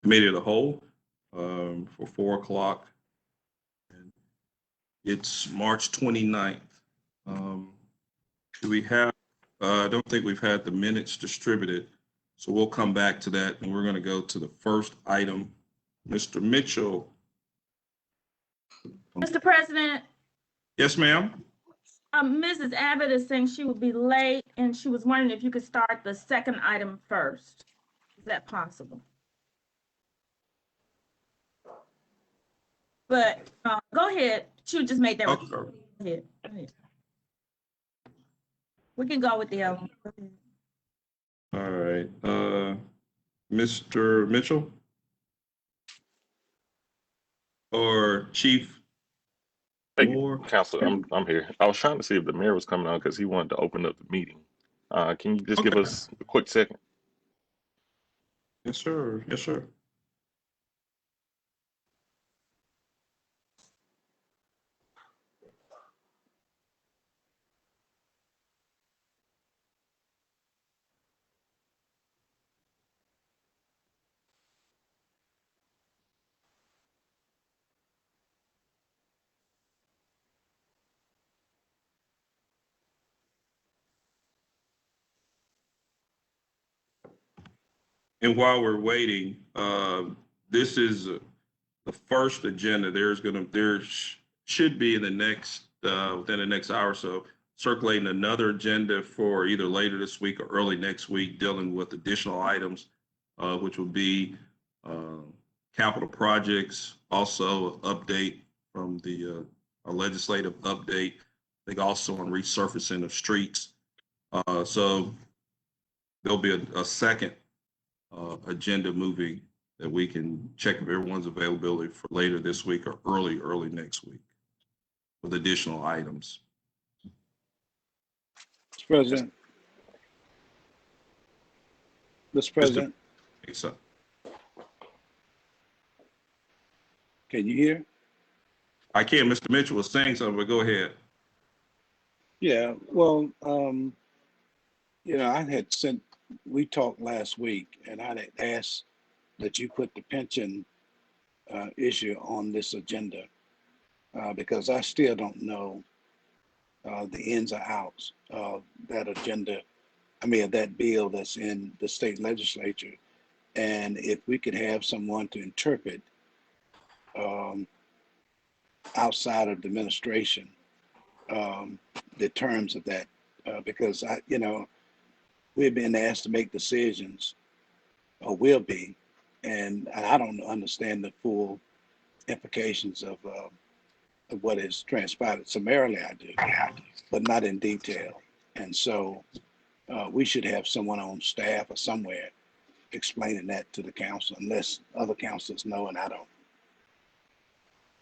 committee of the whole for 4 o'clock. And it's March 29th. Do we have, I don't think we've had the minutes distributed, so we'll come back to that, and we're going to go to the first item. Mr. Mitchell. Mr. President, Yes, ma'am. Mrs. Abbott is saying she would be late, and she was wondering if you could start the second item first. Is that possible? But go ahead. She just made that. Okay. Go ahead. Go ahead. We can go with the other one. All right. Mr. Mitchell? Or Chief? Thank you, Counselor. I'm here. I was trying to see if the mayor was coming on because he wanted to open up the meeting. Can you just give us a quick second? Yes, sir. Yes, sir. And while we're waiting, this is the first agenda. There should be in the next within the next hour or so circulating another agenda for either later this week or early next week dealing with additional items, which will be capital projects, also update from the a legislative update. I think also on resurfacing of streets. So there'll be a second agenda moving that we can check if everyone's availability for later this week or early next week with additional items. Mr. President. Mr. President. So, Can you hear? I can. Mr. Mitchell was saying something, but go ahead. Yeah, well, I had we talked last week and I had asked that you put the pension issue on this agenda because I still don't know the ins and outs of that agenda. Of that bill that's in the state legislature. And if we could have someone to interpret outside of the administration, the terms of that, because we've been asked to make decisions, or will be, and I don't understand the full implications of what has transpired. Summarily, I do, but not in detail. And so we should have someone on staff or somewhere explaining that to the council, unless other councils know and I don't.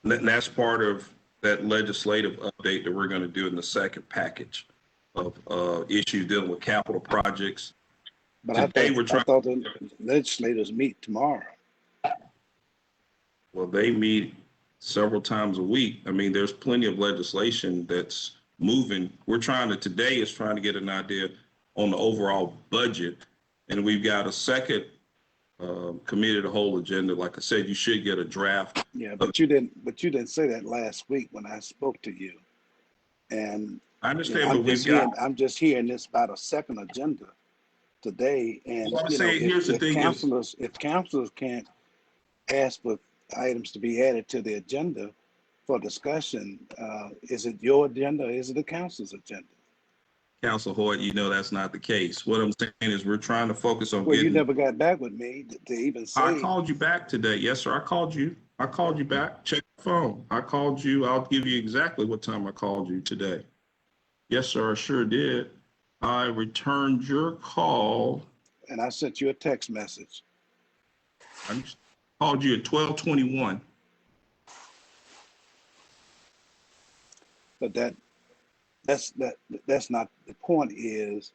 And that's part of that legislative update that we're going to do in the second package of issues dealing with capital projects. But Today I thought the legislators meet tomorrow. Well, they meet several times a week. There's plenty of legislation that's moving. Today is trying to get an idea on the overall budget. And we've got a second committee of the whole agenda. Like I said, you should get a draft. Yeah, but you didn't say that last week when I spoke to you. And I understand, I'm just hearing this about a second agenda today. And if councilors can't ask for items to be added to the agenda for discussion, is it your agenda or is it the council's agenda? Council Hoyt, that's not the case. What I'm saying is we're trying to focus on you never got back with me to even say. I called you back today. Yes, sir. I called you back. Check the phone. I called you. I'll give you exactly what time I called you today. Yes, sir. I sure did. I returned your call. And I sent you a text message. I called you at 12:21. But that's not the point. Is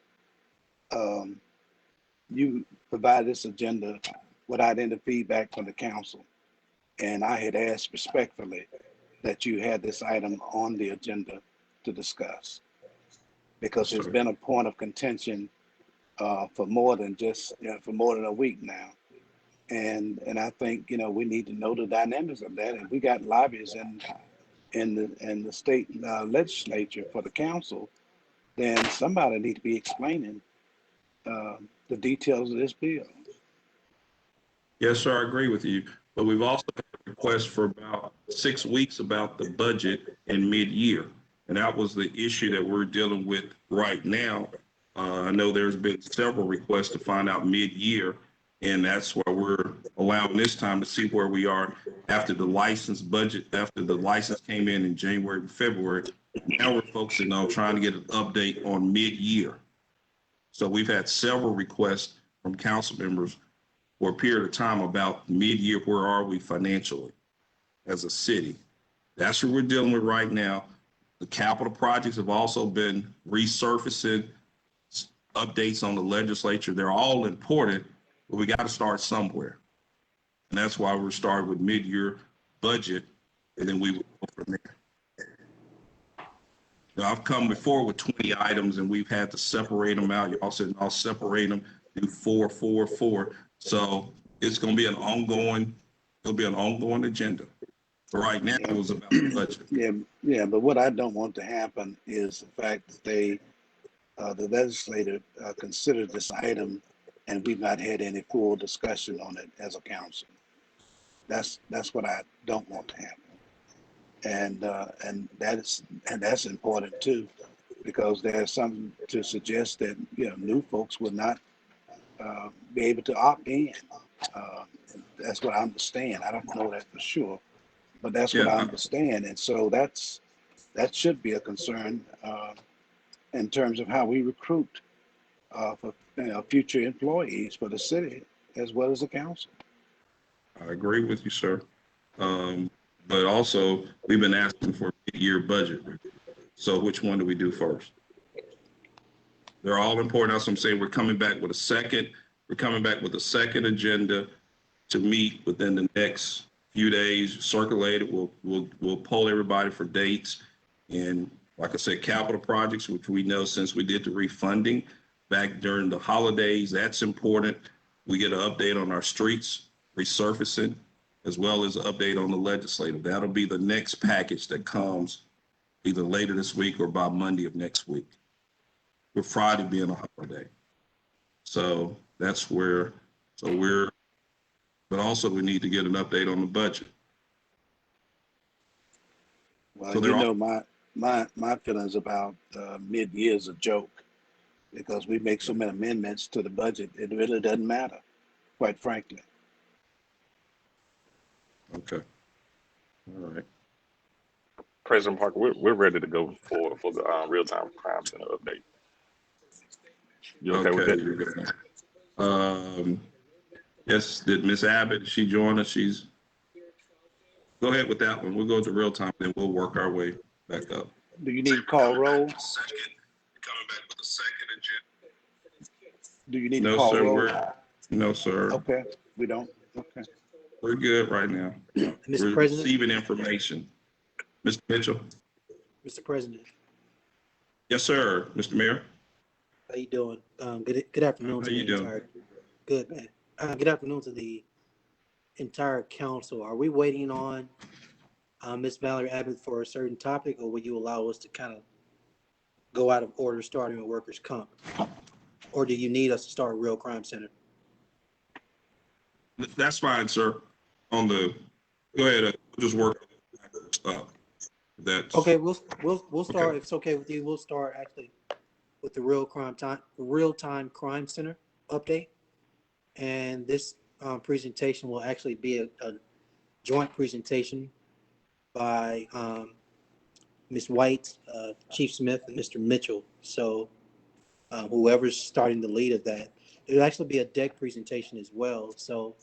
you provide this agenda without any feedback from the council, and I had asked respectfully that you had this item on the agenda to discuss, because it's been a point of contention for more than a week now, And I think, you know, we need to know the dynamics of that. And we got lobbyists in the state legislature for the council, then somebody need to be explaining the details of this bill. Yes, sir, I agree with you. But we've also had a request for about 6 weeks about the budget in mid-year. And that was the issue that we're dealing with right now. I know there's been several requests to find out mid-year, and that's why we're allowing this time to see where we are after the license budget, after the license came in January and February. Now we're focusing on trying to get an update on mid-year. So we've had several requests from council members for a period of time about mid-year, where are we financially as a city? That's what we're dealing with right now. The capital projects have also been resurfacing, updates on the legislature. They're all important, but we got to start somewhere. And that's why we're starting with mid-year budget, and then we will go from there. Now, I've come before with 20 items, and we've had to separate them out. Y'all said, I'll separate them, do 4, 4, 4. So it's going to be an ongoing, it'll be an ongoing agenda. But right now, it was about the budget. Yeah, but what I don't want to happen is the fact that the legislature considered this item and we've not had any full discussion on it as a council. That's what I don't want to happen. And that's important too, because there's something to suggest that, you know, new folks will not be able to opt in. That's what I understand. I don't know that for sure, but that's what I understand. And so that should be a concern in terms of how we recruit for future employees for the city as well as the council. I agree with you, sir. But also, we've been asking for a mid-year budget. So which one do we do first? They're all important. That's what I'm saying. We're coming back with a second agenda to meet within the next few days, circulate it. We'll poll everybody for dates. And like I said, capital projects, which we know since we did the refunding back during the holidays, that's important. We get an update on our streets resurfacing, as well as an update on the legislative. That'll be the next package that comes either later this week or by Monday of next week, with Friday being a holiday. So that's where, but also we need to get an update on the budget. Well, So you know, my feelings about mid-year is a joke, because we make so many amendments to the budget, it really doesn't matter, quite frankly. Okay. All right. President Parker, we're ready to go for the real-time crime center update. You okay with that? You're good. Yes, did Miss Abbott, she join us? Go ahead with that one. We'll go to real time, then we'll work our way back up. Do you need to call roll? Coming back with the second agenda. Do you need to call roll? No, sir. Okay, we don't. Okay. We're good right now. Mr. We're President. receiving information. Mr. Mitchell? Mr. President, Yes, sir. Mr. Mayor? how you doing? Good afternoon. How you doing? Good, man. Good afternoon to the entire council. Are we waiting on Ms. Valerie Abbott for a certain topic, or will you allow us to kind of go out of order, starting with workers' comp? Or do you need us to start Real Crime Center? That's fine, sir. Go ahead, just work up. That's Okay, we'll start. Okay. If it's okay with you, we'll start actually with the Real-Time Crime Center update. And this presentation will actually be a joint presentation by Ms. White, Chief Smith, and Mr. Mitchell. So whoever's starting the lead of that, it'll actually be a deck presentation as well. So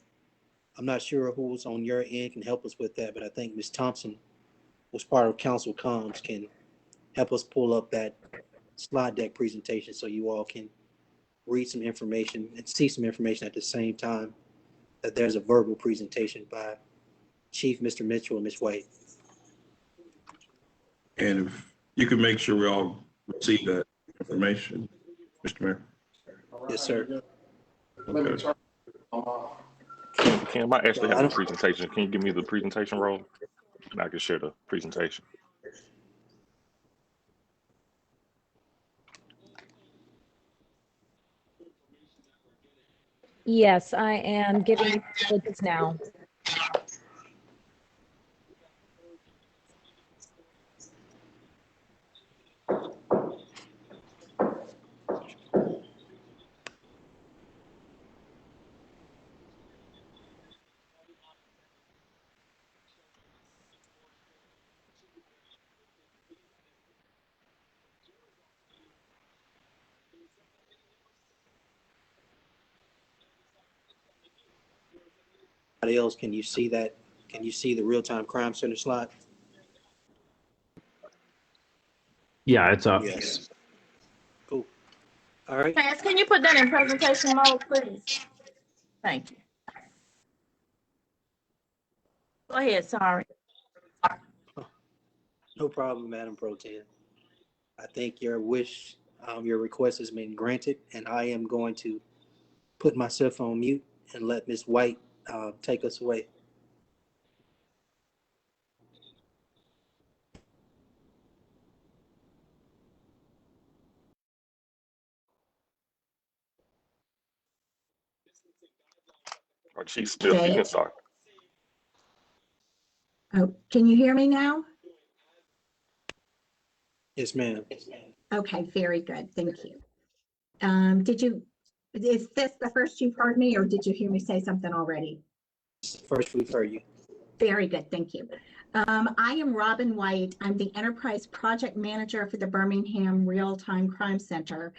I'm not sure who's on your end can help us with that, but I think Ms. Thompson, who's part of Council Comms, can help us pull up that slide deck presentation so you all can read some information and see some information at the same time that there's a verbal presentation by Chief Mr. Mitchell and Ms. White. And if you can make sure we all receive that information, Mr. Mayor. Yes, sir. Okay. Kim, I actually So I have a don't, presentation. Can you give me the presentation role? And I can share the presentation. Yes, I am giving privileges now. anybody else, can you see that? Can you see the real-time crime center slide? Yeah, it's up. Yes. Cool. All right. Chance, can you put that in presentation mode, please? Thank you. Go ahead, sorry. No problem, Madam Pro Tem. I think your wish, your request has been granted, and I am going to put myself on mute and let Ms. White take us away. Or Chief Smith, you can start. Oh, can you hear me now? Yes, ma'am. Okay, very good. Thank you. Is this the first you've heard me, or did you hear me say something already? First, we've heard you. Very good. Thank you. I am Robin White. I'm the Enterprise Project Manager for the Birmingham Real-Time Crime Center.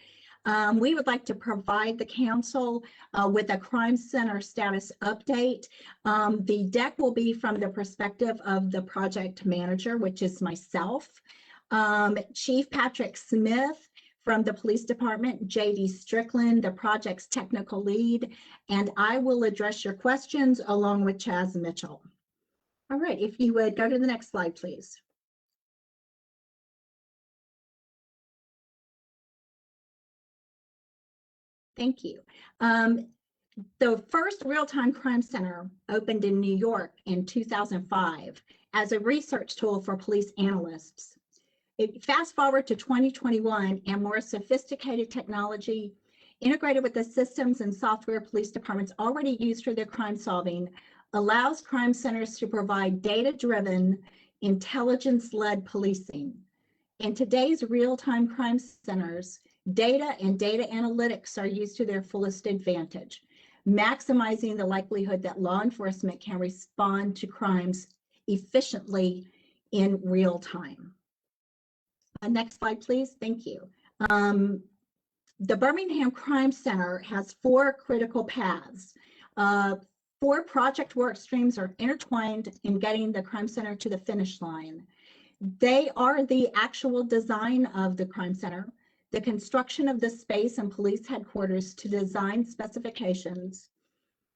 We would like to provide the council with a crime center status update. The deck will be from the perspective of the project manager, which is myself. Chief Patrick Smith from the police department, JD Strickland, the project's technical lead, and I will address your questions along with Chaz Mitchell. All right, if you would go to the next slide, please. Thank you. The first real-time crime center opened in New York in 2005 as a research tool for police analysts. Fast forward to 2021 and more sophisticated technology integrated with the systems and software police departments already use for their crime solving allows crime centers to provide data-driven, intelligence-led policing. In today's real-time crime centers, data and data analytics are used to their fullest advantage, maximizing the likelihood that law enforcement can respond to crimes efficiently in real time. Next slide, please. Thank you. The Birmingham Crime Center has 4 critical paths. 4 project work streams are intertwined in getting the crime center to the finish line. They are the actual design of the crime center, the construction of the space and police headquarters to design specifications,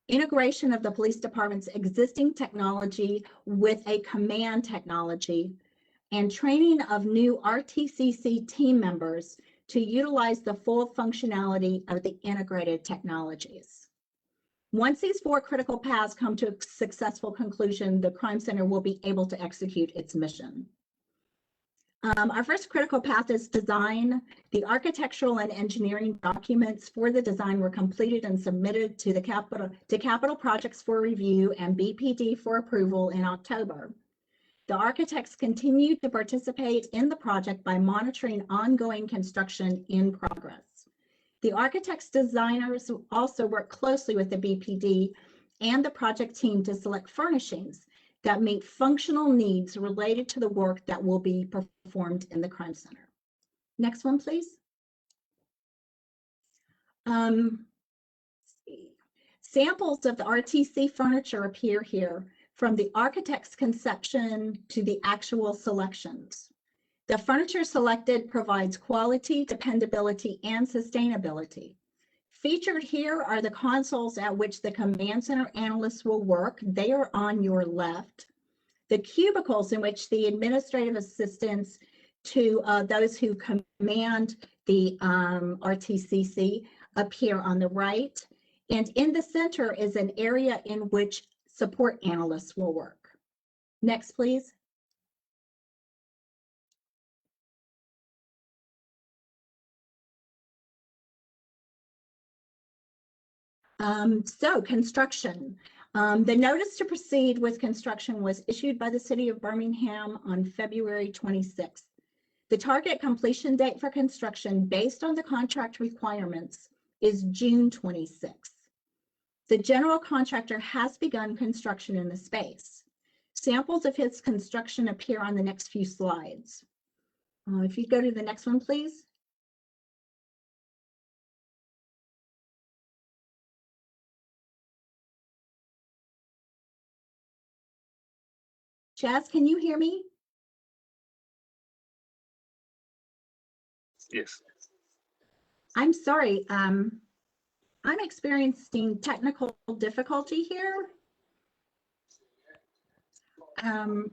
integration of the police department's existing technology with a command technology, and training of new RTCC team members to utilize the full functionality of the integrated technologies. Once these 4 critical paths come to a successful conclusion, the crime center will be able to execute its mission. Our first critical path is design. The architectural and engineering documents for the design were completed and submitted to Capital Projects for review and BPD for approval in October. The architects continue to participate in the project by monitoring ongoing construction in progress. The architects' designers also work closely with the BPD and the project team to select furnishings that meet functional needs related to the work that will be performed in the crime center. Next one, please. Samples of the RTC furniture appear here, from the architect's conception to the actual selections. The furniture selected provides quality, dependability, and sustainability. Featured here are the consoles at which the command center analysts will work. They are on your left. The cubicles in which the administrative assistants to those who command the RTCC appear on the right. And in the center is an area in which support analysts will work. Next, please. So construction. The notice to proceed with construction was issued by the City of Birmingham on February 26th. The target completion date for construction based on the contract requirements is June 26th. The general contractor has begun construction in the space. Samples of his construction appear on the next few slides. If you go to the next one, please. Chaz, can you hear me? Yes. I'm sorry. I'm experiencing technical difficulty here. Can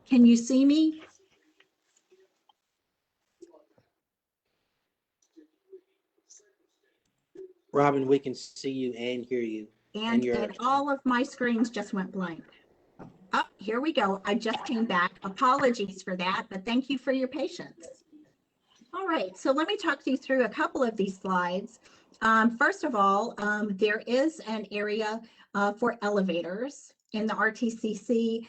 you see me? Robin, we can see you and hear you. And all of my screens just went blank. Oh, here we go. I just came back. Apologies for that, but thank you for your patience. All right, so let me talk you through a couple of these slides. First of all, there is an area for elevators in the RTCC.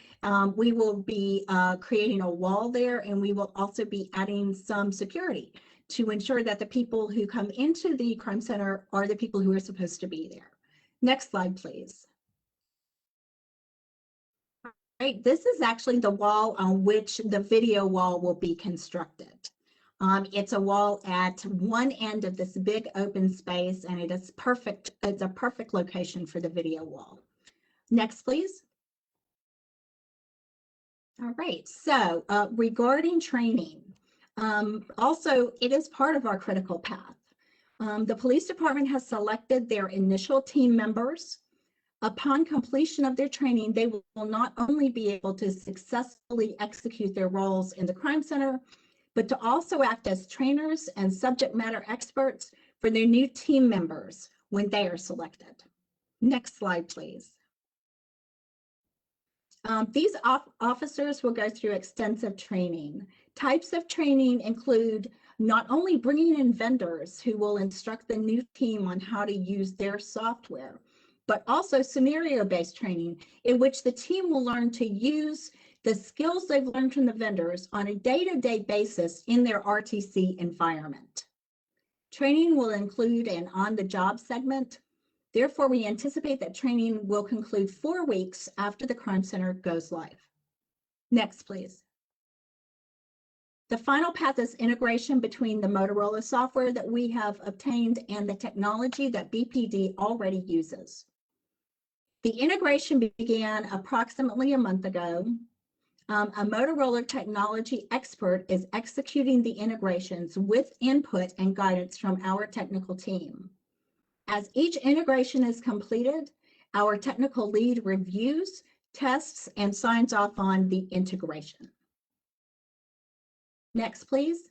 We will be creating a wall there, and we will also be adding some security to ensure that the people who come into the crime center are the people who are supposed to be there. Next slide, please. All right, this is actually the wall on which the video wall will be constructed. It's a wall at one end of this big open space, and it is perfect. It's a perfect location for the video wall. Next, please. All right, so regarding training, also it is part of our critical path. The police department has selected their initial team members. Upon completion of their training, they will not only be able to successfully execute their roles in the crime center, but to also act as trainers and subject matter experts for their new team members when they are selected. Next slide, please. These officers will go through extensive training. Types of training include not only bringing in vendors who will instruct the new team on how to use their software, but also scenario-based training in which the team will learn to use the skills they've learned from the vendors on a day-to-day basis in their RTC environment. Training will include an on-the-job segment. Therefore, we anticipate that training will conclude 4 weeks after the crime center goes live. Next, please. The final path is integration between the Motorola software that we have obtained and the technology that BPD already uses. The integration began approximately a month ago. A Motorola technology expert is executing the integrations with input and guidance from our technical team. As each integration is completed, our technical lead reviews, tests, and signs off on the integration. Next, please.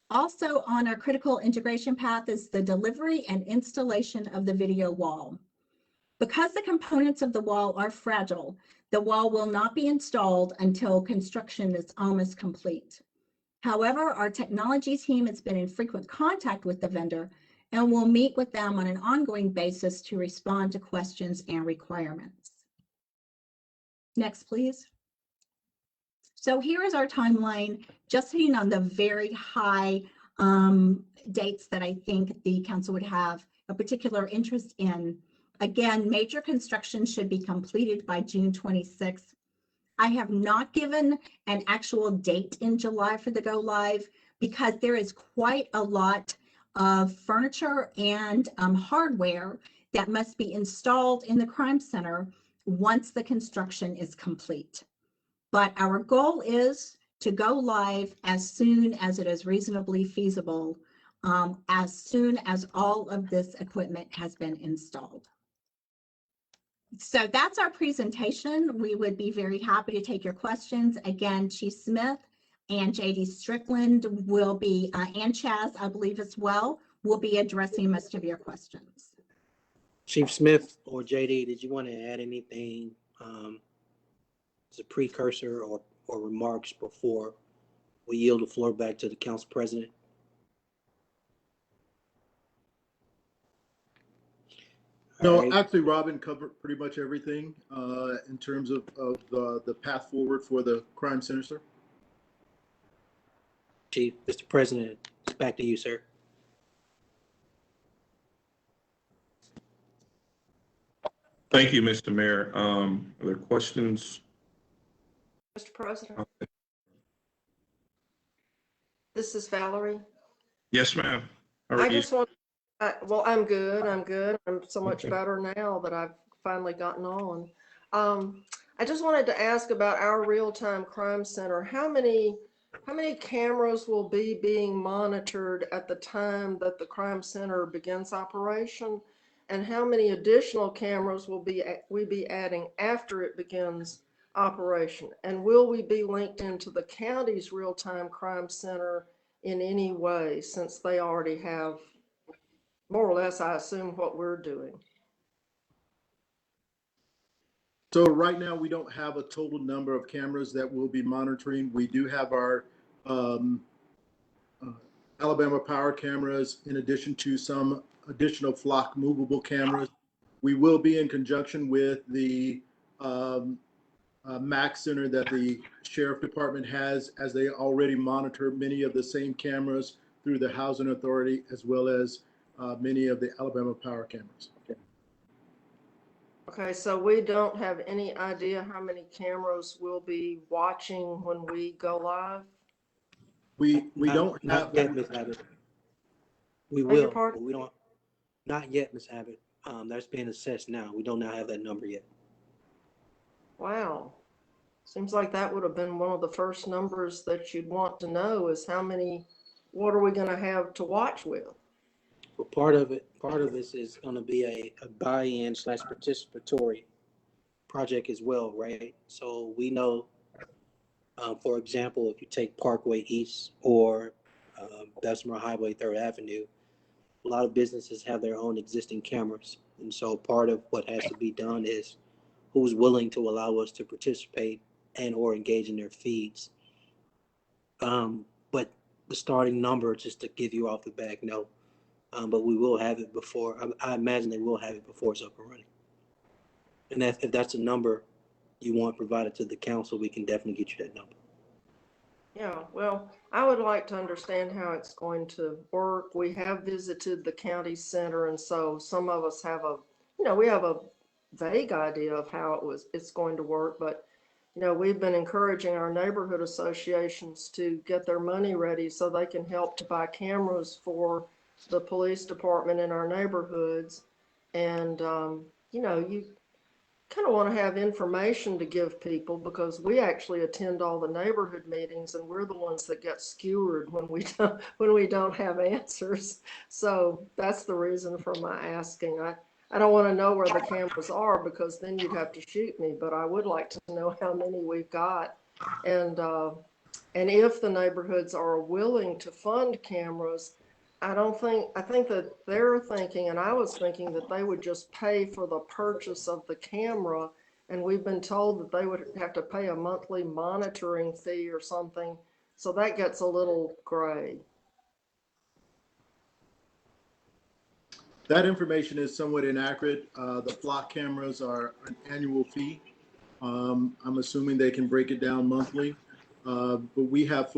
Also on our critical integration path is the delivery and installation of the video wall. Because the components of the wall are fragile, the wall will not be installed until construction is almost complete. However, our technology team has been in frequent contact with the vendor and will meet with them on an ongoing basis to respond to questions and requirements. Next, please. So here is our timeline, just hitting on the very high dates that I think the council would have a particular interest in. Again, major construction should be completed by June 26th. I have not given an actual date in July for the go live because there is quite a lot of furniture and hardware that must be installed in the crime center once the construction is complete. But our goal is to go live as soon as it is reasonably feasible, as soon as all of this equipment has been installed. So that's our presentation. We would be very happy to take your questions. Again, Chief Smith and JD Strickland will be, and Chaz, I believe as well, will be addressing most of your questions. Chief Smith or JD, did you want to add anything as a precursor or remarks before we yield the floor back to the council president? No, All right. actually, Robin covered pretty much everything in terms of the path forward for the crime center, sir. Chief, Mr. President, it's back to you, sir. Thank you, Mr. Mayor. Are there questions? Mr. President, this is Valerie. Yes, ma'am. How are I you? just want, well, I'm good. I'm so much better now that I've finally gotten on. I just wanted to ask about our real-time crime center. How many cameras will be being monitored at the time that the crime center begins operation? And how many additional cameras will we be adding after it begins operation? And will we be linked into the county's real-time crime center in any way, since they already have more or less, I assume, what we're doing? So right now, we don't have a total number of cameras that we'll be monitoring. We do have our Alabama Power cameras, in addition to some additional flock movable cameras. We will be in conjunction with the MAC center that the sheriff department has, as they already monitor many of the same cameras through the housing authority, as well as many of the Alabama Power cameras. Okay, so we don't have any idea how many cameras we'll be watching when we go live? We don't Not have yet, Ms. Abbott. We Beg your will, pardon? but we don't. Not yet, Ms. Abbott. That's being assessed now. We don't now have that number yet. Wow. Seems like that would have been one of the first numbers that you'd want to know, is how many, what are we going to have to watch with? Well, part of this is going to be a buy-in / participatory project as well, right? So we know, for example, if you take Parkway East or Bessemer Highway 3rd Avenue, a lot of businesses have their own existing cameras. And so part of what has to be done is who's willing to allow us to participate and or engage in their feeds. But the starting number, just to give you off the back, no. But we will have it before. I imagine they will have it before it's up and running. And if that's a number you want provided to the council, we can definitely get you that number. Yeah, well, I would like to understand how it's going to work. We have visited the county center, and so some of us have we have a vague idea of how it's going to work, but we've been encouraging our neighborhood associations to get their money ready so they can help to buy cameras for the police department in our neighborhoods. And, you kind of want to have information to give people, because we actually attend all the neighborhood meetings and we're the ones that get skewered when we don't have answers. So that's the reason for my asking. I don't want to know where the cameras are, because then you'd have to shoot me, but I would like to know how many we've got. And if the neighborhoods are willing to fund cameras, I think that they're thinking, and I was thinking, that they would just pay for the purchase of the camera. And we've been told that they would have to pay a monthly monitoring fee or something. So that gets a little gray. That information is somewhat inaccurate. The flock cameras are an annual fee. I'm assuming they can break it down monthly. But we have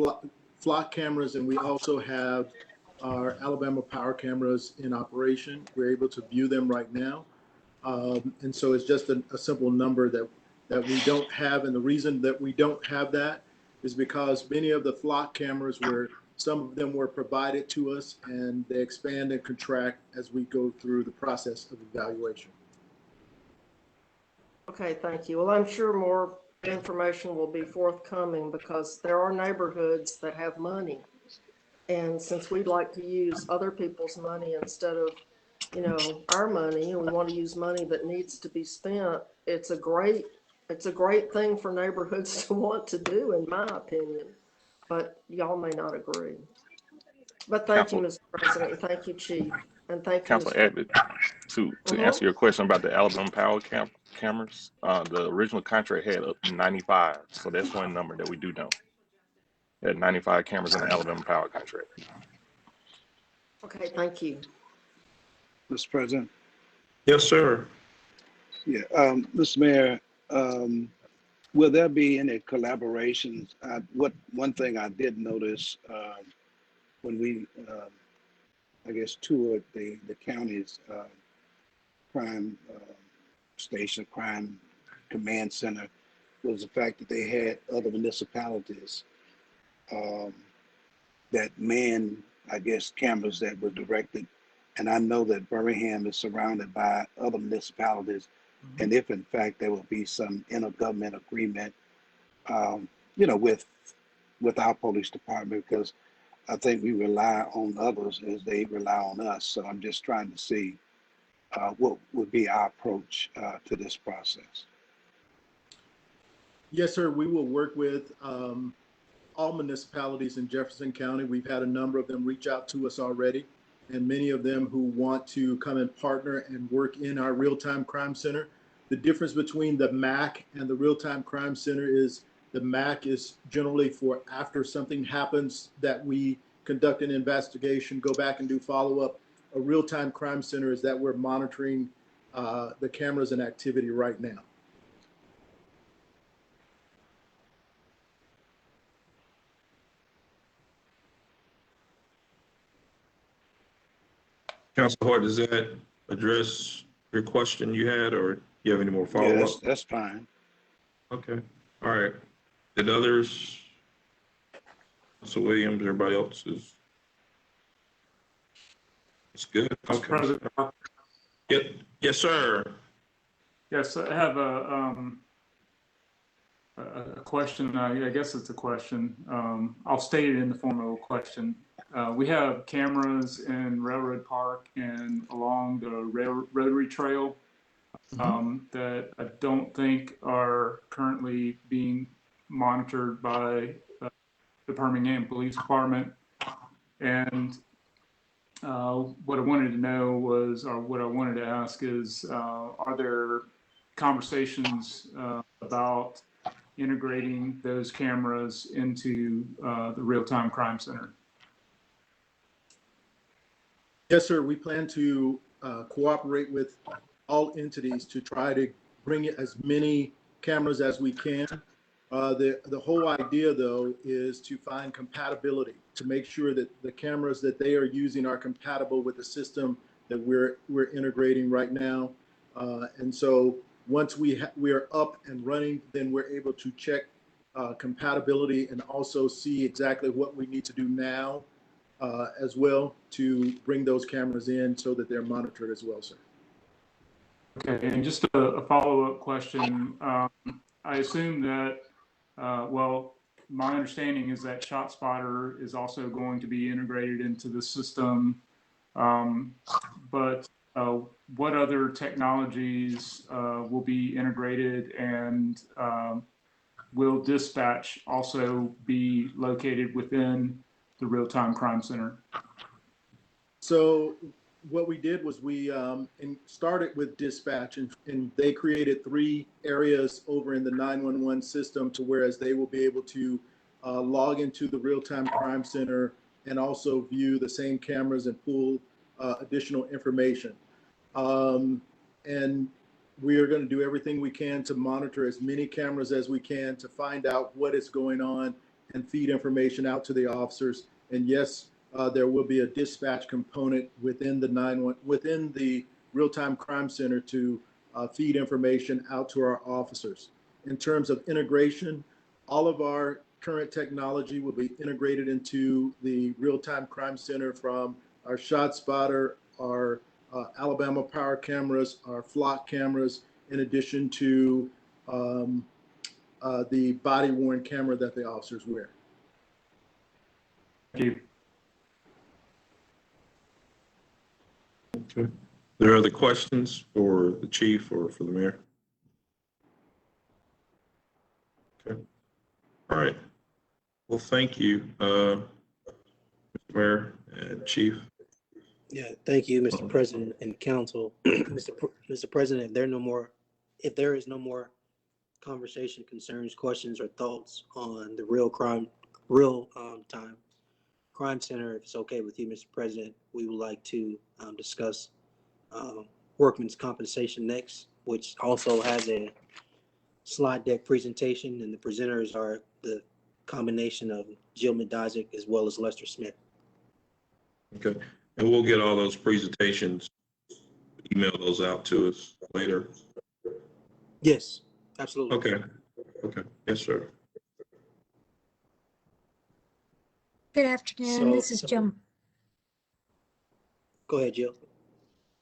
flock cameras, and we also have our Alabama Power cameras in operation. We're able to view them right now. And so it's just a simple number that we don't have. And the reason that we don't have that is because many of the flock cameras some of them were provided to us, and they expand and contract as we go through the process of evaluation. Okay, thank you. Well, I'm sure more information will be forthcoming, because there are neighborhoods that have money. And since we'd like to use other people's money instead of our money and we want to use money that needs to be spent, it's a great thing for neighborhoods to want to do, in my opinion. But y'all may not agree. But thank you, Mr. President, and thank you, Chief, and thank you, Council Mr. Abbott, to answer your question about the Alabama Power cameras, the original contract had up to 95. So that's one number that we do know. There are 95 cameras in the Alabama Power contract. Okay, thank you. Mr. President. Yes, sir. Yeah, Mr. Mayor, will there be any collaborations? One thing I did notice when we, I guess, toured the county's crime station, crime command center, was the fact that they had other municipalities that manned, I guess, cameras that were directed. And I know that Birmingham is surrounded by other municipalities. And if in fact there will be some intergovernment agreement, with our police department, because I think we rely on others as they rely on us. So I'm just trying to see what would be our approach to this process. Yes, sir. We will work with all municipalities in Jefferson County. We've had a number of them reach out to us already, and many of them who want to come and partner and work in our real-time crime center. The difference between the MAC and the real-time crime center is the MAC is generally for after something happens that we conduct an investigation, go back and do follow-up. A real-time crime center is that we're monitoring the cameras and activity right now. Councilor Hart, does that address your question you had, or you have any more Yeah, follow-up? that's fine. Okay, all right. Did others, Mr. Williams, everybody else is? It's good. Mr. Okay. President. Yes, sir. Yes, I have a question. I guess it's a question. I'll state it in the form of a question. We have cameras in Railroad Park and along the Rotary Trail that I don't think are currently being monitored by the Birmingham Police Department. And what I wanted to know was, or what I wanted to ask is, are there conversations about integrating those cameras into the real-time crime center? Yes, sir. We plan to cooperate with all entities to try to bring as many cameras as we can. The whole idea, though, is to find compatibility, to make sure that the cameras that they are using are compatible with the system that we're integrating right now. And so once we are up and running, then we're able to check compatibility and also see exactly what we need to do now as well to bring those cameras in so that they're monitored as well, sir. Okay, and just a follow-up question. I assume that, well, my understanding is that ShotSpotter is also going to be integrated into the system, but what other technologies will be integrated, and will dispatch also be located within the real-time crime center? So what we did was we started with dispatch, and they created 3 areas over in the 911 system to whereas they will be able to log into the real-time crime center and also view the same cameras and pull additional information. And we are going to do everything we can to monitor as many cameras as we can to find out what is going on and feed information out to the officers. And yes, there will be a dispatch component within the real-time crime center to feed information out to our officers. In terms of integration, all of our current technology will be integrated into the real-time crime center, from our ShotSpotter, our Alabama Power cameras, our Flock cameras, in addition to the body-worn camera that the officers wear. Thank you. Okay. There are other questions for the chief or for the mayor? Okay. All right. Well, thank you, Mr. Mayor and Chief. Yeah, thank you, Mr. President and Council. Mr. President, if there is no more conversation, concerns, questions, or thoughts on the time crime center, if it's okay with you, Mr. President, we would like to discuss workman's compensation next, which also has a slide deck presentation, and the presenters are the combination of Jill Madizik as well as Lester Smith. Okay. And we'll get all those presentations, email those out to us later. Yes, absolutely. Okay. Okay. Yes, sir. Good afternoon. This is Jill. Go ahead, Jill.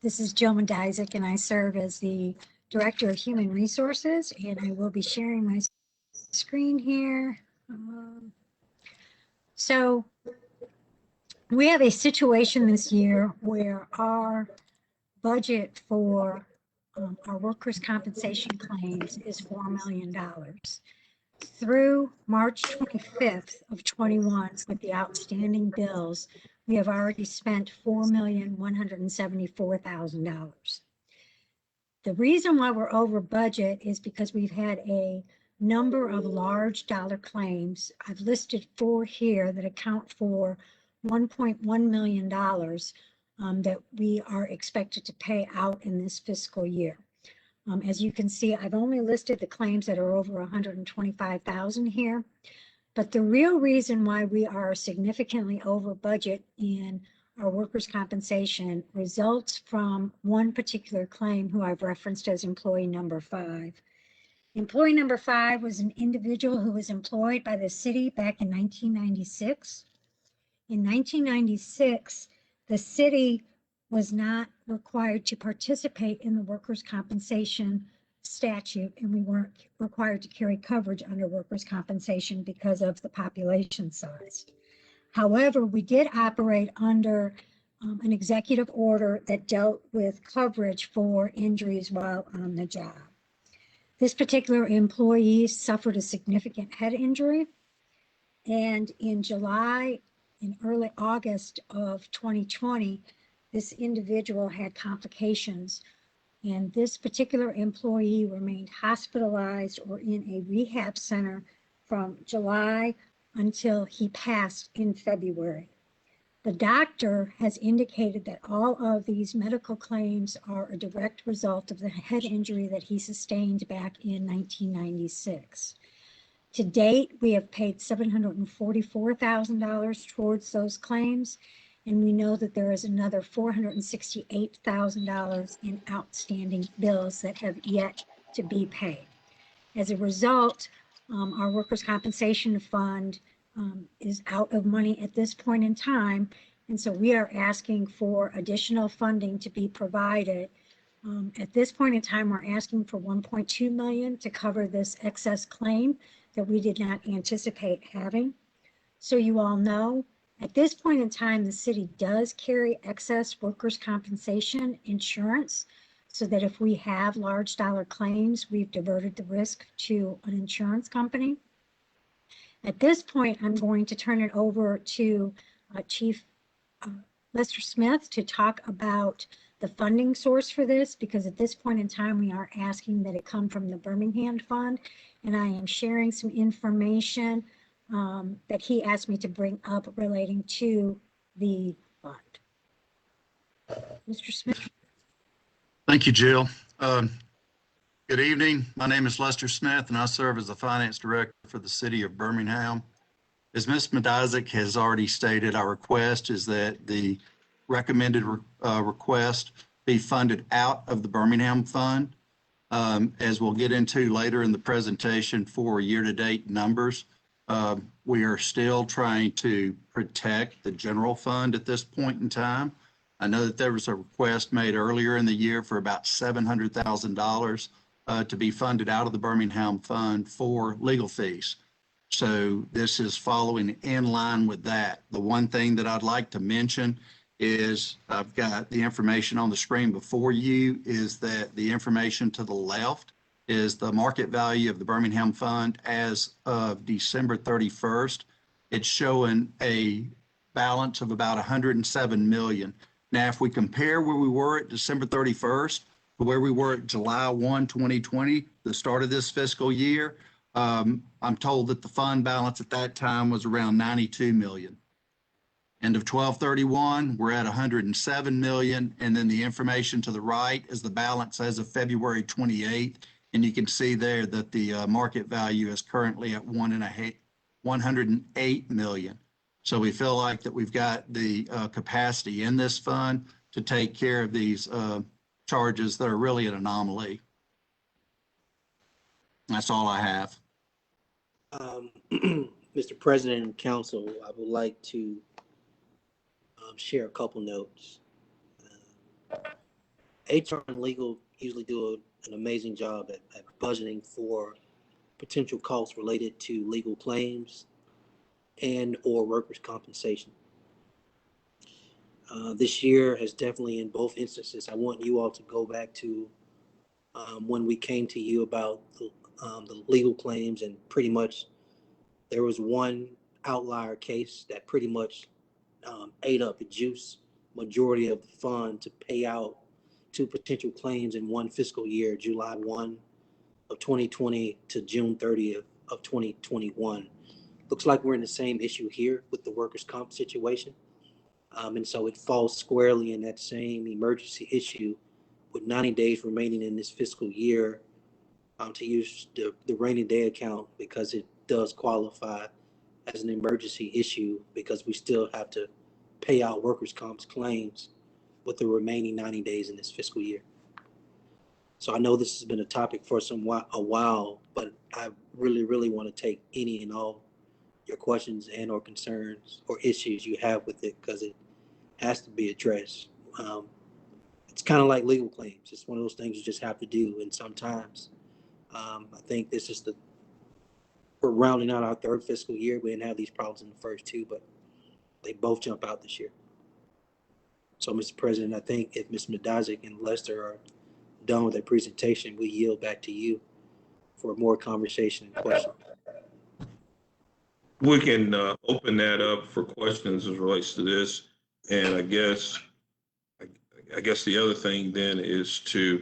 This is Jill Madizik, and I serve as the Director of Human Resources, and I will be sharing my screen here. So we have a situation this year where our budget for our workers' compensation claims is $4 million. Through March 25th of 21, with the outstanding bills, we have already spent $4,174,000. The reason why we're over budget is because we've had a number of large dollar claims. I've listed 4 here that account for $1.1 million that we are expected to pay out in this fiscal year. As you can see, I've only listed the claims that are over 125,000 here, but the real reason why we are significantly over budget in our workers' compensation results from one particular claim who I've referenced as employee number 5. Employee number 5 was an individual who was employed by the city back in 1996. In 1996, the city was not required to participate in the workers' compensation statute, and we weren't required to carry coverage under workers' compensation because of the population size. However, we did operate under an executive order that dealt with coverage for injuries while on the job. This particular employee suffered a significant head injury, and in July and early August of 2020, this individual had complications, and this particular employee remained hospitalized or in a rehab center from July until he passed in February. The doctor has indicated that all of these medical claims are a direct result of the head injury that he sustained back in 1996. To date, we have paid $744,000 towards those claims, and we know that there is another $468,000 in outstanding bills that have yet to be paid. As a result, our workers' compensation fund is out of money at this point in time, and so we are asking for additional funding to be provided. At this point in time, we're asking for $1.2 million to cover this excess claim that we did not anticipate having. So you all know, at this point in time, the city does carry excess workers' compensation insurance, so that if we have large dollar claims, we've diverted the risk to an insurance company. At this point, I'm going to turn it over to Chief Lester Smith to talk about the funding source for this, because at this point in time, we are asking that it come from the Birmingham Fund, and I am sharing some information that he asked me to bring up relating to the fund. Mr. Smith. Thank you, Jill. Good evening. My name is Lester Smith, and I serve as the Finance Director for the City of Birmingham. As Ms. Madizik has already stated, our request is that the recommended request be funded out of the Birmingham Fund. As we'll get into later in the presentation for year-to-date numbers, we are still trying to protect the general fund at this point in time. I know that there was a request made earlier in the year for about $700,000 to be funded out of the Birmingham Fund for legal fees. So this is following in line with that. The one thing that I'd like to mention is I've got the information on the screen before you, is that the information to the left is the market value of the Birmingham Fund as of December 31st. It's showing a balance of about 107 million. Now, if we compare where we were at December 31st to where we were at July 1, 2020, the start of this fiscal year, I'm told that the fund balance at that time was around 92 million. End of 12/31, we're at 107 million. And then the information to the right is the balance as of February 28th. And you can see there that the market value is currently at 108 million. So we feel like that we've got the capacity in this fund to take care of these charges that are really an anomaly. That's all I have. Mr. President and Council, I would like to share a couple notes. HR and legal usually do an amazing job at budgeting for potential costs related to legal claims and or workers' compensation. This year has definitely, in both instances, I want you all to go back to when we came to you about the legal claims, and pretty much there was one outlier case that pretty much ate up the juice majority of the fund to pay out to potential claims in one fiscal year, July 1 of 2020 to June 30th of 2021. Looks like we're in the same issue here with the workers' comp situation. And so it falls squarely in that same emergency issue with 90 days remaining in this fiscal year to use the rainy day account, because it does qualify as an emergency issue because we still have to pay out workers' comp's claims with the remaining 90 days in this fiscal year. So I know this has been a topic for a while, but I really want to take any and all your questions and or concerns or issues you have with it, because it has to be addressed. It's kind of like legal claims. It's one of those things you just have to do. And sometimes I think this is we're rounding out our third fiscal year. We didn't have these problems in the first two, but they both jump out this year. So, Mr. President, I think if Ms. Madazik and Lester are done with their presentation, we yield back to you for more conversation and questions. We can open that up for questions as relates to this. And I guess the other thing then is to,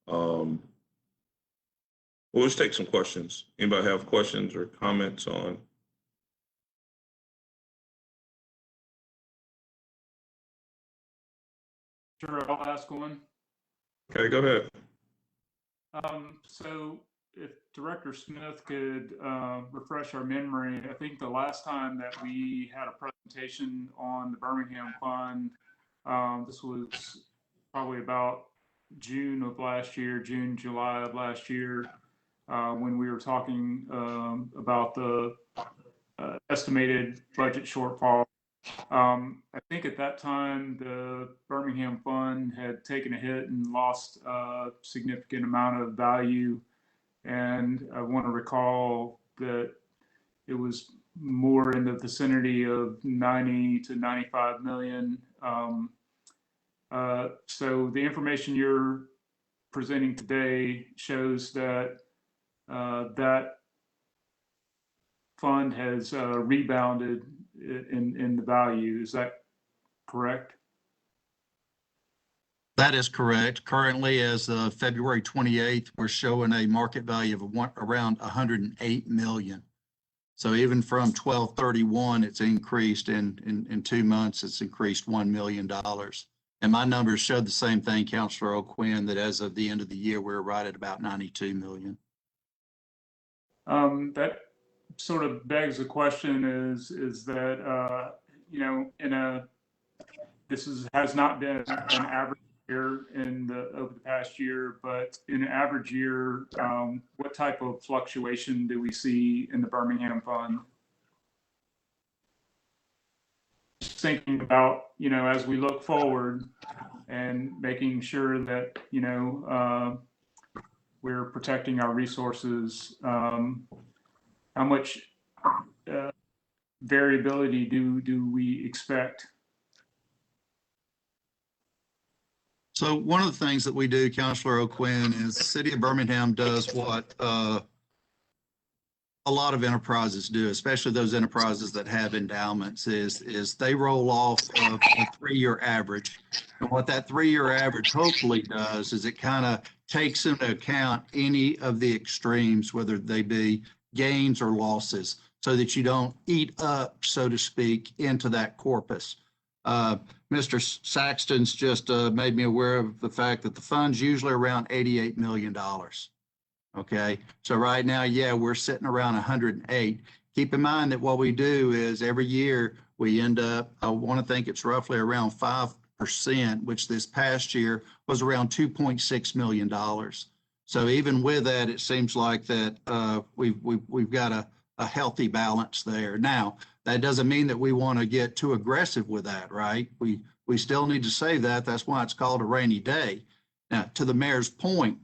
well, let's take some questions. Anybody have questions or comments on? Sure, I'll ask one. Okay, go ahead. So if Director Smith could refresh our memory, I think the last time that we had a presentation on the Birmingham Fund, this was probably about June of last year, July of last year, when we were talking about the estimated budget shortfall. I think at that time, the Birmingham Fund had taken a hit and lost a significant amount of value. And I want to recall that it was more in the vicinity of 90 to 95 million. So the information you're presenting today shows that that fund has rebounded in the value. Is that correct? That is correct. Currently, as of February 28th, we're showing a market value of around 108 million. So even from 12/31, it's increased in 2 months, it's increased $1 million. And my numbers showed the same thing, Councilor O'Quinn, that as of the end of the year, we're right at about 92 million. That sort of begs the question is that, you know, has not been an average year over the past year, but in an average year, what type of fluctuation do we see in the Birmingham Fund? Just thinking about, you know, as we look forward and making sure that, you know, we're protecting our resources, how much variability do we expect? So one of the things that we do, Counselor O'Quinn, is the city of Birmingham does what a lot of enterprises do, especially those enterprises that have endowments, is they roll off of a 3-year average. And what that 3-year average hopefully does is it kind of takes into account any of the extremes, whether they be gains or losses, so that you don't eat up, so to speak, into that corpus. Mr. Saxton's just made me aware of the fact that the fund's usually around $88 million. Okay, so right now, yeah, we're sitting around 108. Keep in mind that what we do is every year we end up, I want to think it's roughly around 5%, which this past year was around $2.6 million. So even with that, it seems like that we've got a healthy balance there. Now, that doesn't mean that we want to get too aggressive with that, right? We still need to save that. That's why it's called a rainy day. Now, to the mayor's point,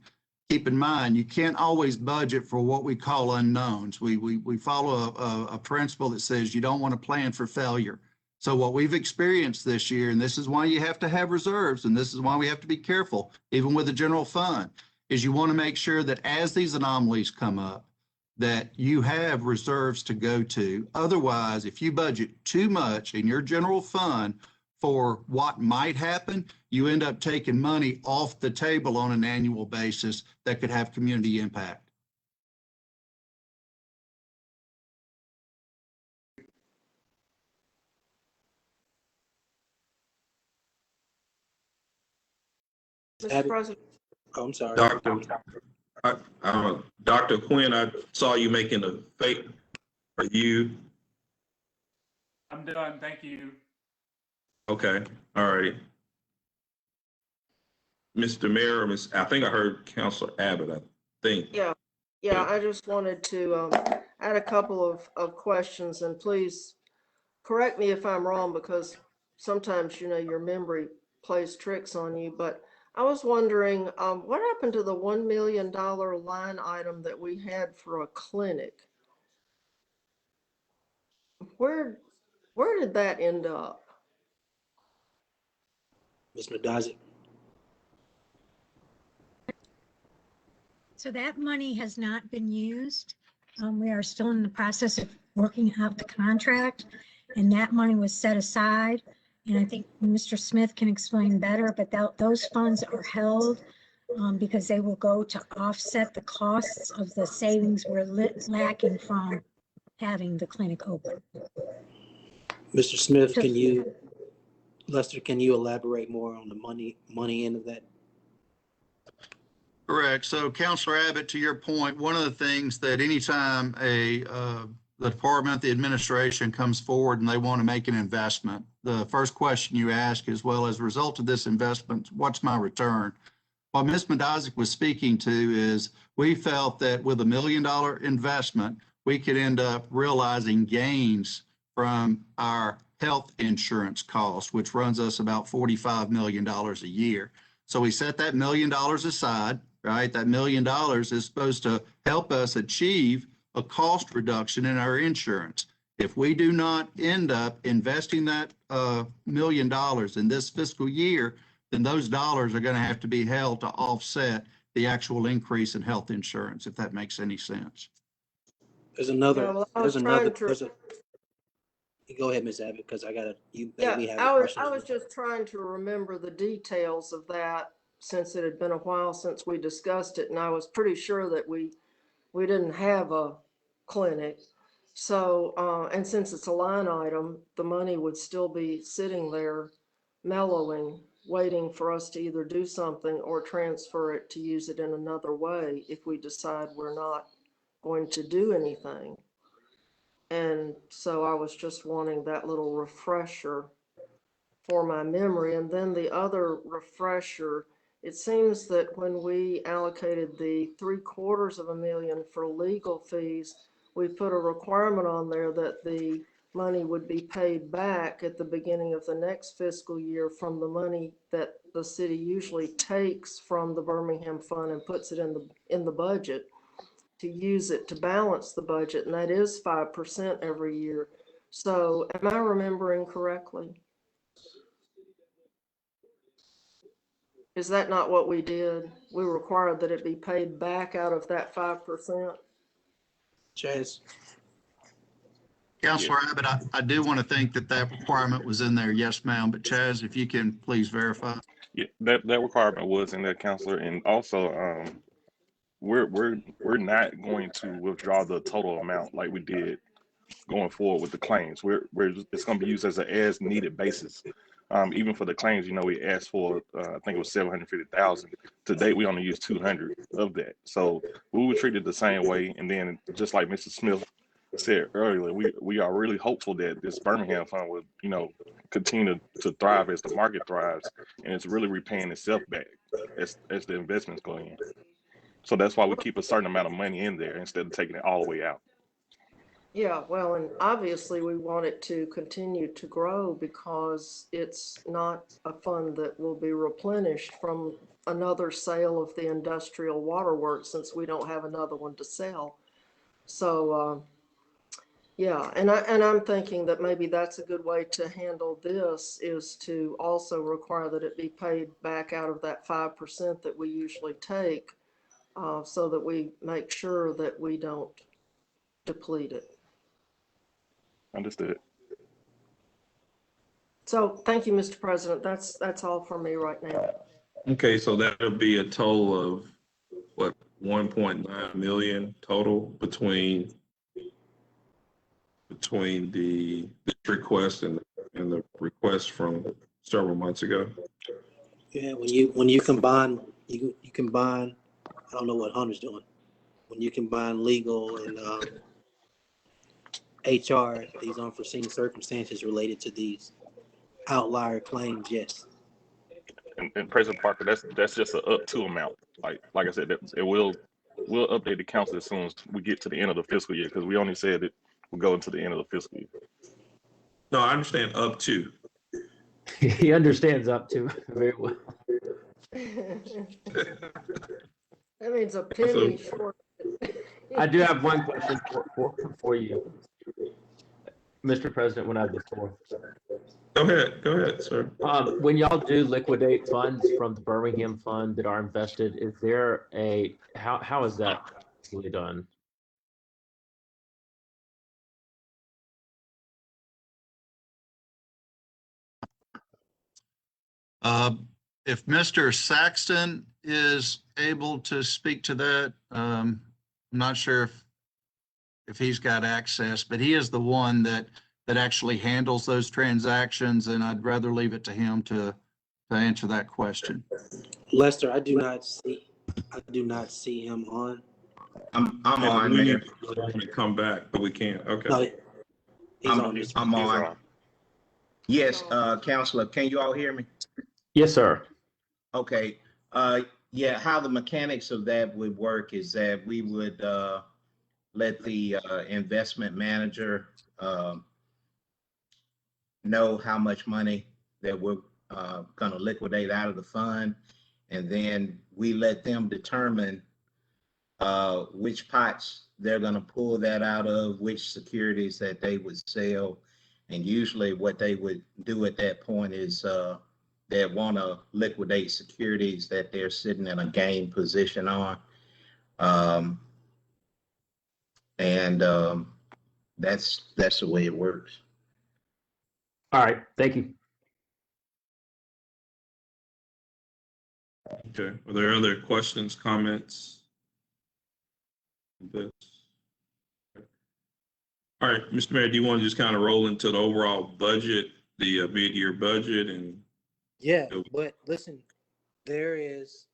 keep in mind, you can't always budget for what we call unknowns. We follow a principle that says you don't want to plan for failure. So what we've experienced this year, and this is why you have to have reserves, and this is why we have to be careful, even with the general fund, is you want to make sure that as these anomalies come up, that you have reserves to go to. Otherwise, if you budget too much in your general fund for what might happen, you end up taking money off the table on an annual basis that could have community impact. Mr. President, Oh, I'm sorry. Dr. Quinn, I saw you making a fake. Are you? I'm done. Thank you. Okay, all right. Mr. Mayor, I think I heard Councilor Abbott, I think. yeah, I just wanted to add a couple of questions, and please correct me if I'm wrong, because sometimes, your memory plays tricks on you, but I was wondering, what happened to the $1 million line item that we had for a clinic? Where did that end up? Ms. Madazik. So that money has not been used. We are still in the process of working out the contract, and that money was set aside. And I think Mr. Smith can explain better, but those funds are held because they will go to offset the costs of the savings we're lacking from having the clinic open. Mr. Smith, Lester, can you elaborate more on the money end of that? Correct. So Councilor Abbott, to your point, one of the things that anytime the department, the administration comes forward and they want to make an investment, the first question you ask is, well, as a result of this investment, what's my return? What Ms. Madazik was speaking to is we felt that with $1 million investment, we could end up realizing gains from our health insurance costs, which runs us about $45 million a year. So we set that $1 million aside, right? That $1 million is supposed to help us achieve a cost reduction in our insurance. If we do not end up investing that $1 million in this fiscal year, then those dollars are going to have to be held to offset the actual increase in health insurance, if that makes any sense. There's another, Yeah, well, go ahead, Ms. Abbott, because you Yeah, made me have a I question. was just trying to remember the details of that, since it had been a while since we discussed it, and I was pretty sure that we didn't have a clinic. So, and since it's a line item, the money would still be sitting there mellowing, waiting for us to either do something or transfer it to use it in another way if we decide we're not going to do anything. And so I was just wanting that little refresher for my memory. And then the other refresher, it seems that when we allocated the $750,000 for legal fees, we put a requirement on there that the money would be paid back at the beginning of the next fiscal year from the money that the city usually takes from the Birmingham Fund and puts it in the budget to use it to balance the budget, and that is 5% every year. So am I remembering correctly? Is that not what we did? We required that it be paid back out of that 5%? Chaz? Counselor Abbott, I do want to think that that requirement was in there. Yes, ma'am. But Chaz, if you can please verify. Yeah, that requirement was in there, Counselor, and also we're not going to withdraw the total amount like we did going forward with the claims. It's going to be used as an as needed basis. Even for the claims, you know, we asked for I think it was 750,000. To date, we only used 200 of that. So we would treat it the same way. And then, just like Mr. Smith said earlier, we are really hopeful that this Birmingham Fund will, you know, continue to thrive as the market thrives, and it's really repaying itself back as the investments go in. So that's why we keep a certain amount of money in there instead of taking it all the way out. Yeah, well, and obviously we want it to continue to grow because it's not a fund that will be replenished from another sale of the industrial waterworks, since we don't have another one to sell. So, yeah, and I'm thinking that maybe that's a good way to handle this, is to also require that it be paid back out of that 5% that we usually take, so that we make sure that we don't deplete it. Understood. So thank you, Mr. President. That's all for me right now. Okay, so that'll be a total of what, 1.9 million total between the request and the request from several months ago. Yeah, when you combine, you combine, I don't know what Hunter's doing. When you combine legal and HR, these unforeseen circumstances related to these outlier claims, yes. And President Parker, that's just an up to amount. Like I said, we'll update the council as soon as we get to the end of the fiscal year, because we only said it will go into the end of the fiscal year. No, I understand up to. He understands up to very well. That means a penny short. I do have one question for you, Mr. President, when I have the floor. Go ahead, sir. When y'all do liquidate funds from the Birmingham Fund that are invested, is there how is that really done? If Mr. Saxton is able to speak to that, I'm not sure if he's got access, but he is the one that actually handles those transactions, and I'd rather leave it to him to answer that question. Lester, I do not see him on. I'm on, Mayor. To come back, but we can't. Okay. No, he's I'm on. Yes, Counselor, can you all hear me? Yes, sir. Okay. Yeah, how the mechanics of that would work is that we would let the investment manager know how much money that we're going to liquidate out of the fund, and then we let them determine which pots they're going to pull that out of, which securities that they would sell. And usually what they would do at that point is they want to liquidate securities that they're sitting in a gain position on. That's the way it works. All right, thank you. Okay. Are there other questions, comments? All right, Mr. Mayor, do you want to just kind of roll into the overall budget, the mid-year budget, and? Yeah, but listen, there is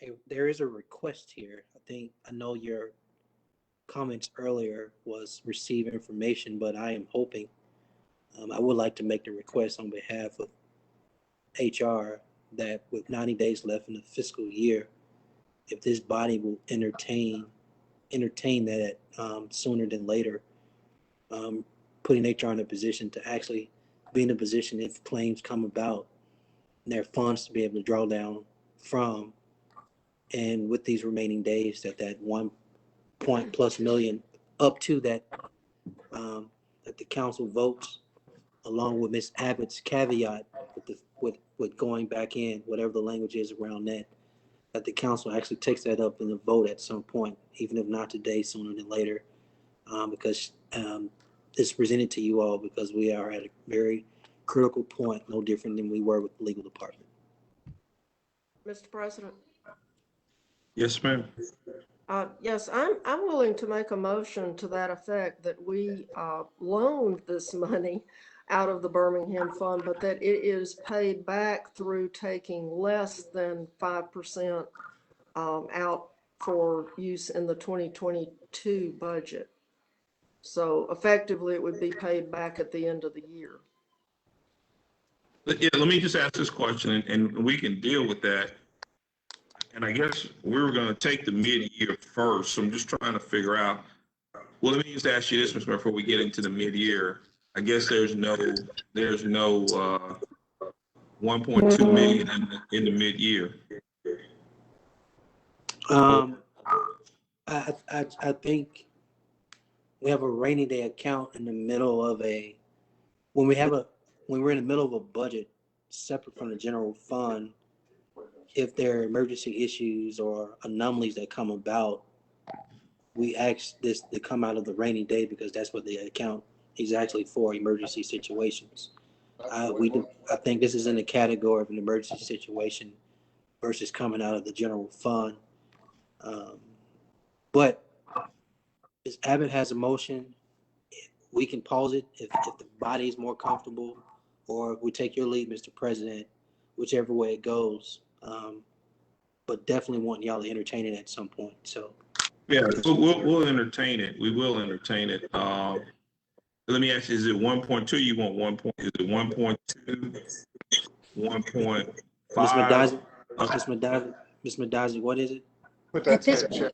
a request here. I know your comments earlier was receive information, but I am hoping, I would like to make the request on behalf of HR that with 90 days left in the fiscal year, if this body will entertain that sooner than later, putting HR in a position to actually be in a position, if claims come about, their funds to be able to draw down from, and with these remaining days, that 1 point plus million up to that, that the council votes along with Ms. Abbott's caveat with the with going back in, whatever the language is around that the council actually takes that up in the vote at some point, even if not today, sooner than later, because it's presented to you all because we are at a very critical point, no different than we were with the legal department. Mr. President? Yes, ma'am. Yes, I'm willing to make a motion to that effect, that we loaned this money out of the Birmingham Fund, but that it is paid back through taking less than 5% out for use in the 2022 budget. So effectively, it would be paid back at the end of the year. Yeah, let me just ask this question, and we can deal with that. And I guess we were going to take the mid-year first. So I'm just trying to figure out. Well, let me just ask you this, Mr. Mayor, before we get into the mid-year. I guess there's no 1.2 million in the mid-year. I think we have a rainy day account in the middle of when we're in the middle of a budget separate from the general fund. If there are emergency issues or anomalies that come about, we ask this to come out of the rainy day because that's what the account is actually for, emergency situations. I think this is in the category of an emergency situation versus coming out of the general fund. But if Abbott has a motion, we can pause it if the body is more comfortable, or we take your lead, Mr. President, whichever way it goes. But definitely want y'all to entertain it at some point. So yeah, we'll entertain it. We will entertain it. Let me ask you: is it 1.2? You want 1 point? Is it 1.2? 1.5? Ms. Madazi, what is it? At this point,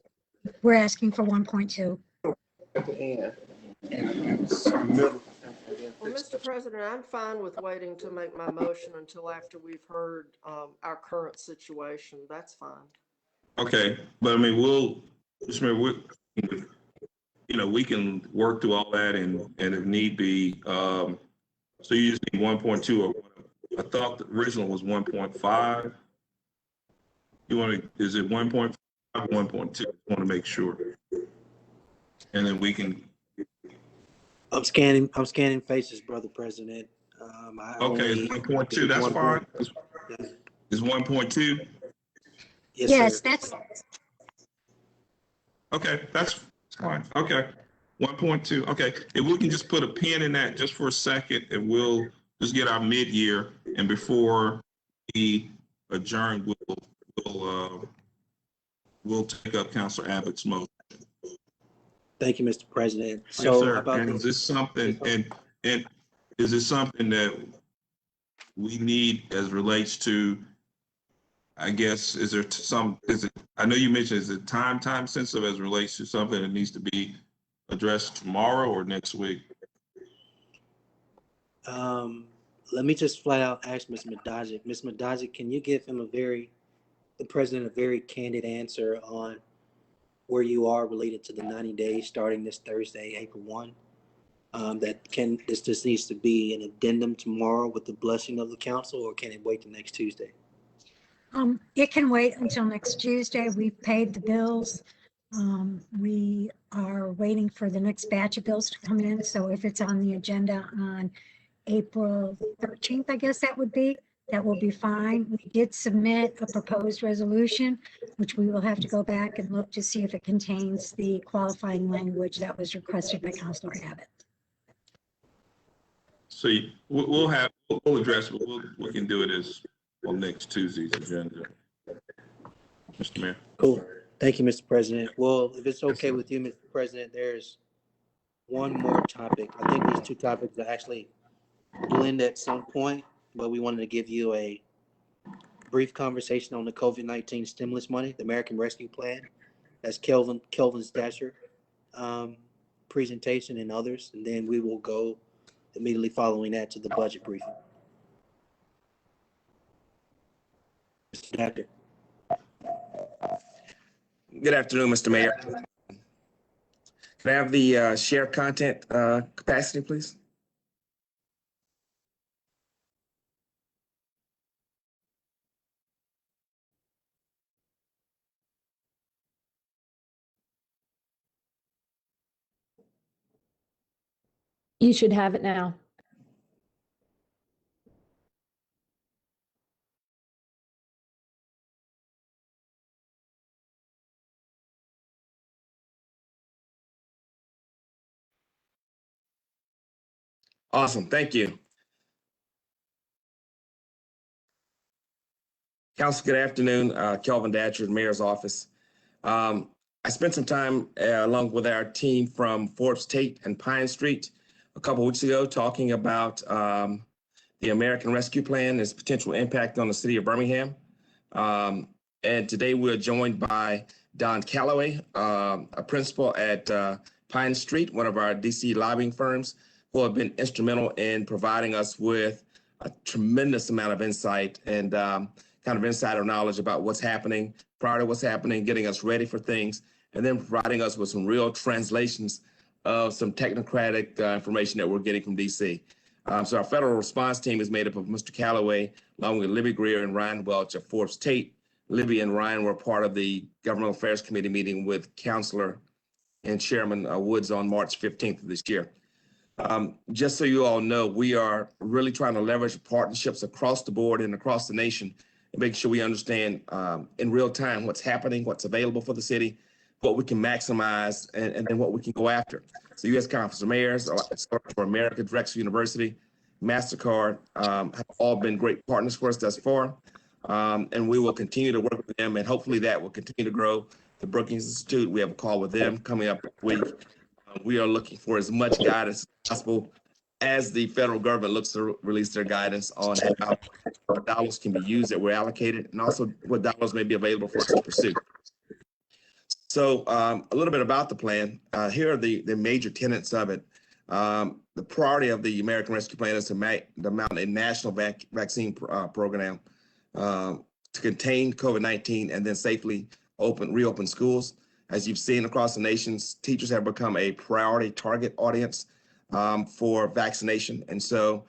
we're asking for 1.2. Well, Mr. President, I'm fine with waiting to make my motion until after we've heard our current situation. That's fine. Okay, but I mean, we can work through all that, and if need be, so you just need 1.2 or I thought the original was 1.5. Is it 1.5 or 1.2? Want to make sure, and then we can. I'm scanning faces, Brother President. Okay, it's 1.2. That's fine. It's 1.2. Yes, that's. Okay, that's fine. Okay, 1.2. Okay, if we can just put a pin in that just for a second, and we'll just get our mid-year, and before we adjourn, we'll take up Councilor Abbott's motion. Thank you, Mr. President. Yes, So sir. about And is this something, and is this something that we need as relates to, I guess, I know you mentioned, is it time sensitive as relates to something that needs to be addressed tomorrow or next week? let me just flat out ask Ms. Madajic. Ms. Madajic, can you give him the president, a very candid answer on where you are related to the 90 days starting this Thursday, April 1? This just needs to be an addendum tomorrow with the blessing of the council, or can it wait till next Tuesday? It can wait until next Tuesday. We've paid the bills. We are waiting for the next batch of bills to come in. So if it's on the agenda on April 13th, I guess that will be fine. We did submit a proposed resolution, which we will have to go back and look to see if it contains the qualifying language that was requested by Councilor Abbott. So we'll address it. We can do it as on next Tuesday's agenda. Mr. Mayor. Cool. Thank you, Mr. President. Well, if it's okay with you, Mr. President, there's one more topic. I think these two topics are actually blend at some point, but we wanted to give you a brief conversation on the COVID-19 stimulus money, the American Rescue Plan. That's Kelvin Stasher presentation and others, and then we will go immediately following that to the budget briefing. Mr. Doctor. Good afternoon, Mr. Mayor. Can I have the share content capacity, please? You should have it now. Awesome, thank you. Council, good afternoon. Kelvin Datcher, Mayor's Office. I spent some time along with our team from Forbes Tate and Pine Street a couple weeks ago talking about the American Rescue Plan and its potential impact on the city of Birmingham. And today we're joined by Don Calloway, a principal at Pine Street, one of our DC lobbying firms, who have been instrumental in providing us with a tremendous amount of insight and kind of insider knowledge about what's happening, prior to what's happening, getting us ready for things, and then providing us with some real translations of some technocratic information that we're getting from DC. So our federal response team is made up of Mr. Calloway, along with Libby Greer and Ryan Welch at Forbes Tate. Libby and Ryan were part of the Governmental Affairs Committee meeting with Councilor and Chairman Woods on March 15th of this year. Just so you all know, we are really trying to leverage partnerships across the board and across the nation and make sure we understand in real time what's happening, what's available for the city, what we can maximize, and then what we can go after. So U.S. Conference of Mayors, for America, Drexel University, MasterCard have all been great partners for us thus far. And we will continue to work with them, and hopefully that will continue to grow. The Brookings Institute, we have a call with them coming up this week. We are looking for as much guidance as possible as the federal government looks to release their guidance on how dollars can be used that were allocated, and also what dollars may be available for us to pursue. So a little bit about the plan. Here are the major tenets of it. The priority of the American Rescue Plan is to mount a national vaccine program to contain COVID-19 and then safely reopen schools. As you've seen across the nation, teachers have become a priority target audience for vaccination. And so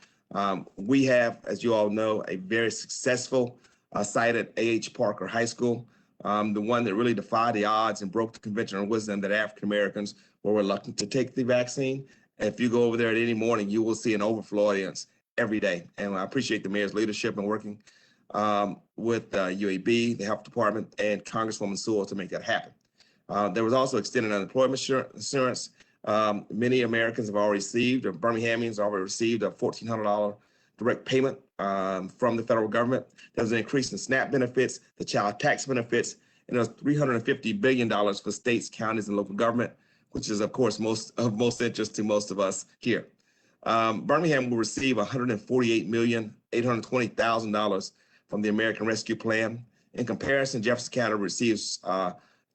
we have, as you all know, a very successful site at A.H. Parker High School, the one that really defied the odds and broke the conventional wisdom that African Americans were reluctant to take the vaccine. And if you go over there at any morning, you will see an overflow audience every day. And I appreciate the mayor's leadership and working with UAB, the health department, and Congresswoman Sewell to make that happen. There was also extended unemployment insurance. Many Americans have already received, or Birminghamians already received, a $1,400 direct payment from the federal government. There was an increase in SNAP benefits, the child tax benefits, and there was $350 billion for states, counties, and local government, which is, of course, of most interest to most of us here. Birmingham will receive $148,820,000 from the American Rescue Plan. In comparison, Jefferson County receives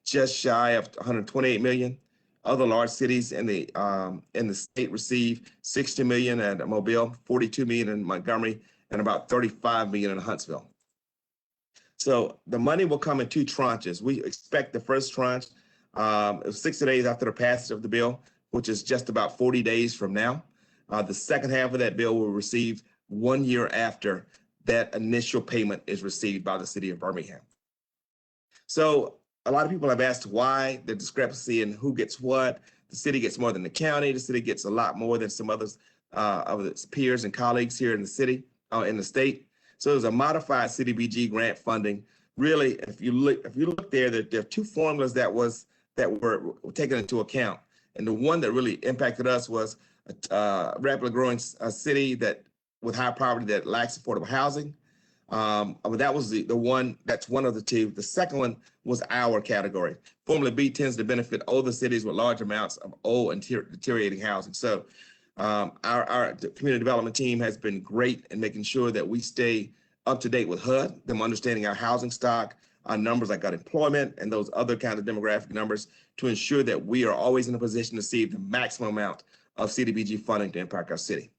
just shy of $128 million. Other large cities in the state receive $60 million at Mobile, $42 million in Montgomery, and about $35 million in Huntsville. So the money will come in two tranches. We expect the first tranche 60 days after the passage of the bill, which is just about 40 days from now. The second half of that bill will receive 1 year after that initial payment is received by the city of Birmingham. So a lot of people have asked why the discrepancy in who gets what. The city gets more than the county. The city gets a lot more than some others of its peers and colleagues here in the city, in the state. So there's a modified CDBG grant funding. Really, if you look there, there are two formulas that were taken into account. And the one that really impacted us was a rapidly growing city with high poverty that lacks affordable housing. That was the one, that's one of the two. The second one was our category. Formula B tends to benefit older cities with large amounts of old and deteriorating housing. So our community development team has been great in making sure that we stay up to date with HUD, them understanding our housing stock, our numbers like unemployment and those other kinds of demographic numbers to ensure that we are always in a position to receive the maximum amount of CDBG funding to impact our city.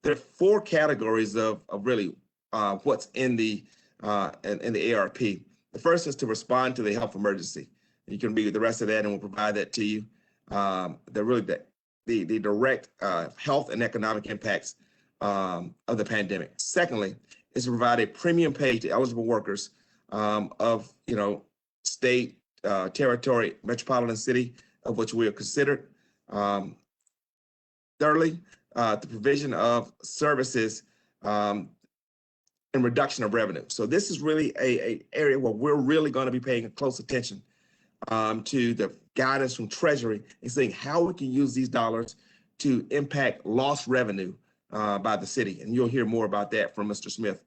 There are four categories of really what's in the ARP. The first is to respond to the health emergency. You can read the rest of that and we'll provide that to you. The direct health and economic impacts of the pandemic. Secondly, is to provide a premium pay to eligible workers of state, territory, metropolitan city, of which we are considered. Thirdly, the provision of services and reduction of revenue. So this is really a area where we're really going to be paying close attention to the guidance from Treasury and seeing how we can use these dollars to impact lost revenue by the city. And you'll hear more about that from Mr. Smith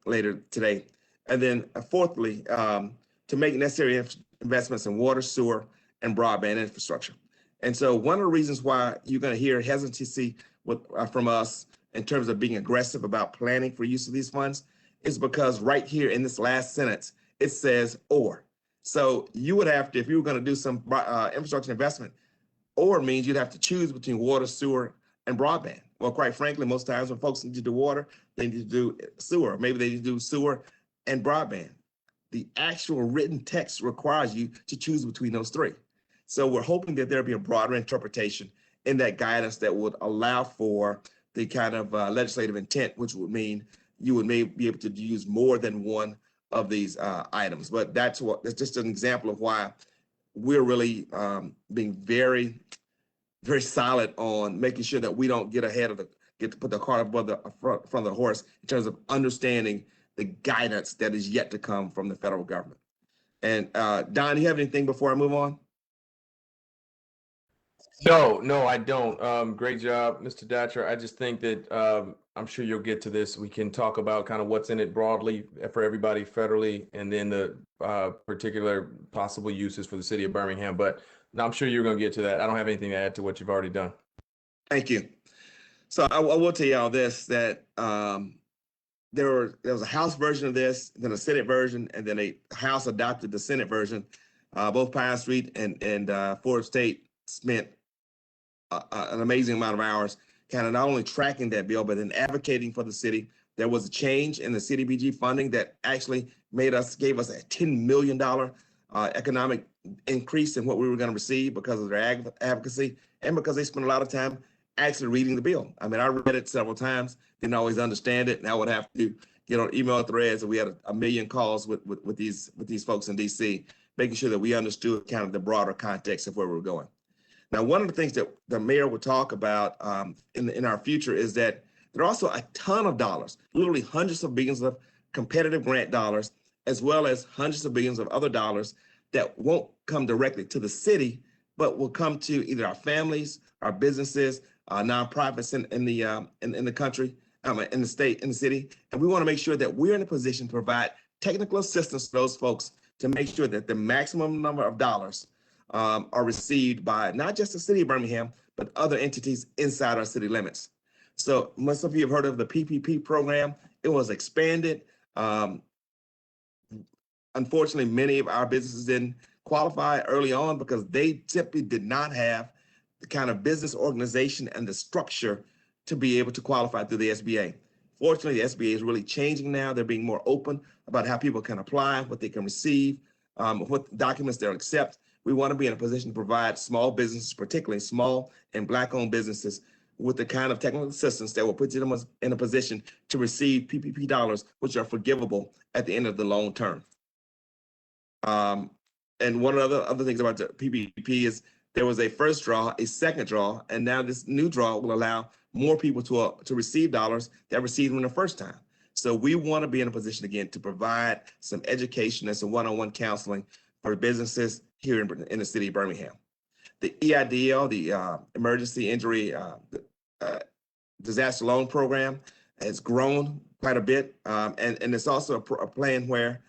later today. And then fourthly, to make necessary investments in water, sewer, and broadband infrastructure. And so one of the reasons why you're going to hear hesitancy from us in terms of being aggressive about planning for use of these funds is because right here in this last sentence, it says or. So you would have to, if you were going to do some infrastructure investment, or means you'd have to choose between water, sewer, and broadband. Well, quite frankly, most times when folks need to do water, they need to do sewer. Maybe they need to do sewer and broadband. The actual written text requires you to choose between those three. So we're hoping that there'll be a broader interpretation in that guidance that would allow for the kind of legislative intent, which would mean you would maybe be able to use more than one of these items. But that's just an example of why we're really being very, very solid on making sure that we don't get ahead of get to put the cart above the front of the horse in terms of understanding the guidance that is yet to come from the federal government. And Don, do you have anything before I move on? No, I don't. Great job, Mr. Datcher. I just think that I'm sure you'll get to this. We can talk about kind of what's in it broadly for everybody federally, and then the particular possible uses for the city of Birmingham. But I'm sure you're going to get to that. I don't have anything to add to what you've already done. Thank you. So I will tell y'all this, that there was a House version of this, then a Senate version, and then a House adopted the Senate version. Both Pine Street and Forbes State spent an amazing amount of hours kind of not only tracking that bill, but then advocating for the city. There was a change in the CDBG funding that actually gave us a $10 million economic increase in what we were going to receive because of their advocacy and because they spent a lot of time actually reading the bill. I mean, I read it several times, didn't always understand it, and I would have to get on email threads, and we had a million calls with these folks in DC, making sure that we understood kind of the broader context of where we were going. Now, one of the things that the mayor will talk about in our future is that there are also a ton of dollars, literally hundreds of billions of competitive grant dollars, as well as hundreds of billions of other dollars that won't come directly to the city, but will come to either our families, our businesses, nonprofits in the country, in the state, in the city. And we want to make sure that we're in a position to provide technical assistance to those folks to make sure that the maximum number of dollars are received by not just the city of Birmingham, but other entities inside our city limits. So most of you have heard of the PPP program. It was expanded. Unfortunately, many of our businesses didn't qualify early on because they simply did not have the kind of business organization and the structure to be able to qualify through the SBA. Fortunately, the SBA is really changing now. They're being more open about how people can apply, what they can receive, what documents they'll accept. We want to be in a position to provide small businesses, particularly small and Black-owned businesses, with the kind of technical assistance that will put them in a position to receive PPP dollars, which are forgivable at the end of the loan term. And one of the other things about the PPP is there was a first draw, a second draw, and now this new draw will allow more people to receive dollars that received them the first time. So we want to be in a position again to provide some education and some one-on-one counseling for businesses here in the city of Birmingham. The EIDL, the Emergency Injury Disaster Loan Program, has grown quite a bit, and it's also a program where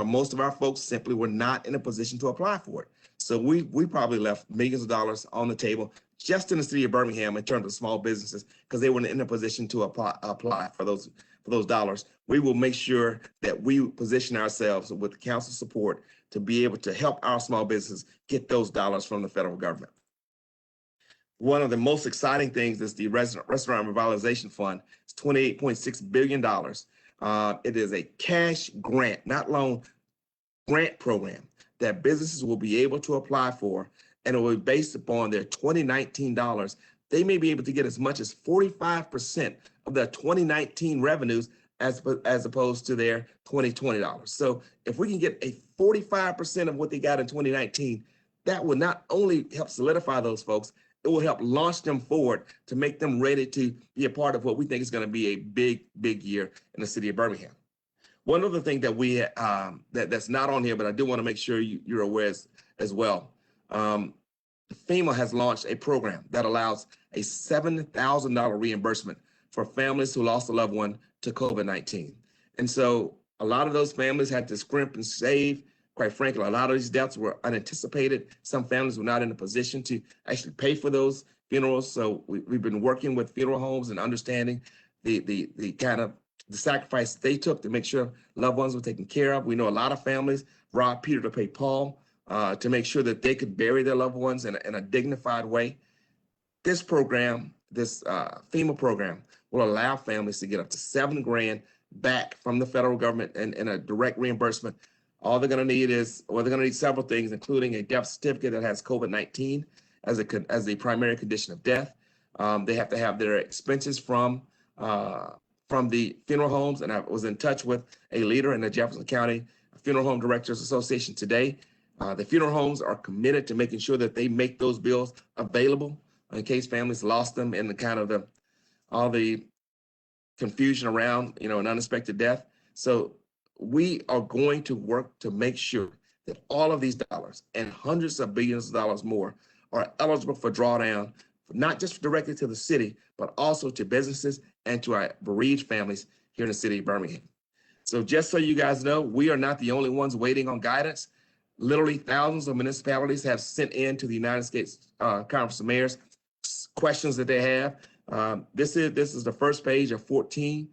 most of our folks simply were not in a position to apply for it. So we probably left millions of dollars on the table just in the city of Birmingham in terms of small businesses because they weren't in a position to apply for those dollars. We will make sure that we position ourselves with council support to be able to help our small businesses get those dollars from the federal government. One of the most exciting things is the Restaurant Revitalization Fund. It's $28.6 billion. It is a cash grant, not loan, grant program that businesses will be able to apply for, and it will be based upon their 2019 dollars. They may be able to get as much as 45% of their 2019 revenues as opposed to their 2020 dollars. So if we can get a 45% of what they got in 2019, that will not only help solidify those folks, it will help launch them forward to make them ready to be a part of what we think is going to be a big, big year in the city of Birmingham. One other thing that we that's not on here, but I do want to make sure you're aware as well. FEMA has launched a program that allows a $7,000 reimbursement for families who lost a loved one to COVID-19. And so a lot of those families had to scrimp and save. Quite frankly, a lot of these deaths were unanticipated. Some families were not in a position to actually pay for those funerals. So we've been working with funeral homes and understanding the kind of the sacrifice they took to make sure loved ones were taken care of. We know a lot of families robbed Peter to pay Paul to make sure that they could bury their loved ones in a dignified way. This program, this FEMA program, will allow families to get up to $7 grand back from the federal government and a direct reimbursement. All they're going to need is, well, they're going to need several things, including a death certificate that has COVID-19 as a primary condition of death. They have to have their expenses from the funeral homes, and I was in touch with a leader in the Jefferson County Funeral Home Directors Association today. The funeral homes are committed to making sure that they make those bills available in case families lost them in the kind of all the confusion around, an unexpected death. So we are going to work to make sure that all of these dollars and hundreds of billions of dollars more are eligible for drawdown, not just directly to the city, but also to businesses and to our bereaved families here in the city of Birmingham. So just so you guys know, we are not the only ones waiting on guidance. Literally thousands of municipalities have sent in to the United States Conference of Mayors questions that they have. This is the first page of 14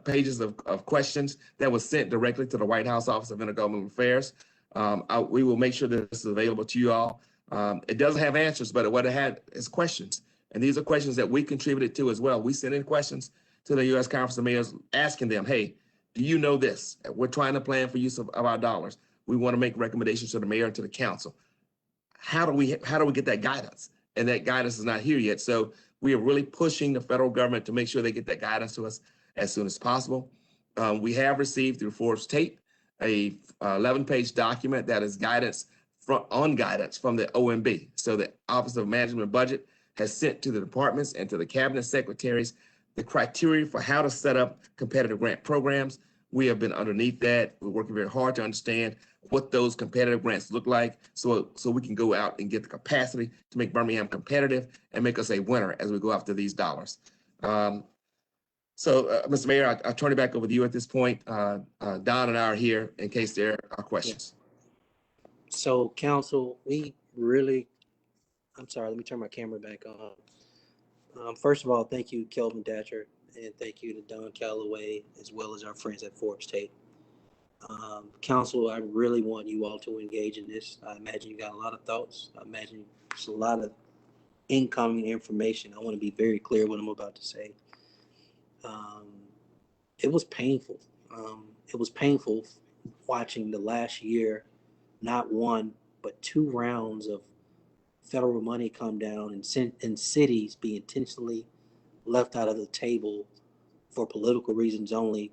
pages of questions that was sent directly to the White House Office of Intergovernmental Affairs. We will make sure that this is available to you all. It doesn't have answers, but what it had is questions. And these are questions that we contributed to as well. We sent in questions to the U.S. Conference of Mayors asking them, hey, do you know this? We're trying to plan for use of our dollars. We want to make recommendations to the mayor and to the council. How do we get that guidance? And that guidance is not here yet. So we are really pushing the federal government to make sure they get that guidance to us as soon as possible. We have received through Forbes Tate a 11-page document that is guidance from the OMB. So the Office of Management and Budget has sent to the departments and to the cabinet secretaries the criteria for how to set up competitive grant programs. We have been underneath that. We're working very hard to understand what those competitive grants look like so we can go out and get the capacity to make Birmingham competitive and make us a winner as we go after these dollars. So, Mr. Mayor, I'll turn it back over to you at this point. Don and I are here in case there are questions. So, council, I'm sorry, let me turn my camera back on. First of all, thank you, Kelvin Datcher, and thank you to Don Calloway, as well as our friends at Forbes Tate. Council, I really want you all to engage in this. I imagine you got a lot of thoughts. I imagine there's a lot of incoming information. I want to be very clear what I'm about to say. It was painful. It was painful watching the last year, not one, but 2 rounds of federal money come down and cities be intentionally left out of the table for political reasons only.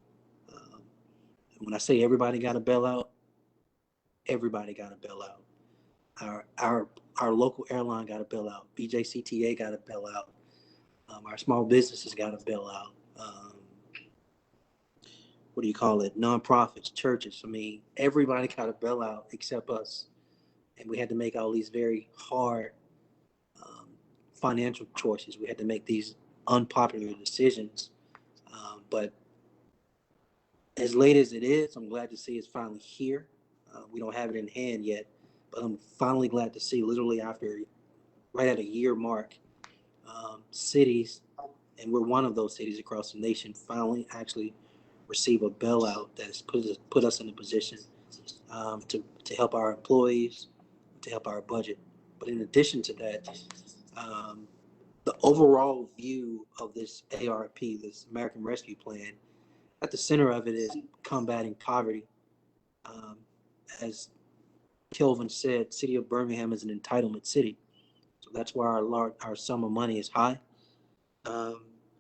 When I say everybody got a bailout, everybody got a bailout. Our local airline got a bailout. BJCTA got a bailout. Our small businesses got a bailout. What do you call it? Nonprofits, churches. I mean, everybody got a bailout except us. And we had to make all these very hard financial choices. We had to make these unpopular decisions. But as late as it is, I'm glad to see it's finally here. We don't have it in hand yet, but I'm finally glad to see, literally right at a year mark, cities, and we're one of those cities across the nation, finally actually receive a bailout that has put us in a position to help our employees, to help our budget. But in addition to that, the overall view of this ARP, this American Rescue Plan, at the center of it is combating poverty. As Kelvin said, City of Birmingham is an entitlement city. So that's why our sum of money is high.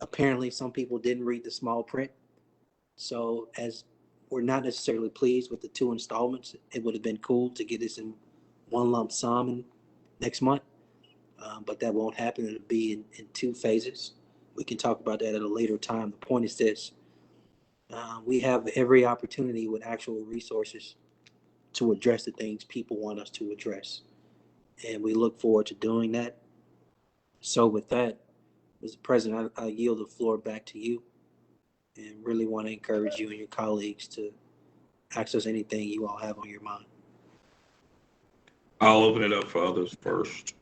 Apparently, some people didn't read the small print. So as we're not necessarily pleased with the 2 installments, it would have been cool to get this in one lump sum next month. but that won't happen. It'll be in 2 phases. We can talk about that at a later time. The point is this. We have every opportunity with actual resources to address the things people want us to address. And we look forward to doing that. So with that, Mr. President, I yield the floor back to you and really want to encourage you and your colleagues to access anything you all have on your mind. I'll open it up for others first.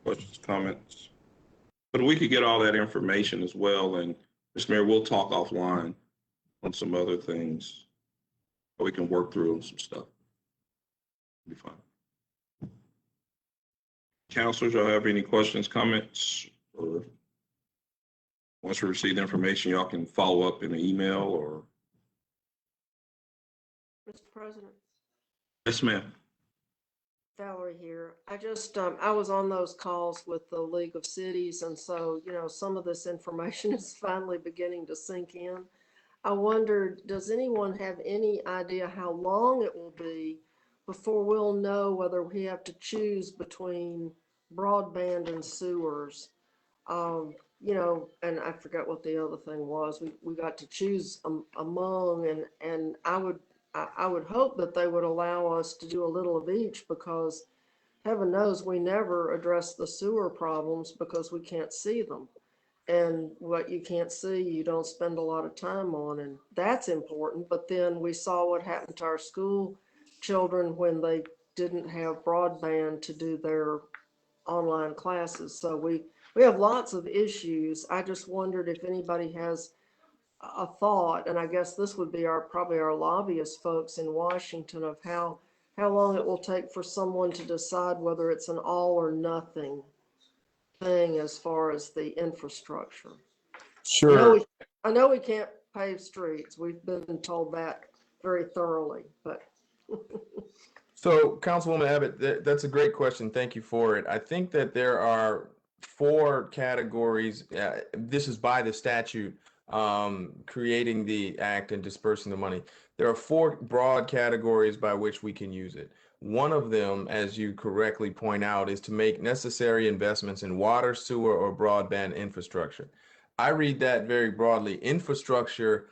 Questions, comments? But we could get all that information as well. And Mr. Mayor, we'll talk offline on some other things. We can work through some stuff. Be fine. Councilors, y'all have any questions, comments, or once we receive the information, y'all can follow up in an email or? Mr. President. Yes, ma'am. Valerie here. I just, I was on those calls with the League of Cities, and so, you know, some of this information is finally beginning to sink in. I wondered, does anyone have any idea how long it will be before we'll know whether we have to choose between broadband and sewers? You know, and I forgot what the other thing was. We got to choose among, and I would hope that they would allow us to do a little of each, because heaven knows we never address the sewer problems because we can't see them. And what you can't see, you don't spend a lot of time on, and that's important. But then we saw what happened to our school children when they didn't have broadband to do their online classes. So we have lots of issues. I just wondered if anybody has a thought, and I guess this would be probably our lobbyist folks in Washington, of how long it will take for someone to decide whether it's an all or nothing thing as far as the infrastructure. Sure. I know we can't pave streets. We've been told that very thoroughly, but. So, Councilwoman Abbott, that's a great question. Thank you for it. I think that there are 4 categories. This is by the statute creating the act and dispersing the money. There are 4 broad categories by which we can use it. One of them, as you correctly point out, is to make necessary investments in water, sewer, or broadband infrastructure. I read that very broadly. Infrastructure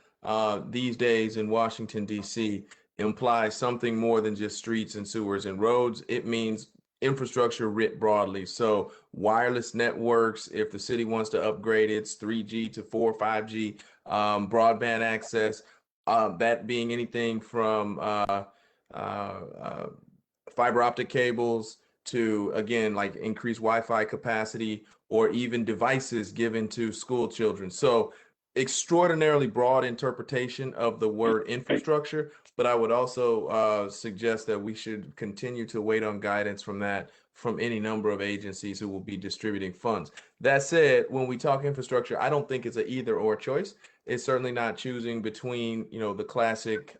these days in Washington, D.C. implies something more than just streets and sewers and roads. It means infrastructure writ broadly. So wireless networks, if the city wants to upgrade its 3G to 4, 5G, broadband access, that being anything from fiber optic cables to, again, like increased Wi-Fi capacity, or even devices given to school children. So extraordinarily broad interpretation of the word infrastructure, but I would also suggest that we should continue to wait on guidance from any number of agencies who will be distributing funds. That said, when we talk infrastructure, I don't think it's an either or choice. It's certainly not choosing between, you know, the classic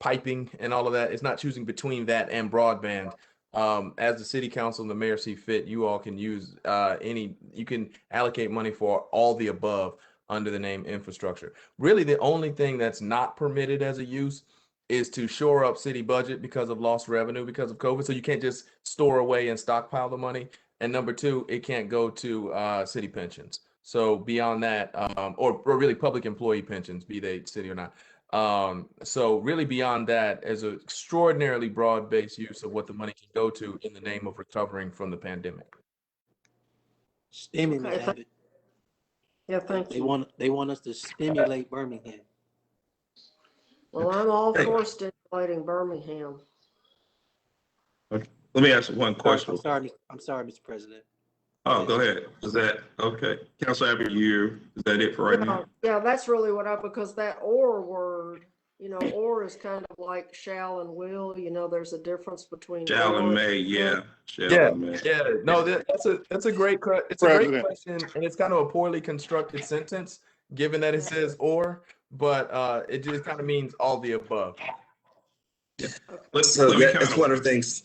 piping and all of that. It's not choosing between that and broadband. As the city council and the mayor see fit, you all can use you can allocate money for all the above under the name infrastructure. Really, the only thing that's not permitted as a use is to shore up city budget because of lost revenue because of COVID. So you can't just store away and stockpile the money. And number 2, it can't go to city pensions. So beyond that, or really public employee pensions, be they city or not. So really beyond that, as an extraordinarily broad-based use of what the money can go to in the name of recovering from the pandemic. Stimulate. Okay, yeah, thank you. They want us to stimulate Birmingham. Well, I'm all for stimulating Birmingham. Let me ask one question. I'm sorry, Mr. President. Oh, go ahead. Is that okay? Council Abbott, is that it for right now? Yeah, that's really because that or word, you know, or is kind of like shall and will, you know, there's a difference between Shall and may, yeah. Yeah. No, that's a great question, and it's kind of a poorly constructed sentence, given that it says or, but it just kind of means all the above. Yeah. It's one of the things.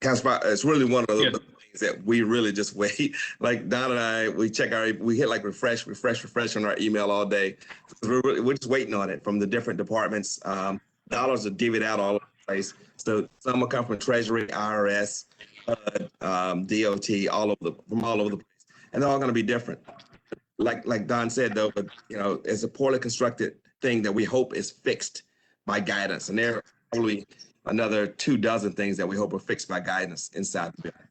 Councilman, it's really one of the things that we really just wait. Like Don and I, we hit like refresh on our email all day. We're just waiting on it from the different departments. Dollars are divvied out all over the place. So some will come from Treasury, IRS, DOT, from all over the place, and they're all going to be different. Like Don said, though, but it's a poorly constructed thing that we hope is fixed by guidance, and there are probably another 24 things that we hope are fixed by guidance inside the building.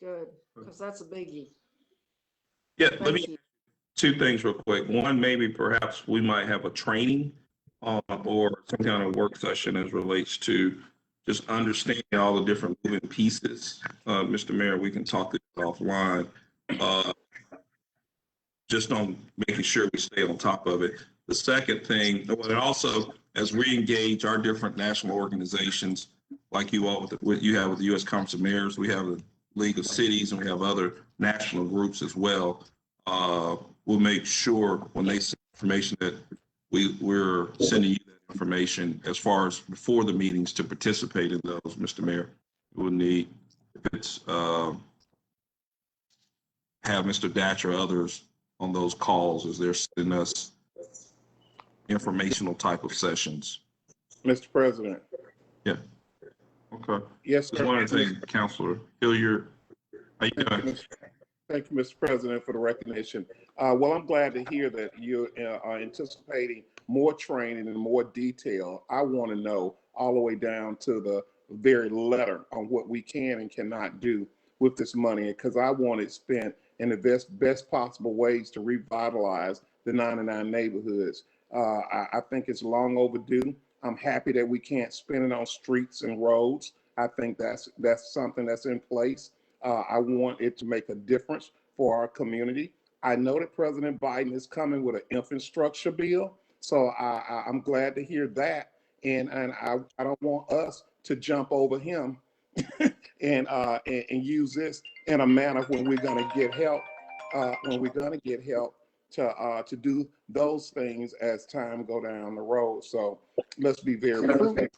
Good, because that's a biggie. Yeah, let Thank me, you. 2 things real quick. One, maybe perhaps we might have a training or some kind of work session as relates to just understanding all the different moving pieces. Mr. Mayor, we can talk this offline. Just on making sure we stay on top of it. The second thing, and also as we engage our different national organizations, like you all, what you have with the U.S. Conference of Mayors, we have the League of Cities, and we have other national groups as well. We'll make sure when they send information that we're sending you that information as far as before the meetings to participate in those, Mr. Mayor. We'll need, if it's, have Mr. Datcher or others on those calls as they're sending us informational type of sessions. Mr. President. Yeah. Okay. Yes, sir. Just one other thing, Councilor Hilliard. How you doing? Thank you, Mr. President, for the recognition. Well, I'm glad to hear that you are anticipating more training and more detail. I want to know all the way down to the very letter on what we can and cannot do with this money, because I want it spent in the best possible ways to revitalize the 99 neighborhoods. I think it's long overdue. I'm happy that we can't spend it on streets and roads. I think that's something that's in place. I want it to make a difference for our community. I know that President Biden is coming with an infrastructure bill, so I'm glad to hear that. And I don't want us to jump over him and use this in a manner when we're going to get help. To do those things as time go down the road. So let's be very prudent.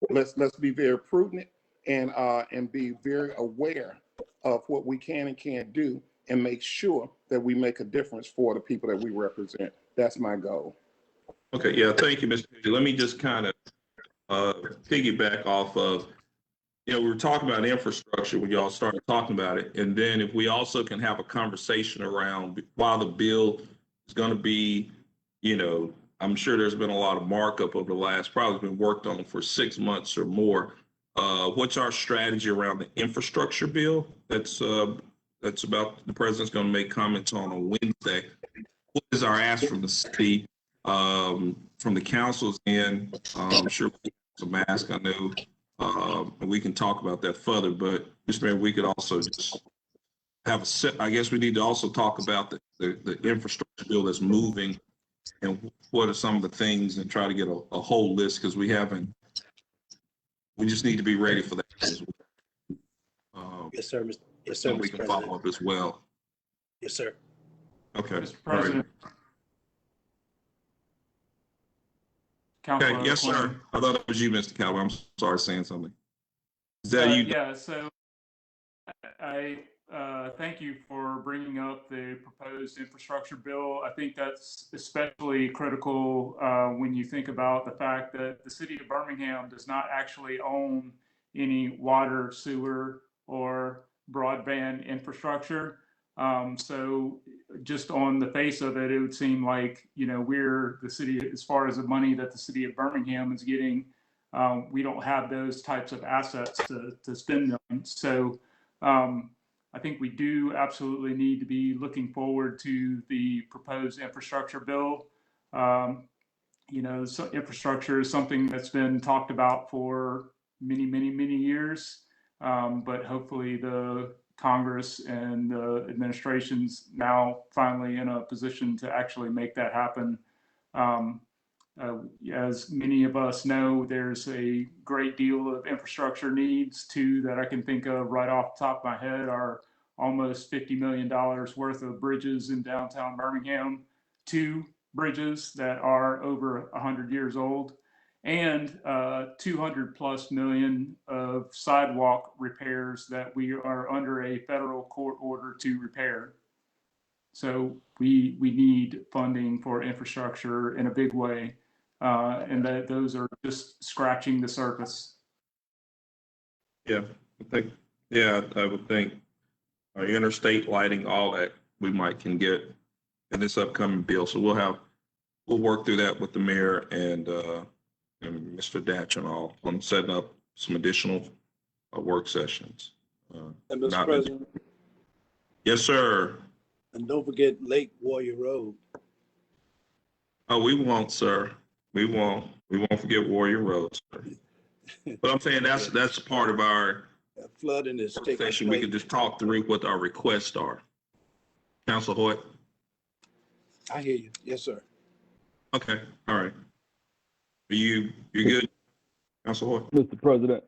Let's be very prudent and be very aware of what we can and can't do, and make sure that we make a difference for the people that we represent. That's my goal. Okay, yeah, thank you, Mr. Hilliard. Let me just kind of piggyback off of, we were talking about infrastructure when y'all started talking about it. And then if we also can have a conversation around, while the bill is going to be, I'm sure there's been a lot of markup over the last, probably been worked on for 6 months or more. What's our strategy around the infrastructure bill? That's about, the president's going to make comments on Wednesday. What is our ask from the city, from the councils, and I'm sure we have some ask, I know. And we can talk about that further, but Mr. Mayor, we could also just have a set. I guess we need to also talk about the infrastructure bill that's moving, and what are some of the things, and try to get a whole list, because we just need to be ready for that as well. Yes, sir. Yes, So sir. we Mr. can President. follow up as well. Yes, sir. Okay. Mr. All right. President. Okay, Councilor yes, sir. Quinn. I thought it was you, Mr. Callaway. I'm sorry, saying something. Is that you? Yeah, so I thank you for bringing up the proposed infrastructure bill. I think that's especially critical when you think about the fact that the city of Birmingham does not actually own any water, sewer, or broadband infrastructure. So just on the face of it, it would seem like, we're the city, as far as the money that the city of Birmingham is getting, we don't have those types of assets to spend on. So I think we do absolutely need to be looking forward to the proposed infrastructure bill. So infrastructure is something that's been talked about for many, many, many years. But hopefully the Congress and the administration's now finally in a position to actually make that happen. As many of us know, there's a great deal of infrastructure needs. Two that I can think of right off the top of my head are almost $50 million worth of bridges in downtown Birmingham, 2 bridges that are over 100 years old, and 200+ million of sidewalk repairs that we are under a federal court order to repair. So we need funding for infrastructure in a big way, and those are just scratching the surface. Yeah, Yeah, I would think interstate lighting, all that we might can get in this upcoming bill. So we'll work through that with the mayor and Mr. Datch and all on setting up some additional work sessions. And Mr. Not- President, Yes, sir. and don't forget Lake Warrior Road. Oh, we won't, sir. We won't forget Warrior Road, sir. But I'm saying that's part of our Flooding is taking session. We place. can just talk through what our requests are. Council Hoyt? I hear you. Yes, sir. Okay, all right. You good, Council Hoyt? Mr. President,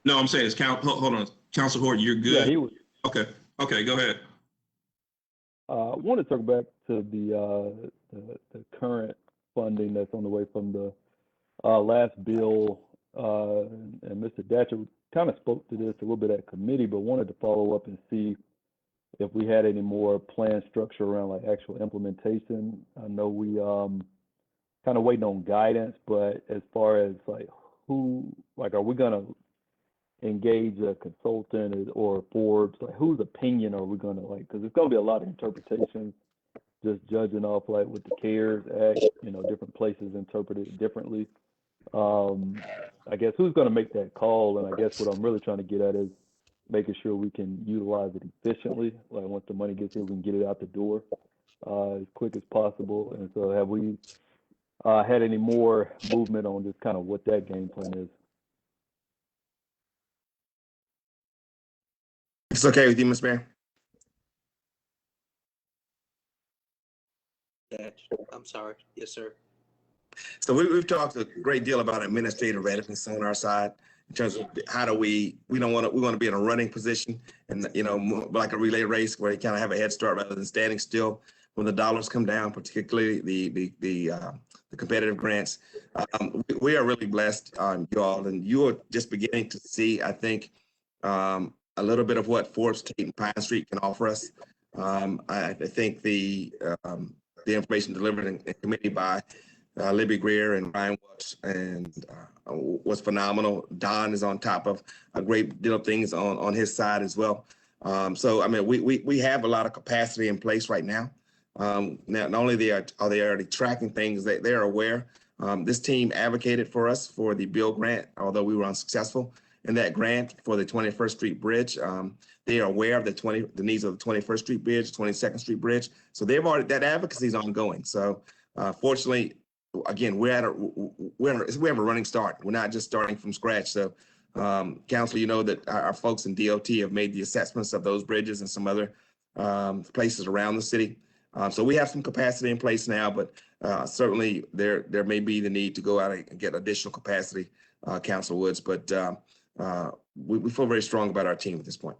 No, I'm saying hold on. Council Hoyt, you're good? yeah, he was, Okay, go ahead. I want to circle back to the current funding that's on the way from the last bill. And Mr. Datcher kind of spoke to this a little bit at committee, but wanted to follow up and see if we had any more plan structure around like actual implementation. I know we kind of waiting on guidance, but as far as like are we gonna engage a consultant or Forbes? Like whose opinion are we gonna because it's gonna be a lot of interpretations, just judging off like with the CARES Act, different places interpret it differently. I guess who's gonna make that call? And I guess what I'm really trying to get at is making sure we can utilize it efficiently. Like once the money gets here, we can get it out the door as quick as possible. And so have we had any more movement on just kind of what that game plan is? It's okay with you, Ms. Mayor? I'm sorry. Yes, sir. So we've talked a great deal about administrative readiness on our side in terms of how we want to be in a running position and, like a relay race where you kind of have a head start rather than standing still when the dollars come down, particularly the competitive grants. We are really blessed, you all, and you are just beginning to see, I think, a little bit of what Forbes, Tate, and Pine Street can offer us. I think the information delivered in committee by Libby Greer and Ryan Watts was phenomenal. Don is on top of a great deal of things on his side as well. So I mean, we have a lot of capacity in place right now. Now, not only are they already tracking things, they're aware. This team advocated for us for the Bill grant, although we were unsuccessful in that grant for the 21st Street Bridge. They are aware of the needs of the 21st Street Bridge, 22nd Street Bridge. So that advocacy is ongoing. So fortunately, again, we have a running start. We're not just starting from scratch. So council, you know that our folks in DOT have made the assessments of those bridges and some other places around the city. So we have some capacity in place now, but certainly there may be the need to go out and get additional capacity, Council Woods. But we feel very strong about our team at this point.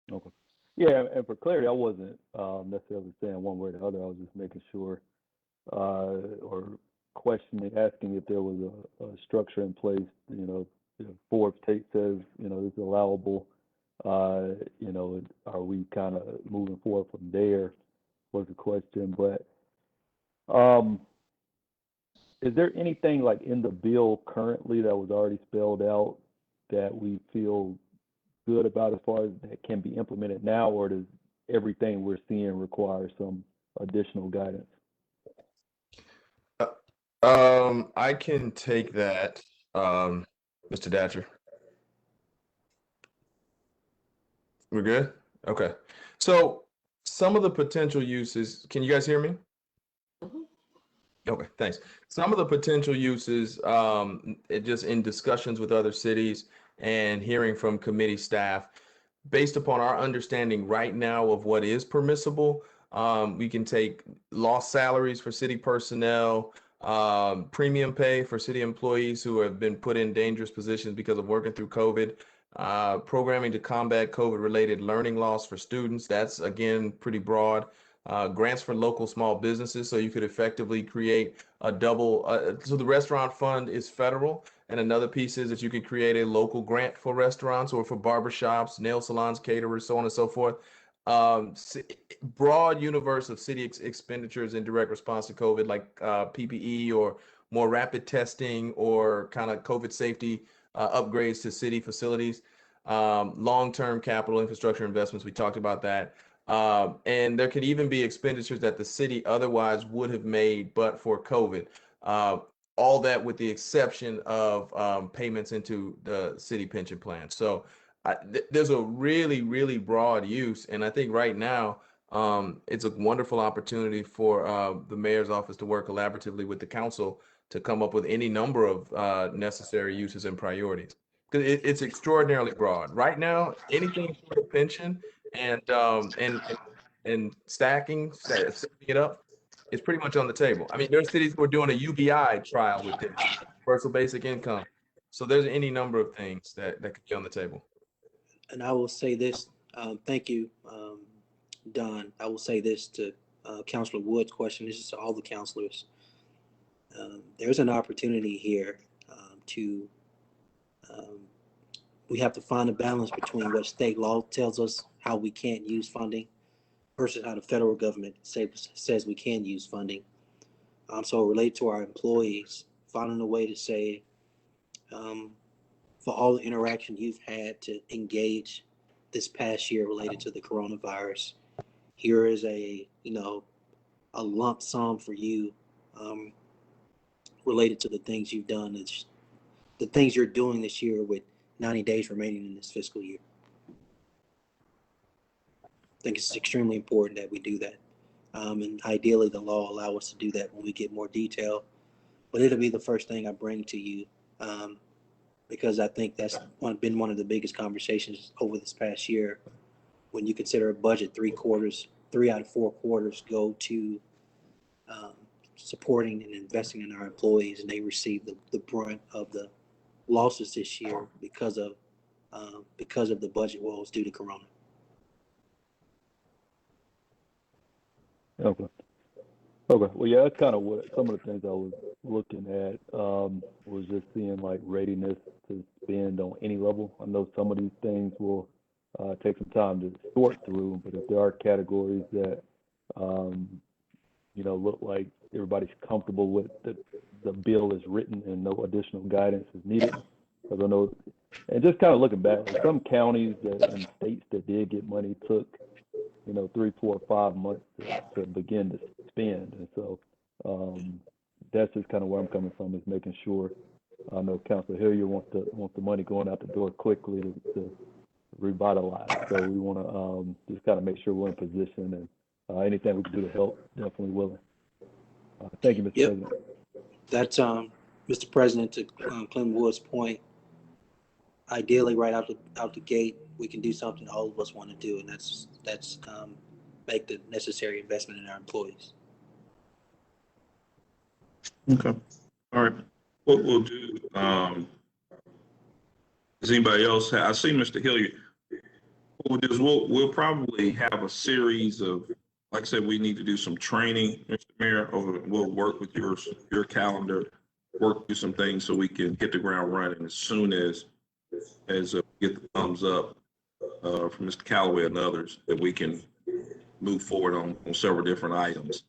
Okay. Yeah, and for clarity, I wasn't necessarily saying one way or the other. I was just making sure or asking if there was a structure in place. If Forbes Tate says, this is allowable, are we kind of moving forward from there was the question. But is there anything like in the bill currently that was already spelled out that we feel good about as far as that can be implemented now, or does everything we're seeing require some additional guidance? I can take that, Mr. Datcher. We're good? Okay. So some of the potential uses, can you guys hear me? Okay, thanks. Some of the potential uses, just in discussions with other cities and hearing from committee staff, based upon our understanding right now of what is permissible, we can take lost salaries for city personnel, premium pay for city employees who have been put in dangerous positions because of working through COVID, programming to combat COVID-related learning loss for students. That's, again, pretty broad. Grants for local small businesses, so you could effectively create a double. So the restaurant fund is federal, and another piece is that you could create a local grant for restaurants or for barbershops, nail salons, caterers, so on and so forth. Broad universe of city expenditures in direct response to COVID, like PPE or more rapid testing or kind of COVID safety upgrades to city facilities, long-term capital infrastructure investments. We talked about that. And there could even be expenditures that the city otherwise would have made, but for COVID. All that with the exception of payments into the city pension plan. So there's a really, really broad use. And I think right now, it's a wonderful opportunity for the mayor's office to work collaboratively with the council to come up with any number of necessary uses and priorities. Because it's extraordinarily broad. Right now, anything for the pension and setting it up is pretty much on the table. I mean, there's cities who are doing a UBI trial with this, universal basic income. So there's any number of things that could be on the table. And I will say this, thank you, Don. I will say this to Councilor Wood's question. This is to all the councilors. There's an opportunity here to, we have to find a balance between what state law tells us how we can't use funding versus how the federal government says we can use funding. So relate to our employees, finding a way to say, for all the interaction you've had to engage this past year related to the coronavirus, here is a lump sum for you related to the things you've done. It's the things you're doing this year with 90 days remaining in this fiscal year. I think it's extremely important that we do that. And ideally the law allow us to do that when we get more detail, but it'll be the first thing I bring to you because I think that's been one of the biggest conversations over this past year. When you consider a budget, 3 out of 4 quarters go to supporting and investing in our employees, and they receive the brunt of the losses this year because of the budget woes due to Corona. Okay. Well, yeah, that's kind of what some of the things I was looking at was just seeing like readiness to spend on any level. I know some of these things will take some time to sort through, but if there are categories that look like everybody's comfortable with the bill is written and no additional guidance is needed, because I know, and just kind of looking back, like some counties and states that did get money took 3, 4, 5 months to begin to spend. And so that's just kind of where I'm coming from, is making sure. I know Councilor Hilliard wants the money going out the door quickly to revitalize. So we want to just kind of make sure we're in position, and anything we can do to help, definitely willing. Thank you, Mr. President. That's Mr. President, to Clem Wood's point. Ideally, right out the gate, we can do something all of us want to do, and that's make the necessary investment in our employees. Okay. All right. What we'll do, does anybody else have, I see Mr. Hilliard. What we'll do is we'll probably have a series of, like I said, we need to do some training, Mr. Mayor, we'll work with your calendar, work through some things so we can hit the ground running as soon as get the thumbs up from Mr. Callaway and others, that we can move forward on several different items.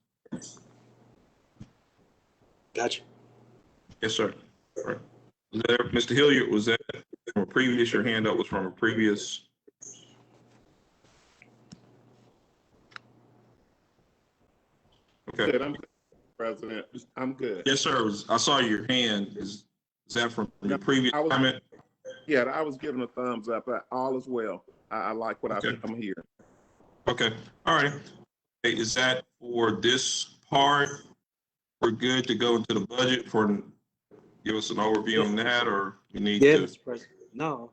Gotcha. Yes, sir. All right. Was there, Mr. Hilliard, was that from a previous, your hand up was from a previous? Okay. I'm good, President. I'm good. Yes, sir. I saw your hand. Is that from your previous comment? Yeah, I was giving a thumbs up. All is well. I like what I'm hearing. Okay. All right. Hey, is that for this part? We're good to go into the budget for, give us an overview on that, or you need to? Mr. President. No.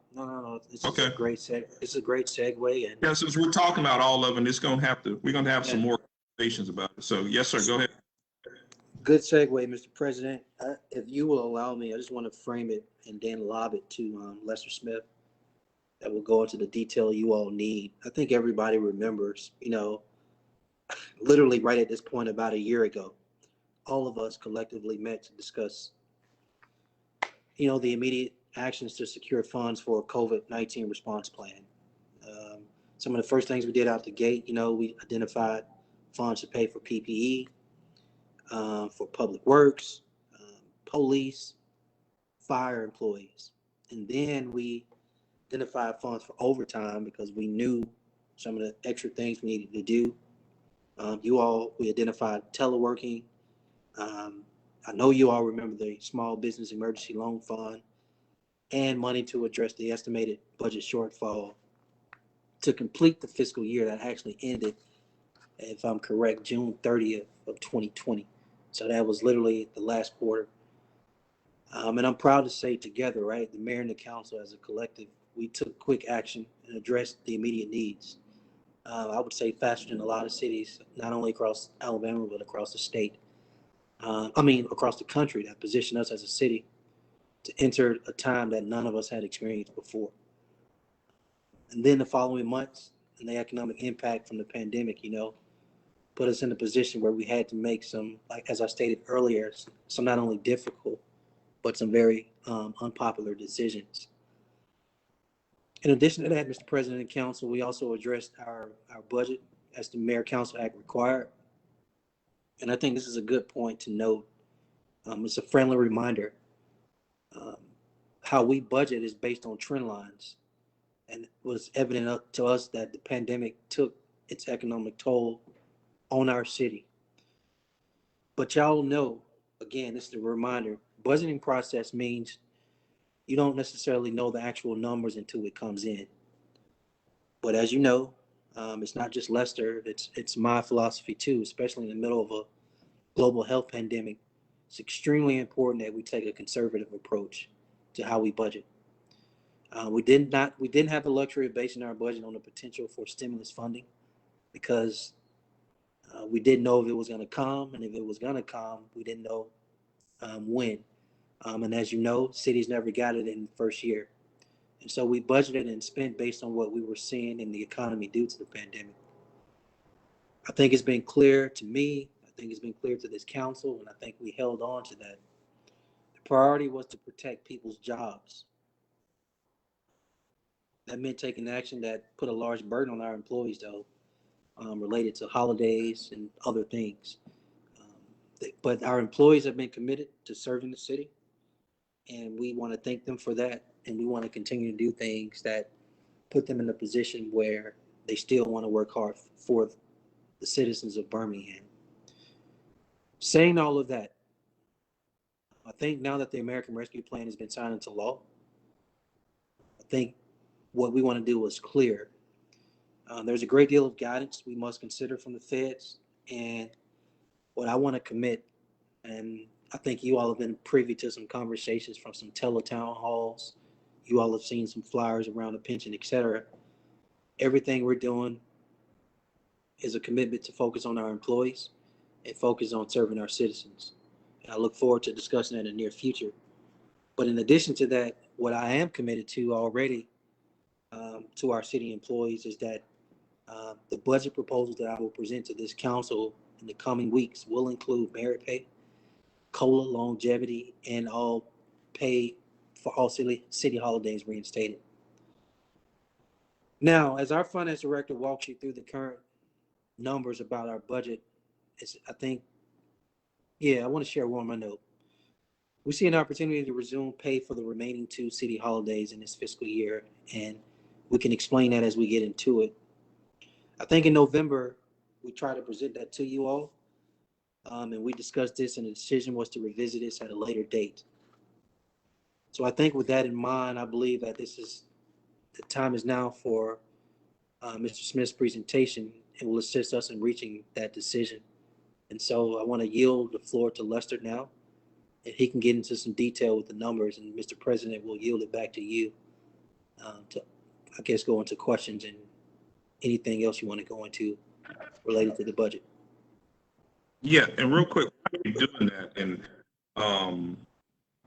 This is a great segue. And yeah, since we're talking about all of them, we're gonna have some more conversations about it. So yes, sir, go ahead. Good segue, Mr. President. If you will allow me, I just want to frame it and then lob it to Lester Smith. That will go into the detail you all need. I think everybody remembers, literally right at this point about a year ago, all of us collectively met to discuss, the immediate actions to secure funds for a COVID-19 response plan. Some of the first things we did out the gate, we identified funds to pay for PPE, for public works, police, fire employees. And then we identified funds for overtime because we knew some of the extra things we needed to do. We identified teleworking. I know you all remember the Small Business Emergency Loan Fund and money to address the estimated budget shortfall to complete the fiscal year that actually ended, if I'm correct, June 30th of 2020. So that was literally the last quarter. And I'm proud to say together, right, the mayor and the council as a collective, we took quick action and addressed the immediate needs. I would say faster than a lot of cities, not only across Alabama, but across the state. Across the country, that positioned us as a city to enter a time that none of us had experienced before. And then the following months and the economic impact from the pandemic, put us in a position where we had to make some, like as I stated earlier, some not only difficult, but some very unpopular decisions. In addition to that, Mr. President and Council, we also addressed our budget as the Mayor Council Act required. And I think this is a good point to note. It's a friendly reminder. How we budget is based on trend lines. And it was evident to us that the pandemic took its economic toll on our city. But y'all know, again, this is a reminder, budgeting process means you don't necessarily know the actual numbers until it comes in. But as you know, it's not just Lester, it's my philosophy too, especially in the middle of a global health pandemic. It's extremely important that we take a conservative approach to how we budget. We didn't have the luxury of basing our budget on the potential for stimulus funding because we didn't know if it was going to come, and if it was going to come, we didn't know when. And as you know, cities never got it in the first year. And so we budgeted and spent based on what we were seeing in the economy due to the pandemic. I think it's been clear to me, I think it's been clear to this council, and I think we held on to that. The priority was to protect people's jobs. That meant taking action that put a large burden on our employees, though, related to holidays and other things. But our employees have been committed to serving the city, and we want to thank them for that. And we want to continue to do things that put them in a position where they still want to work hard for the citizens of Birmingham. Saying all of that, I think now that the American Rescue Plan has been signed into law, I think what we want to do is clear. There's a great deal of guidance we must consider from the feds, and what I want to commit, and I think you all have been privy to some conversations from some teletown halls. You all have seen some flyers around the pension, et cetera. Everything we're doing is a commitment to focus on our employees and focus on serving our citizens. And I look forward to discussing that in the near future. But in addition to that, what I am committed to already to our city employees is that the budget proposals that I will present to this council in the coming weeks will include merit pay, COLA, longevity, and all pay for all city holidays reinstated. Now, as our finance director walks you through the current numbers about our budget, I want to share one more note. We see an opportunity to resume pay for the remaining 2 city holidays in this fiscal year, and we can explain that as we get into it. I think in November, we tried to present that to you all, and we discussed this, and the decision was to revisit this at a later date. So I think with that in mind, I believe that the time is now for Mr. Smith's presentation, and will assist us in reaching that decision. And so I want to yield the floor to Lester now, and he can get into some detail with the numbers, and Mr. President will yield it back to you to, I guess, go into questions and anything else you want to go into related to the budget. Yeah, and real quick, while you're doing that, and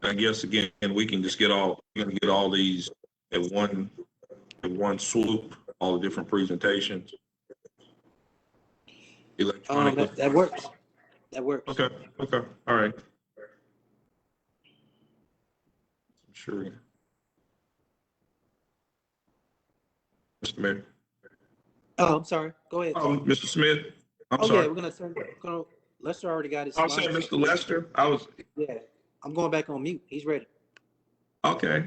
I guess again we can just get all these at one swoop, all the different presentations. Electronically. That works. That works. Okay. All right. Sure. Mr. Mayor. Oh, I'm sorry. Go ahead. Mr. Smith. I'm sorry. sorry. Yeah, we're gonna Lester already got his. I'll say Mr. Lester. Yeah, I'm going back on mute. He's ready. Okay.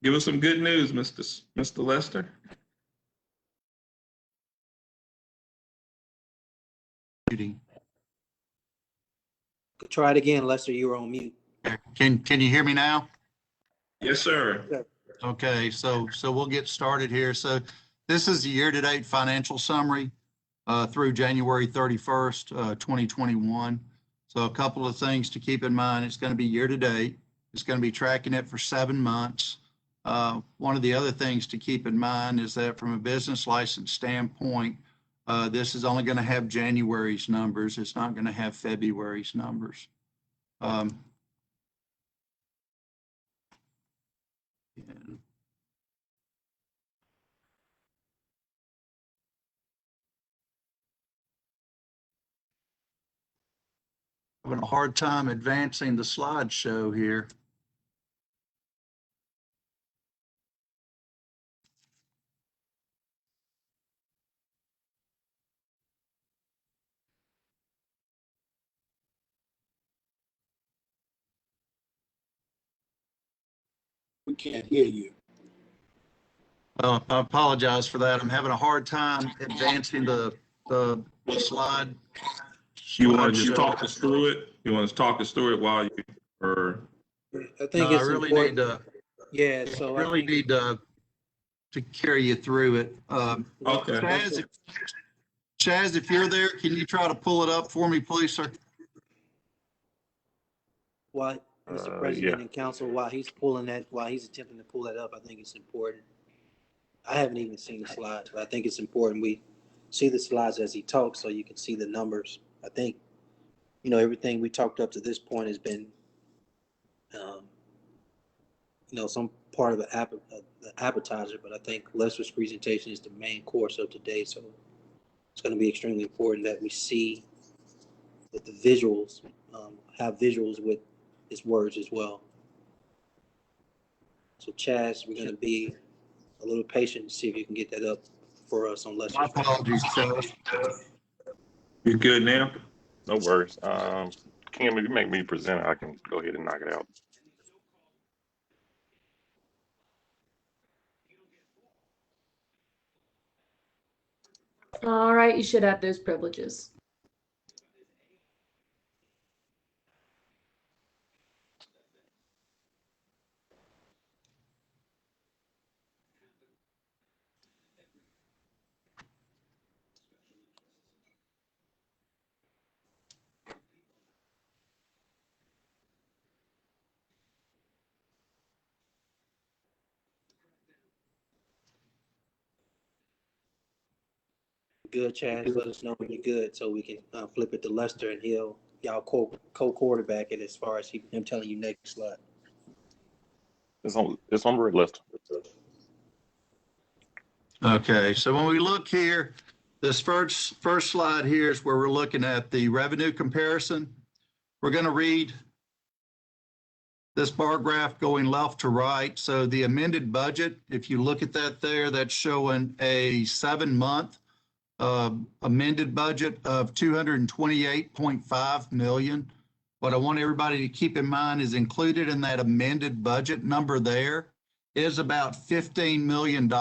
Give us some good news, Mr. Lester. Try it again, Lester, you were on mute. Can you hear me now? Yes, sir. Okay, so we'll get started here. So this is the year-to-date financial summary through January 31st, 2021. So a couple of things to keep in mind. It's going to be year-to-date. It's going to be tracking it for 7 months. One of the other things to keep in mind is that from a business license standpoint, this is only going to have January's numbers. It's not going to have February's numbers. Having a hard time advancing the slideshow here. We can't hear you. I apologize for that. I'm having a hard time advancing the slide. You want to just talk us through it? You want to talk us through it while you, or? I think No, it's I really important. need to. Yeah, so I really think- need to carry you through it. Okay. Chaz, if you're there, can you try to pull it up for me, please, sir? While Mr. Yeah. President and Council, while he's attempting to pull that up, I think it's important. I haven't even seen the slides, but I think it's important we see the slides as he talks so you can see the numbers. I think, everything we talked up to this point has been, some part of the appetizer, but I think Lester's presentation is the main course of today. So it's going to be extremely important that we see that the visuals, have visuals with his words as well. So Chaz, we're going to be a little patient and see if you can get that up for us on Lester's. My apologies, Chaz. You good now? No worries. Kim, if you make me present, I can go ahead and knock it out. All right, you should have those privileges. Good, Chaz. Let us know when you're good so we can flip it to Lester and y'all co-quarterback it as far as him telling you next slide. It's on the red list. Okay, so when we look here, this first slide here is where we're looking at the revenue comparison. We're going to read this bar graph going left to right. So the amended budget, if you look at that there, that's showing a 7-month amended budget of $228.5 million. What I want everybody to keep in mind is included in that amended budget number there is about $15 million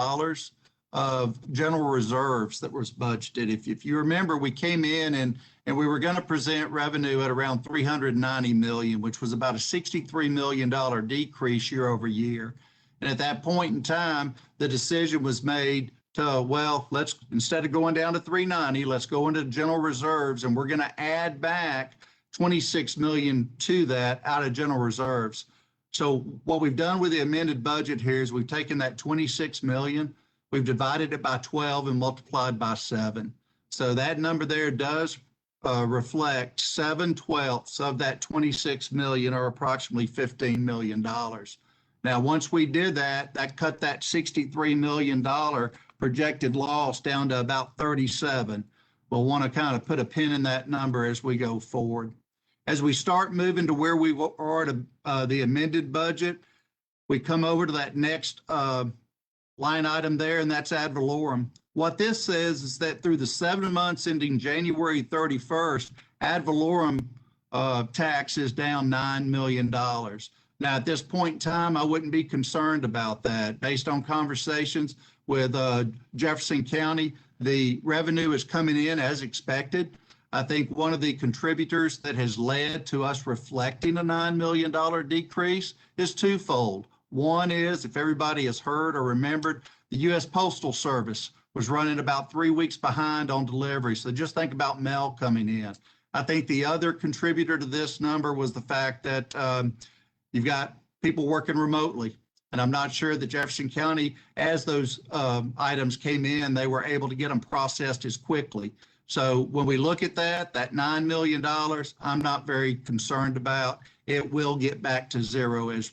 of general reserves that was budgeted. If you remember, we came in and we were going to present revenue at around $390 million, which was about a $63 million decrease year over year. And at that point in time, the decision was made to, well, let's, instead of going down to 390, let's go into general reserves, and we're going to add back 26 million to that out of general reserves. So what we've done with the amended budget here is we've taken that 26 million, we've divided it by 12 and multiplied by 7. So that number there does reflect 7/12 of that 26 million, or approximately $15 million. Now, once we did that, that cut that $63 million projected loss down to about 37. We'll want to kind of put a pin in that number as we go forward. As we start moving to where we are to the amended budget, we come over to that next line item there, and that's ad valorem. What this says is that through the 7 months ending January 31st, ad valorem tax is down $9 million. Now, at this point in time, I wouldn't be concerned about that. Based on conversations with Jefferson County, the revenue is coming in as expected. I think one of the contributors that has led to us reflecting a $9 million decrease is twofold. One is, if everybody has heard or remembered, the U.S. Postal Service was running about 3 weeks behind on delivery. So just think about mail coming in. I think the other contributor to this number was the fact that you've got people working remotely. And I'm not sure that Jefferson County, as those items came in, they were able to get them processed as quickly. So when we look at that $9 million, I'm not very concerned about. It will get back to zero as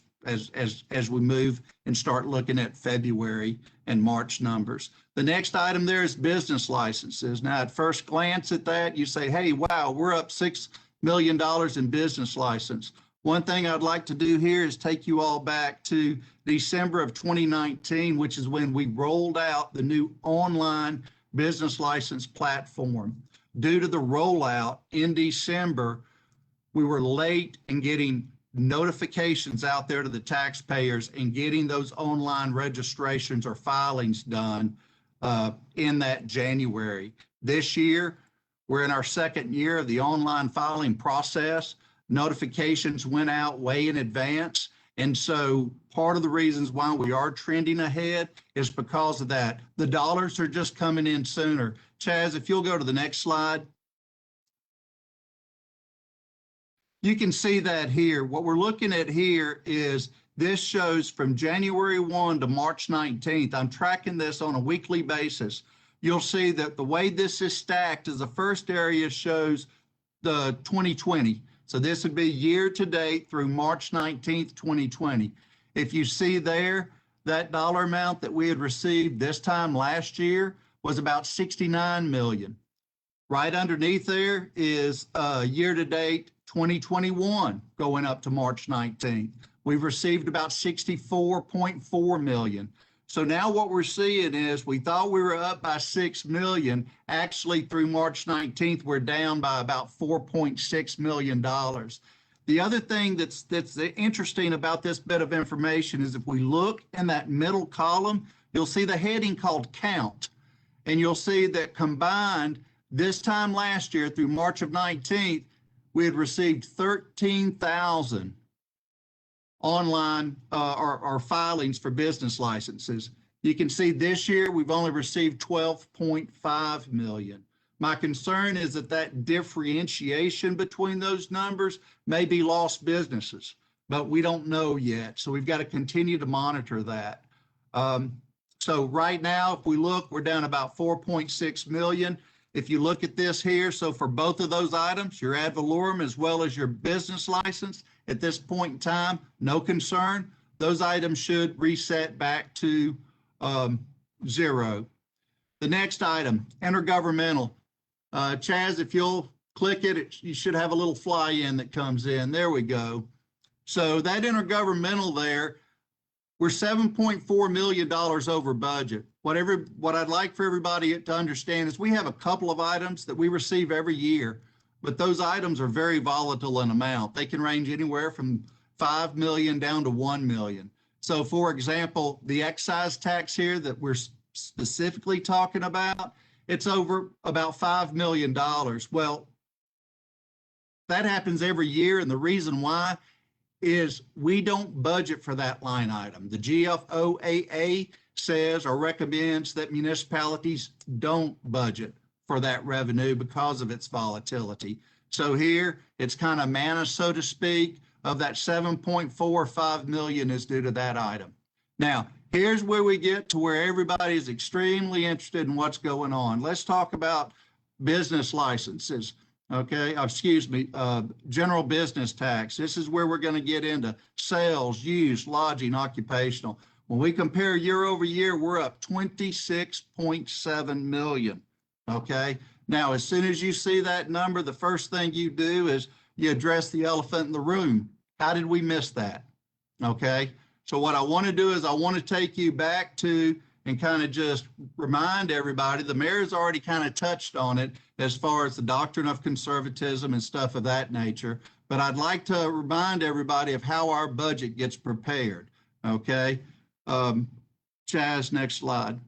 we move and start looking at February and March numbers. The next item there is business licenses. Now, at first glance at that, you say, hey, wow, we're up $6 million in business license. One thing I'd like to do here is take you all back to December of 2019, which is when we rolled out the new online business license platform. Due to the rollout in December, we were late in getting notifications out there to the taxpayers and getting those online registrations or filings done in that January. This year, we're in our second year of the online filing process. Notifications went out way in advance. And so part of the reasons why we are trending ahead is because of that. The dollars are just coming in sooner. Chaz, if you'll go to the next slide. You can see that here. What we're looking at here is this shows from January 1 to March 19th. I'm tracking this on a weekly basis. You'll see that the way this is stacked is the first area shows the 2020. So this would be year to date through March 19th, 2020. If you see there, that dollar amount that we had received this time last year was about 69 million. Right underneath there is year to date 2021 going up to March 19th. We've received about 64.4 million. So now what we're seeing is we thought we were up by 6 million. Actually, through March 19th, we're down by about $4.6 million. The other thing that's interesting about this bit of information is if we look in that middle column, you'll see the heading called count. And you'll see that combined this time last year through March of 19th, we had received 13,000 online or filings for business licenses. You can see this year we've only received 12.5 million. My concern is that differentiation between those numbers may be lost businesses, but we don't know yet. So we've got to continue to monitor that. So right now, if we look, we're down about 4.6 million. If you look at this here, so for both of those items, your ad valorem as well as your business license, at this point in time, no concern. Those items should reset back to zero. The next item, intergovernmental. Chaz, if you'll click it, you should have a little fly in that comes in. There we go. So that intergovernmental there, we're $7.4 million over budget. What I'd like for everybody to understand is we have a couple of items that we receive every year, but those items are very volatile in amount. They can range anywhere from 5 million down to 1 million. So for example, the excise tax here that we're specifically talking about, it's over about $5 million. Well, that happens every year. And the reason why is we don't budget for that line item. The GFOAA says or recommends that municipalities don't budget for that revenue because of its volatility. So here it's kind of manna, so to speak, of that 7.45 million is due to that item. Now, here's where we get to where everybody is extremely interested in what's going on. Let's talk about business licenses. Okay, general business tax. This is where we're going to get into sales, use, lodging, occupational. When we compare year over year, we're up 26.7 million. Okay, now as soon as you see that number, the first thing you do is you address the elephant in the room. How did we miss that? Okay, so what I want to do is I want to take you back to and kind of just remind everybody, the mayor's already kind of touched on it as far as the doctrine of conservatism and stuff of that nature. but I'd like to remind everybody of how our budget gets prepared, okay? Chaz, next slide.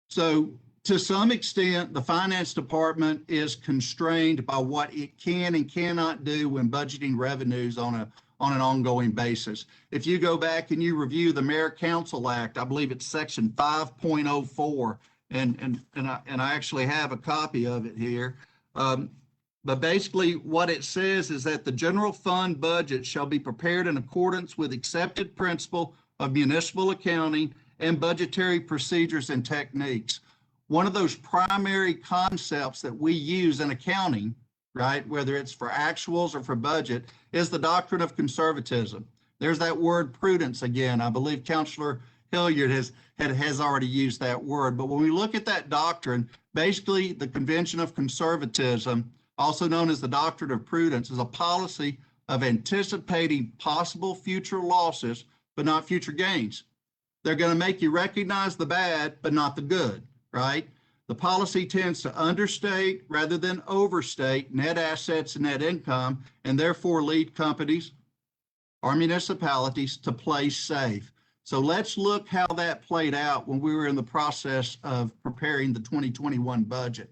So to some extent, the finance department is constrained by what it can and cannot do when budgeting revenues on an ongoing basis. If you go back and you review the Mayor Council Act, I believe it's section 5.04, and I actually have a copy of it here. But basically what it says is that the general fund budget shall be prepared in accordance with accepted principle of municipal accounting and budgetary procedures and techniques. One of those primary concepts that we use in accounting, right, whether it's for actuals or for budget, is the doctrine of conservatism. There's that word prudence again. I believe Councilor Hilliard has already used that word. But when we look at that doctrine, basically the convention of conservatism, also known as the doctrine of prudence, is a policy of anticipating possible future losses, but not future gains. They're going to make you recognize the bad, but not the good, right? The policy tends to understate rather than overstate net assets and net income, and therefore lead companies or municipalities to play safe. So let's look how that played out when we were in the process of preparing the 2021 budget.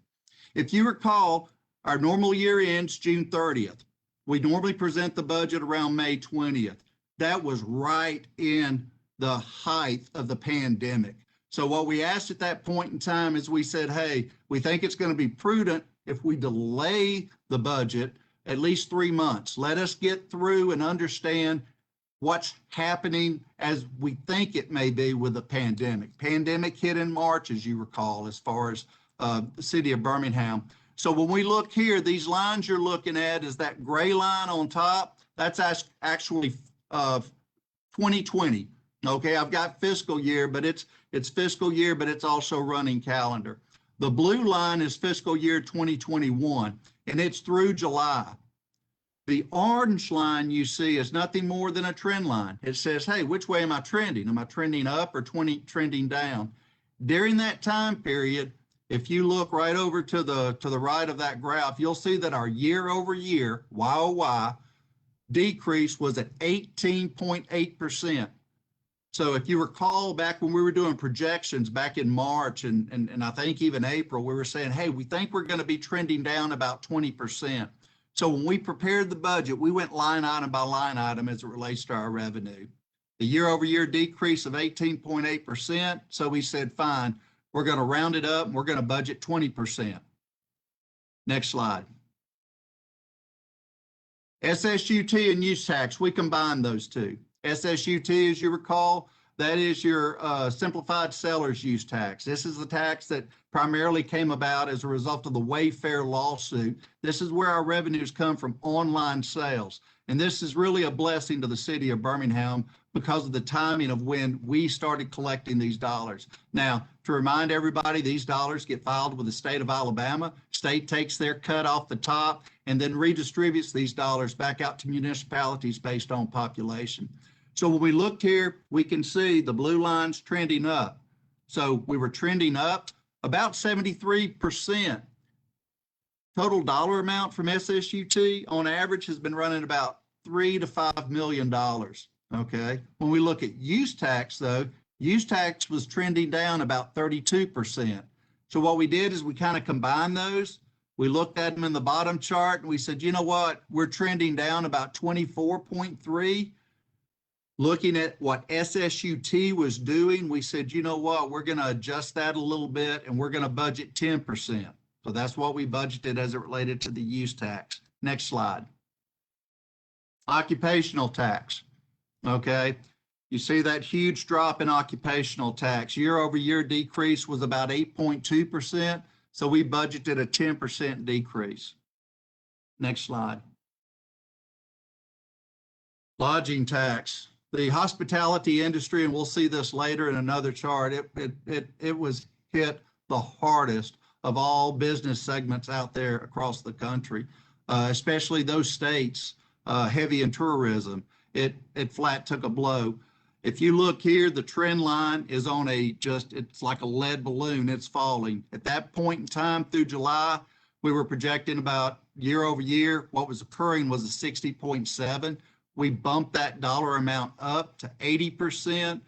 If you recall, our normal year ends June 30th. We normally present the budget around May 20th. That was right in the height of the pandemic. So what we asked at that point in time is we said, hey, we think it's going to be prudent if we delay the budget at least 3 months. Let us get through and understand what's happening as we think it may be with the pandemic. Pandemic hit in March, as you recall, as far as the city of Birmingham. So when we look here, these lines you're looking at is that gray line on top. That's actually 2020. Okay, I've got fiscal year, but it's fiscal year, but it's also running calendar. The blue line is fiscal year 2021, and it's through July. The orange line you see is nothing more than a trend line. It says, hey, which way am I trending? Am I trending up or trending down? During that time period, if you look right over to the right of that graph, you'll see that our year over year, YOY, decrease was at 18.8%. So if you recall back when we were doing projections back in March and I think even April, we were saying, hey, we think we're going to be trending down about 20%. So when we prepared the budget, we went line item by line item as it relates to our revenue. The year over year decrease of 18.8%. So we said, fine, we're going to round it up and we're going to budget 20%. Next slide. SSUT and use tax, we combined those two. SSUT, as you recall, that is your simplified seller's use tax. This is the tax that primarily came about as a result of the Wayfair lawsuit. This is where our revenues come from, online sales. And this is really a blessing to the city of Birmingham because of the timing of when we started collecting these dollars. Now, to remind everybody, these dollars get filed with the state of Alabama. State takes their cut off the top and then redistributes these dollars back out to municipalities based on population. So when we looked here, we can see the blue line's trending up. So we were trending up about 73%. Total dollar amount from SSUT on average has been running about $3 to $5 million. Okay. When we look at use tax though, use tax was trending down about 32%. So what we did is we kind of combined those. We looked at them in the bottom chart and we said, you know what, we're trending down about 24.3. Looking at what SSUT was doing, we said, you know what, we're going to adjust that a little bit and we're going to budget 10%. So that's what we budgeted as it related to the use tax. Next slide. Occupational tax. Okay. You see that huge drop in occupational tax. Year over year decrease was about 8.2%. So we budgeted a 10% decrease. Next slide. Lodging tax. The hospitality industry, and we'll see this later in another chart, it was hit the hardest of all business segments out there across the country, especially those states heavy in tourism. It flat took a blow. If you look here, the trend line is on it's like a lead balloon. It's falling. At that point in time through July, We were projecting about year over year. What was occurring was a 60.7. We bumped that dollar amount up to 80%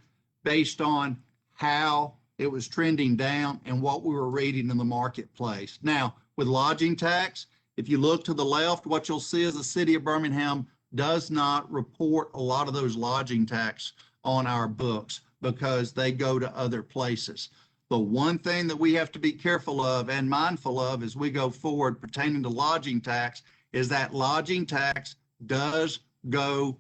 based on how it was trending down and what we were reading in the marketplace. Now, with lodging tax, if you look to the left, what you'll see is the city of Birmingham does not report a lot of those lodging tax on our books because they go to other places. The one thing that we have to be careful of and mindful of as we go forward pertaining to lodging tax is that lodging tax does go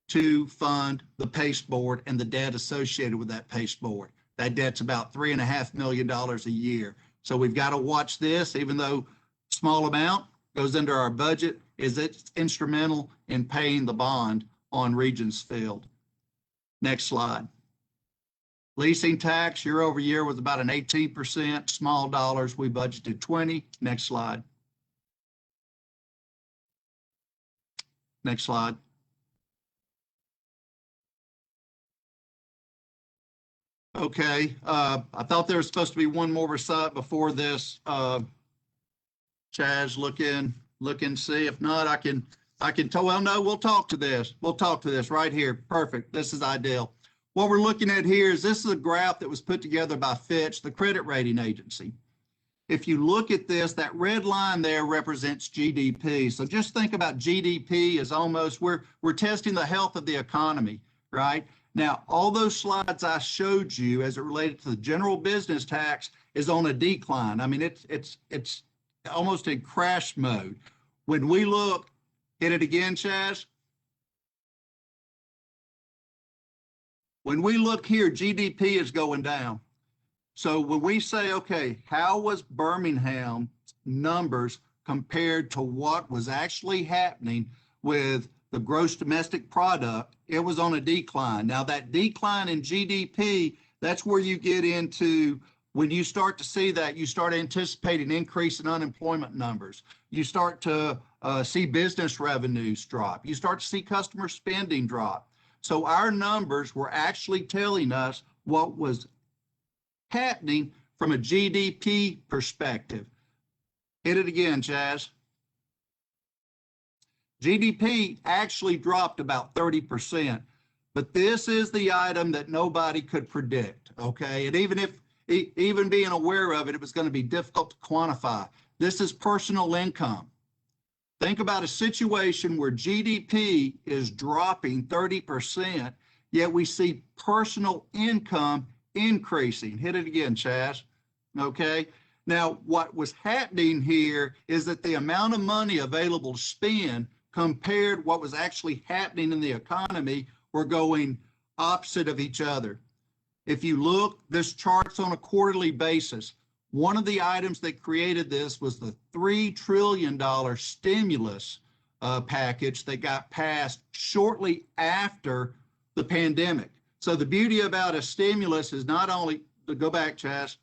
to fund the PACE board and the debt associated with that PACE board. That debt's about $3.5 million a year. So we've got to watch this, even though small amount goes into our budget, is it's instrumental in paying the bond on Regions Field. Next slide. Leasing tax year over year was about an 18%, small dollars, we budgeted 20. Next slide. Next slide. Okay, I thought there was supposed to be one more recite before this. Chaz, look and see. If not, I can tell, well, no, we'll talk to this. We'll talk to this right here. Perfect. This is ideal. What we're looking at here is this is a graph that was put together by Fitch, the credit rating agency. If you look at this, that red line there represents GDP. So just think about GDP as almost, we're testing the health of the economy, right? Now, all those slides I showed you as it related to the general business tax is on a decline. I mean, it's almost in crash mode. When we look, hit it again, Chaz. When we look here, GDP is going down. So when we say, okay, how was Birmingham's numbers compared to what was actually happening with the gross domestic product, it was on a decline. Now that decline in GDP, that's where you get into, when you start to see that, you start anticipating increase in unemployment numbers. You start to see business revenues drop. You start to see customer spending drop. So our numbers were actually telling us what was happening from a GDP perspective. Hit it again, Chaz. GDP actually dropped about 30%, but this is the item that nobody could predict, okay? And even being aware of it, it was going to be difficult to quantify. This is personal income. Think about a situation where GDP is dropping 30%, yet we see personal income increasing. Hit it again, Chaz. Okay. Now, what was happening here is that the amount of money available to spend compared what was actually happening in the economy were going opposite of each other. If you look, this chart's on a quarterly basis. One of the items that created this was the $3 trillion stimulus package that got passed shortly after the pandemic. So the beauty about a stimulus is not only, go back, Chaz.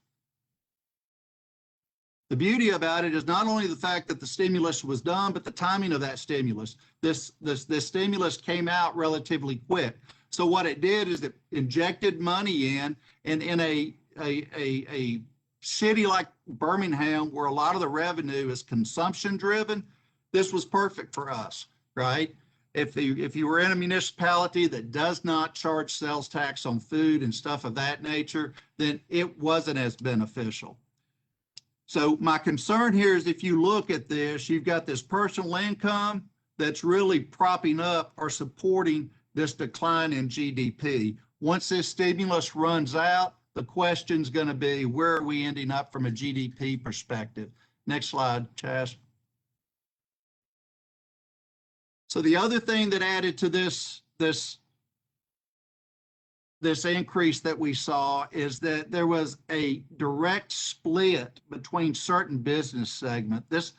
The beauty about it is not only the fact that the stimulus was done, but the timing of that stimulus. This stimulus came out relatively quick. So what it did is it injected money in, and in a city like Birmingham, where a lot of the revenue is consumption driven, this was perfect for us, right? If you were in a municipality that does not charge sales tax on food and stuff of that nature, then it wasn't as beneficial. So my concern here is if you look at this, you've got this personal income that's really propping up or supporting this decline in GDP. Once this stimulus runs out, the question's going to be, where are we ending up from a GDP perspective? Next slide, Chaz. So the other thing that added to this increase that we saw is that there was a direct split between certain business segment. This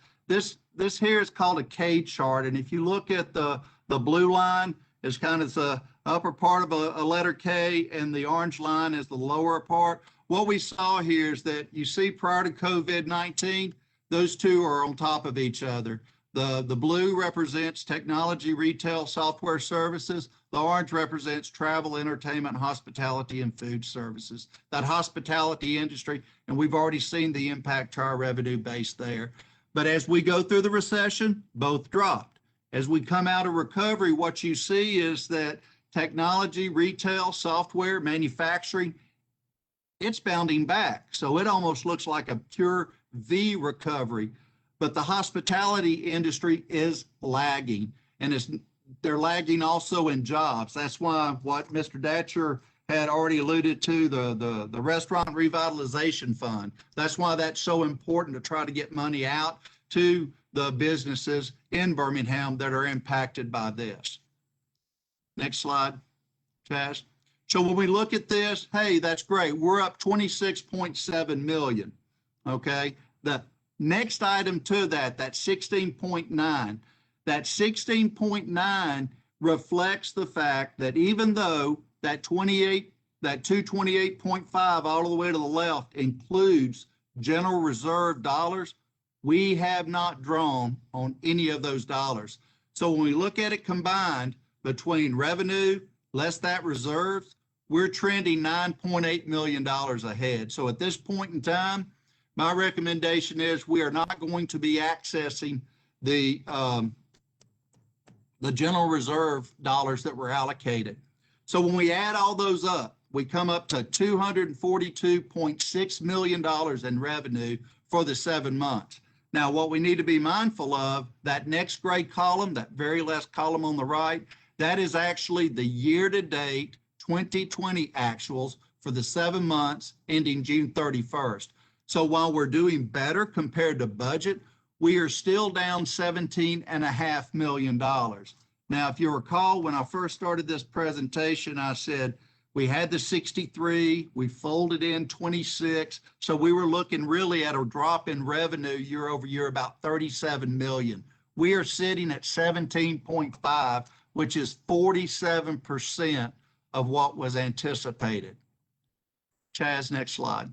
here is called a K chart, and if you look at the blue line, it's kind of the upper part of a letter K, and the orange line is the lower part. What we saw here is that you see prior to COVID-19, those two are on top of each other. The blue represents technology, retail, software services. The orange represents travel, entertainment, hospitality, and food services. That hospitality industry, and we've already seen the impact to our revenue base there. But as we go through the recession, both dropped. As we come out of recovery, what you see is that technology, retail, software, manufacturing, it's bounding back. So it almost looks like a pure V recovery, but the hospitality industry is lagging, and they're lagging also in jobs. That's why what Mr. Datcher had already alluded to, the restaurant revitalization fund. That's why that's so important to try to get money out to the businesses in Birmingham that are impacted by this. Next slide, Chaz. So when we look at this, hey, that's great. We're up 26.7 million, okay? The next item to that 16.9, that 16.9 reflects the fact that even though that 228.5 all the way to the left includes general reserve dollars, we have not drawn on any of those dollars. So when we look at it combined between revenue, less that reserves, we're trending $9.8 million ahead. So at this point in time, my recommendation is we are not going to be accessing the general reserve dollars that were allocated. So when we add all those up, we come up to $242.6 million in revenue for the 7 months. Now, what we need to be mindful of, that next gray column, that very last column on the right, that is actually the year-to-date 2020 actuals for the 7 months ending June 31st. So while we're doing better compared to budget, we are still down $17.5 million. Now, if you recall, when I first started this presentation, I said we had the 63, we folded in 26. So we were looking really at a drop in revenue year over year, about 37 million. We are sitting at 17.5, which is 47% of what was anticipated. Chaz, next slide.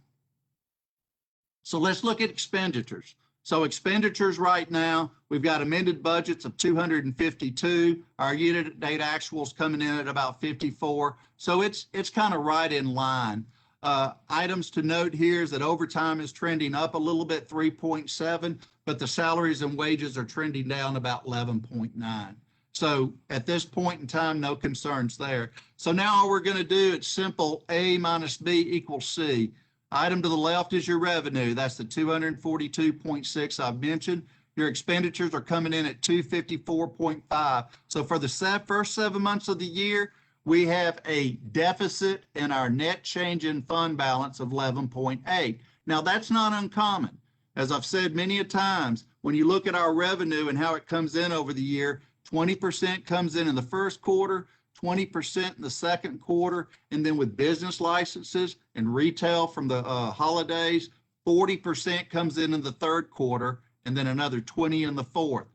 So let's look at expenditures. So expenditures right now, we've got amended budgets of 252. Our year-to-date actuals coming in at about 54. So it's kind of right in line. Items to note here is that overtime is trending up a little bit, 3.7, but the salaries and wages are trending down about 11.9. So at this point in time, no concerns there. So now all we're going to do, it's simple, A minus B equals C. Item to the left is your revenue. That's the 242.6 I've mentioned. Your expenditures are coming in at 254.5. So for the first 7 months of the year, we have a deficit in our net change in fund balance of 11.8. Now that's not uncommon. As I've said many a times, when you look at our revenue and how it comes in over the year, 20% comes in the first quarter, 20% in the second quarter, and then with business licenses and retail from the holidays, 40% comes in the third quarter, and then another 20 in the fourth.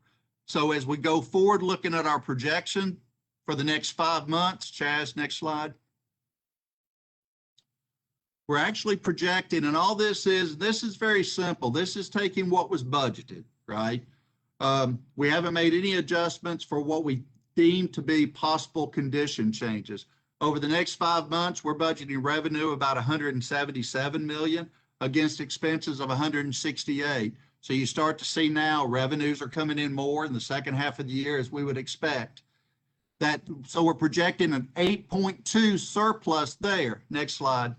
So as we go forward, looking at our projection for the next 5 months, Chaz, next slide. We're actually projecting, and all this is very simple. This is taking what was budgeted, right? We haven't made any adjustments for what we deem to be possible condition changes. Over the next 5 months, we're budgeting revenue about 177 million against expenses of 168. So you start to see now revenues are coming in more in the second half of the year as we would expect. So we're projecting an 8.2 surplus there. Next slide,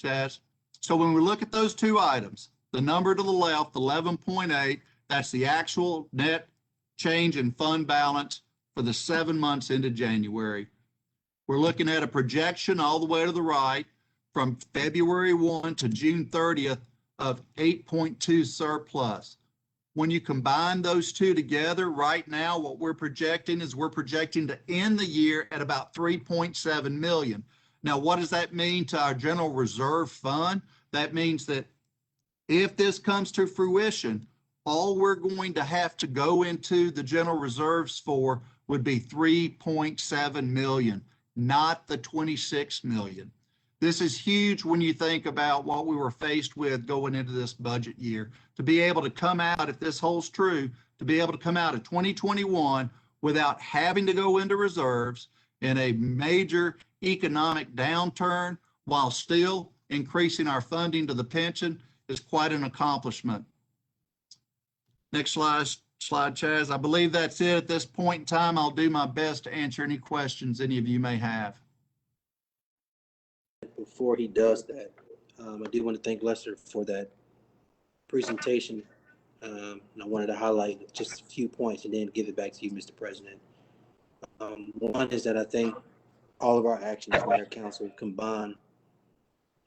Chaz. So when we look at those two items, the number to the left, 11.8, that's the actual net change in fund balance for the 7 months into January. We're looking at a projection all the way to the right from February 1 to June 30th of 8.2 surplus. When you combine those two together, right now, what we're projecting is we're projecting to end the year at about 3.7 million. Now, what does that mean to our general reserve fund? That means that if this comes to fruition, all we're going to have to go into the general reserves for would be 3.7 million, not the 26 million. This is huge when you think about what we were faced with going into this budget year. To be able to come out, if this holds true, to be able to come out of 2021 without having to go into reserves in a major economic downturn while still increasing our funding to the pension is quite an accomplishment. Next slide, Chaz. I believe that's it at this point in time. I'll do my best to answer any questions any of you may have. Before he does that, I do want to thank Lester for that presentation. And I wanted to highlight just a few points and then give it back to you, Mr. President. One is that I think all of our actions, Mayor, Council combined,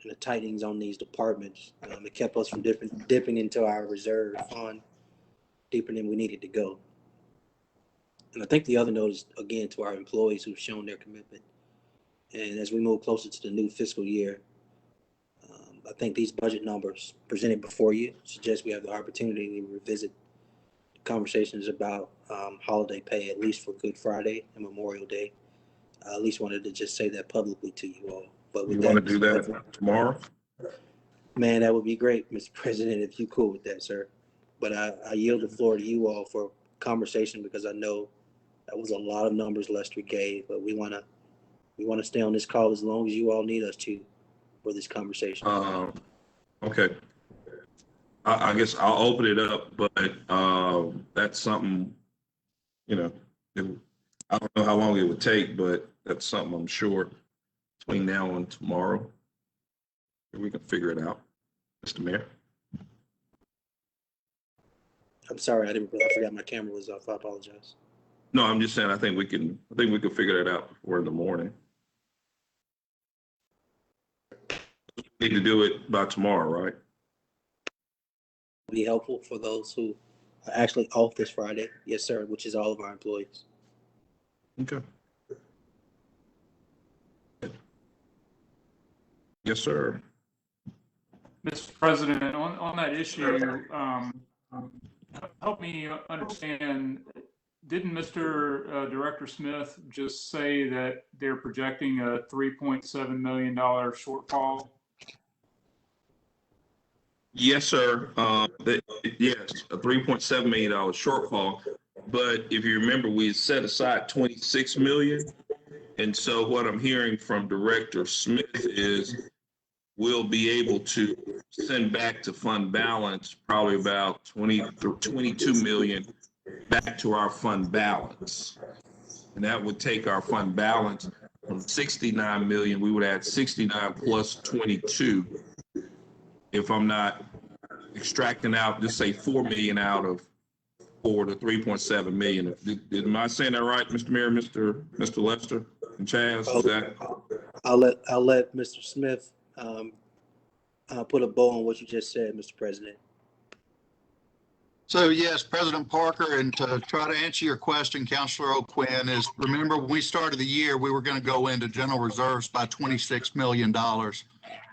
and the tightenings on these departments, it kept us from dipping into our reserve fund deeper than we needed to go. And I think the other note is, again, to our employees who've shown their commitment. And as we move closer to the new fiscal year, I think these budget numbers presented before you suggest we have the opportunity to revisit conversations about holiday pay, at least for Good Friday and Memorial Day. I at least wanted to just say that publicly to you all. But You want to do that tomorrow? Man, that would be great, Mr. President, if you cool with that, sir. But I yield the floor to you all for conversation, because I know that was a lot of numbers Lester gave, but we want to stay on this call as long as you all need us to for this conversation. Okay. I guess I'll open it up, but that's something, I don't know how long it would take, but that's something I'm sure between now and tomorrow, we can figure it out. Mr. Mayor. I'm sorry, I forgot my camera was off. I apologize. No, I'm just saying, I think we can figure that out before in the morning. We need to do it by tomorrow, right? Be helpful for those who are actually off this Friday. Yes, sir, which is all of our employees. Okay. Yes, sir. Mr. President, on that issue, help me understand, didn't Mr. Director Smith just say that they're projecting a $3.7 million shortfall? Yes, sir. Yes, a $3.7 million shortfall. But if you remember, we set aside $26 million. And so what I'm hearing from Director Smith is we'll be able to send back to fund balance probably about 22 million back to our fund balance. And that would take our fund balance from 69 million. We would add 69 plus 22. If I'm not extracting out, just say 4 million out of 4 to 3.7 million. Am I saying that right, Mr. Mayor, Mr. Lester and Chaz? Is that? I'll let Mr. Smith put a bow on what you just said, Mr. President. So yes, President Parker, and to try to answer your question, Councilor O'Quinn, is remember when we started the year, we were going to go into general reserves by $26 million.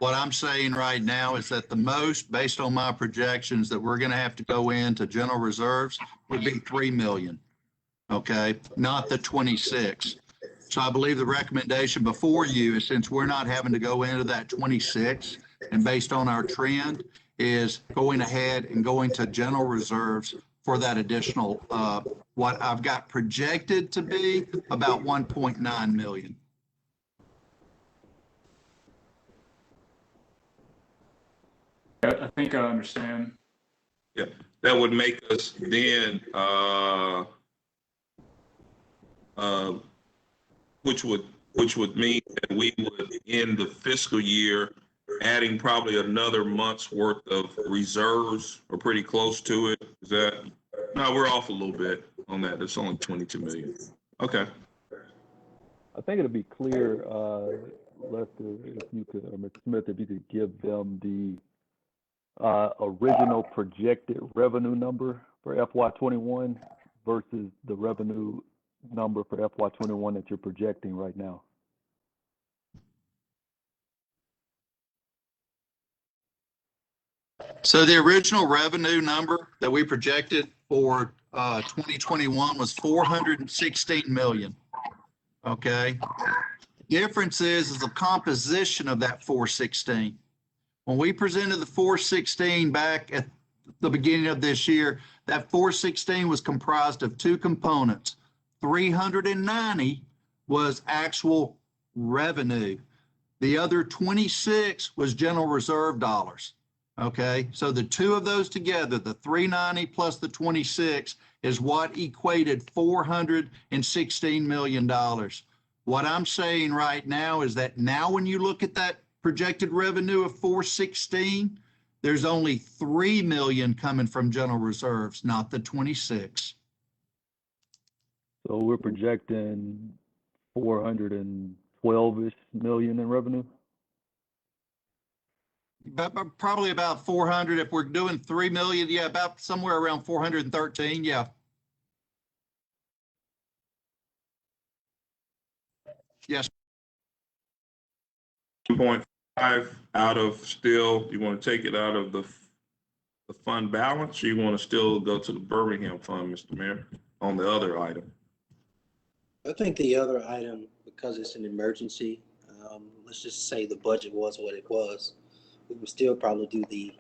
What I'm saying right now is that the most, based on my projections, that we're going to have to go into general reserves would be 3 million. Okay, not the 26. So I believe the recommendation before you is, since we're not having to go into that 26, and based on our trend, is going ahead and going to general reserves for that additional, what I've got projected to be about 1.9 million. I think I understand. Yeah, that would make us then, which would mean that we would end the fiscal year adding probably another month's worth of reserves, or pretty close to it. Is that? No, we're off a little bit on that. It's only 22 million. Okay. I think it'll be clear, Lester, if you could, or Mr. Smith, if you could give them the original projected revenue number for FY21 versus the revenue number for FY21 that you're projecting right now. So the original revenue number that we projected for 2021 was 416 million. Okay. Difference is the composition of that 416. When we presented the 416 back at the beginning of this year, that 416 was comprised of two components. 390 was actual revenue. The other 26 was general reserve dollars. Okay, so the two of those together, the 390 plus the 26, is what equated $416 million. What I'm saying right now is that now when you look at that projected revenue of 416, there's only 3 million coming from general reserves, not the 26. So we're projecting 412-ish million in revenue. But probably about 400. If we're doing 3 million, yeah, about somewhere around 413. Yeah. Yes. 2.5 out of still, you want to take it out of the fund balance, or you want to still go to the Birmingham fund, Mr. Mayor, on the other item? I think the other item, because it's an emergency, let's just say the budget was what it was, we would still probably do the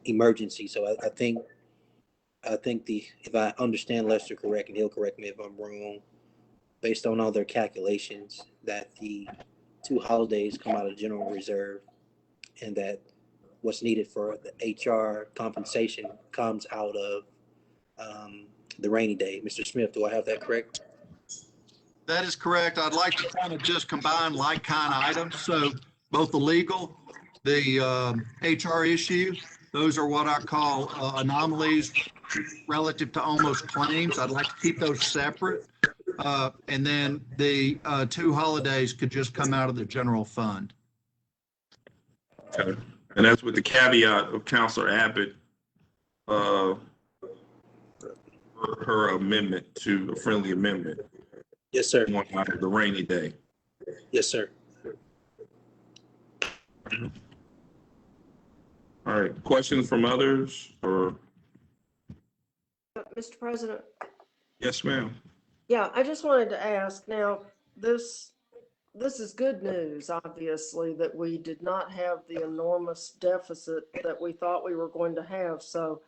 emergency. So I think if I understand Lester correct, and he'll correct me if I'm wrong, based on all their calculations, that the 2 holidays come out of general reserve, and that what's needed for the HR compensation comes out of the rainy day. Mr. Smith, do I have that correct? That is correct. I'd like to kind of just combine like kind of items. So both the legal, the HR issue, those are what I call anomalies relative to almost claims. I'd like to keep those separate. And then the 2 holidays could just come out of the general fund. Okay. And that's with the caveat of Councilor Abbott, her amendment to a friendly amendment. Yes, sir. One out of the rainy day. Yes, sir. All right, questions from others, or? Mr. President? Yes, ma'am. Yeah, I just wanted to ask, now, this is good news, obviously, that we did not have the enormous deficit that we thought we were going to have. So,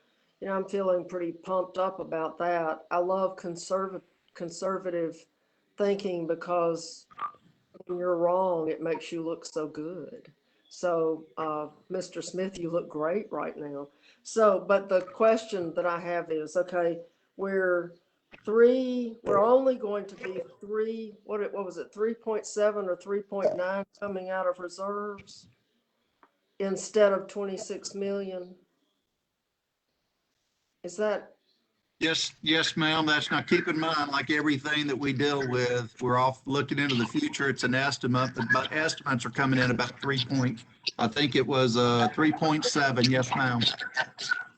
I'm feeling pretty pumped up about that. I love conservative thinking, because when you're wrong, it makes you look so good. So, Mr. Smith, you look great right now. So, but the question that I have is, okay, we're only going to be what was it, 3.7 or 3.9 coming out of reserves instead of 26 million. Is that? Yes, ma'am. That's now, keep in mind, like everything that we deal with, we're off looking into the future. It's an estimate, but estimates are coming in about 3.7. Yes, ma'am.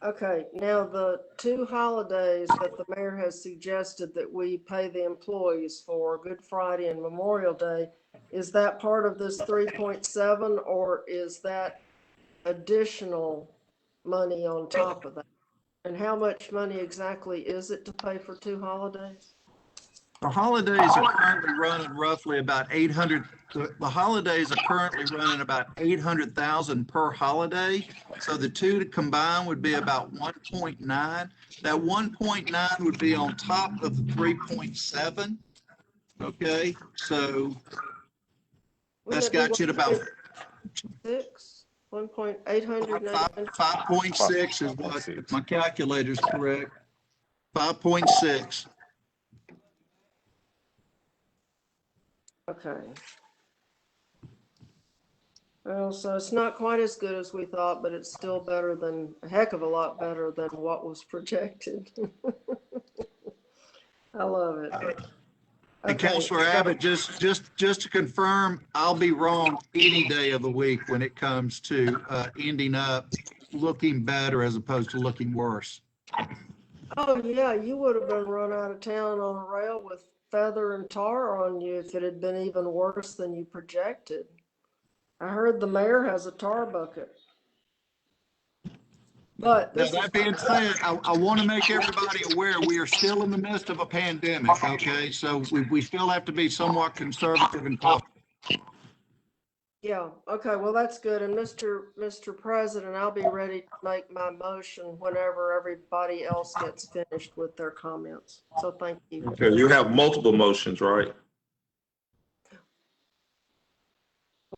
Okay, now the 2 holidays that the mayor has suggested that we pay the employees for, Good Friday and Memorial Day, is that part of this 3.7, or is that additional money on top of that? And how much money exactly is it to pay for 2 holidays? The holidays are currently running roughly about 800. The holidays are currently running about 800,000 per holiday. So the 2 to combine would be about 1.9. That 1.9 would be on top of the 3.7. Okay, so that's got you at about 5.6 is what, if my calculator's correct. 5.6. Okay. Well, so it's not quite as good as we thought, but it's still better than, a heck of a lot better than what was projected. I love it. And Councilor Abbott, just to confirm, I'll be wrong any day of the week when it comes to ending up looking better as opposed to looking worse. Oh, yeah, you would have been run out of town on a rail with feather and tar on you if it had been even worse than you projected. I heard the mayor has a tar bucket. But now, that being said, I want to make everybody aware we are still in the midst of a pandemic, okay? So we still have to be somewhat conservative and cautious. Yeah, okay, well, that's good. And Mr. President, I'll be ready to make my motion whenever everybody else gets finished with their comments. So thank you. Okay, you have multiple motions, right?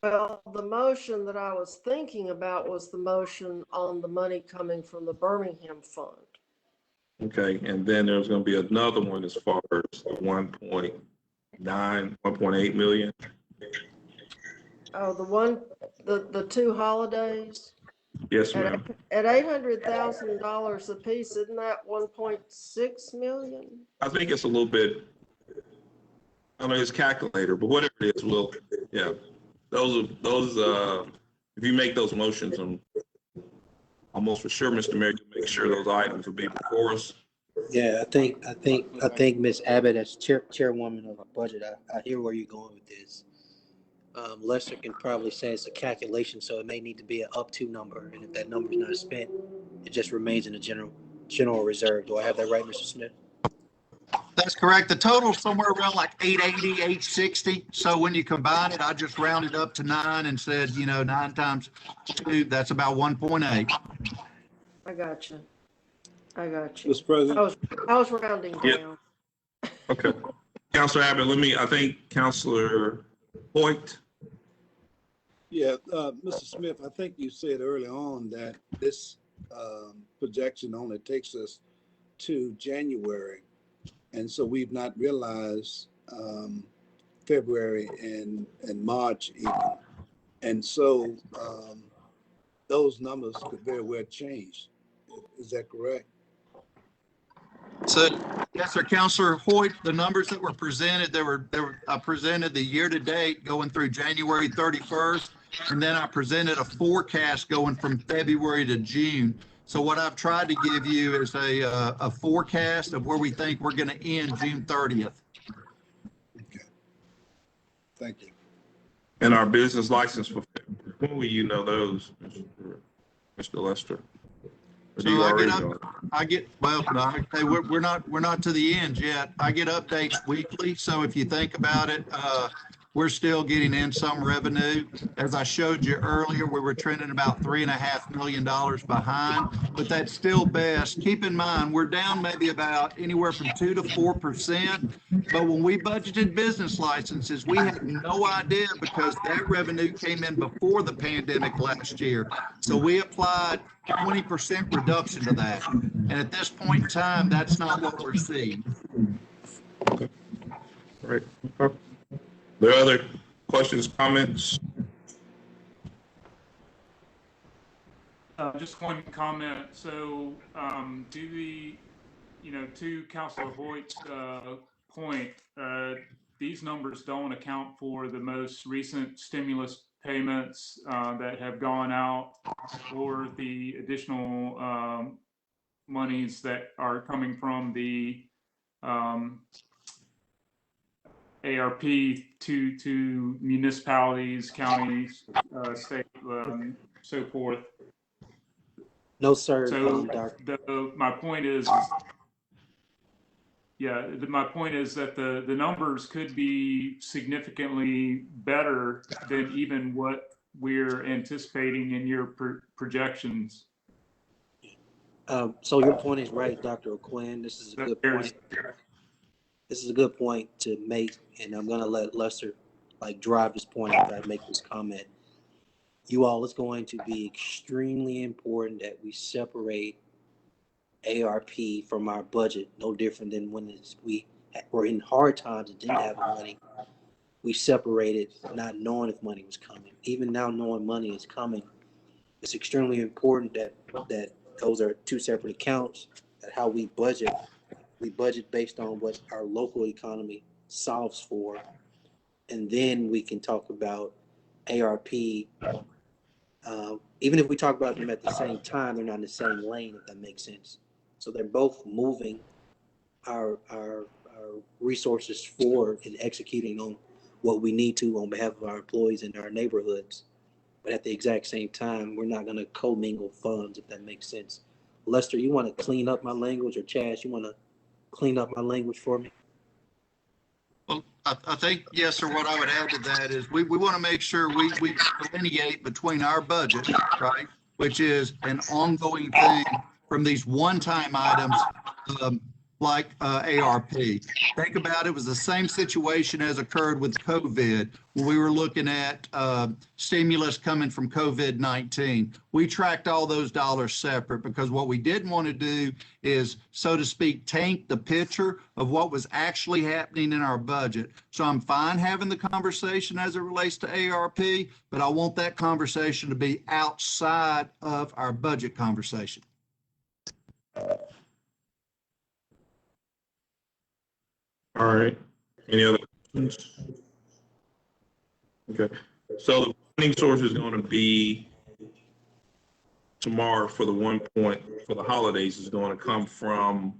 Well, the motion that I was thinking about was the motion on the money coming from the Birmingham Fund. Okay, and then there's gonna be another one as far as the 1.9, 1.8 million. Oh, the two holidays? Yes, ma'am. At $800,000 apiece, isn't that 1.6 million? I think it's a little bit, I don't know his calculator, but whatever it is, yeah. Those, if you make those motions, I'm almost for sure, Mr. Mayor, you make sure those items will be before us. Yeah, I think Ms. Abbott, as chairwoman of our budget, I hear where you're going with this. Lester can probably say it's a calculation, so it may need to be an up to number, and if that number is not spent, it just remains in the general reserve. Do I have that right, Mr. Smith? That's correct. The total's somewhere around like 880, 860. So when you combine it, I just rounded up to 9 and said, 9 times 2, that's about 1.8. I got you. Mr. President. I was rounding Yeah. down. Okay. Councilor Abbott, I think Councilor Hoyt. Yeah, Mr. Smith, I think you said early on that this projection only takes us to January. And so we've not realized February and March even. And so those numbers could very well change. Is that correct? So, yes, sir, Councilor Hoyt, the numbers that were presented, I presented the year-to-date going through January 31st, and then I presented a forecast going from February to June. So what I've tried to give you is a forecast of where we think we're going to end June 30th. Okay. Thank you. And our business license for, when will you know those, Mr. Lester? Or do you already know? We're not to the end yet. I get updates weekly. So if you think about it, we're still getting in some revenue. As I showed you earlier, we were trending about $3.5 million behind, but that's still best. Keep in mind, we're down maybe about anywhere from 2 to 4%. But when we budgeted business licenses, we had no idea because that revenue came in before the pandemic last year. So we applied 20% reduction to that. And at this point in time, that's not what we're seeing. Okay. All right. Okay. There are other questions, comments? Just one comment. So, to Councilor Hoyt's point, these numbers don't account for the most recent stimulus payments that have gone out or the additional monies that are coming from the ARP to municipalities, counties, state, so forth. No, sir. So my point is, my point is that the numbers could be significantly better than even what we're anticipating in your projections. So your point is right, Dr. O'Quinn. This is a good point. This is a good point to make, and I'm going to let Lester drive this point after I make this comment. You all, it's going to be extremely important that we separate ARP from our budget, no different than when we were in hard times and didn't have money. We separated not knowing if money was coming. Even now knowing money is coming, it's extremely important that those are two separate accounts, that how we budget based on what our local economy solves for. And then we can talk about ARP. Even if we talk about them at the same time, they're not in the same lane, if that makes sense. So they're both moving our resources forward and executing on what we need to on behalf of our employees in our neighborhoods. But at the exact same time, we're not going to commingle funds, if that makes sense. Lester, you want to clean up my language, or Chaz, you want to clean up my language for me? Well, I think, yes, sir, what I would add to that is we want to make sure we delineate between our budget, right, which is an ongoing thing from these one-time items, like ARP. Think about it, it was the same situation as occurred with COVID when we were looking at stimulus coming from COVID-19. We tracked all those dollars separate because what we didn't want to do is, so to speak, taint the picture of what was actually happening in our budget. So I'm fine having the conversation as it relates to ARP, but I want that conversation to be outside of our budget conversation. All right. Any other questions? Okay. So the funding source is going to be tomorrow for for the holidays is going to come from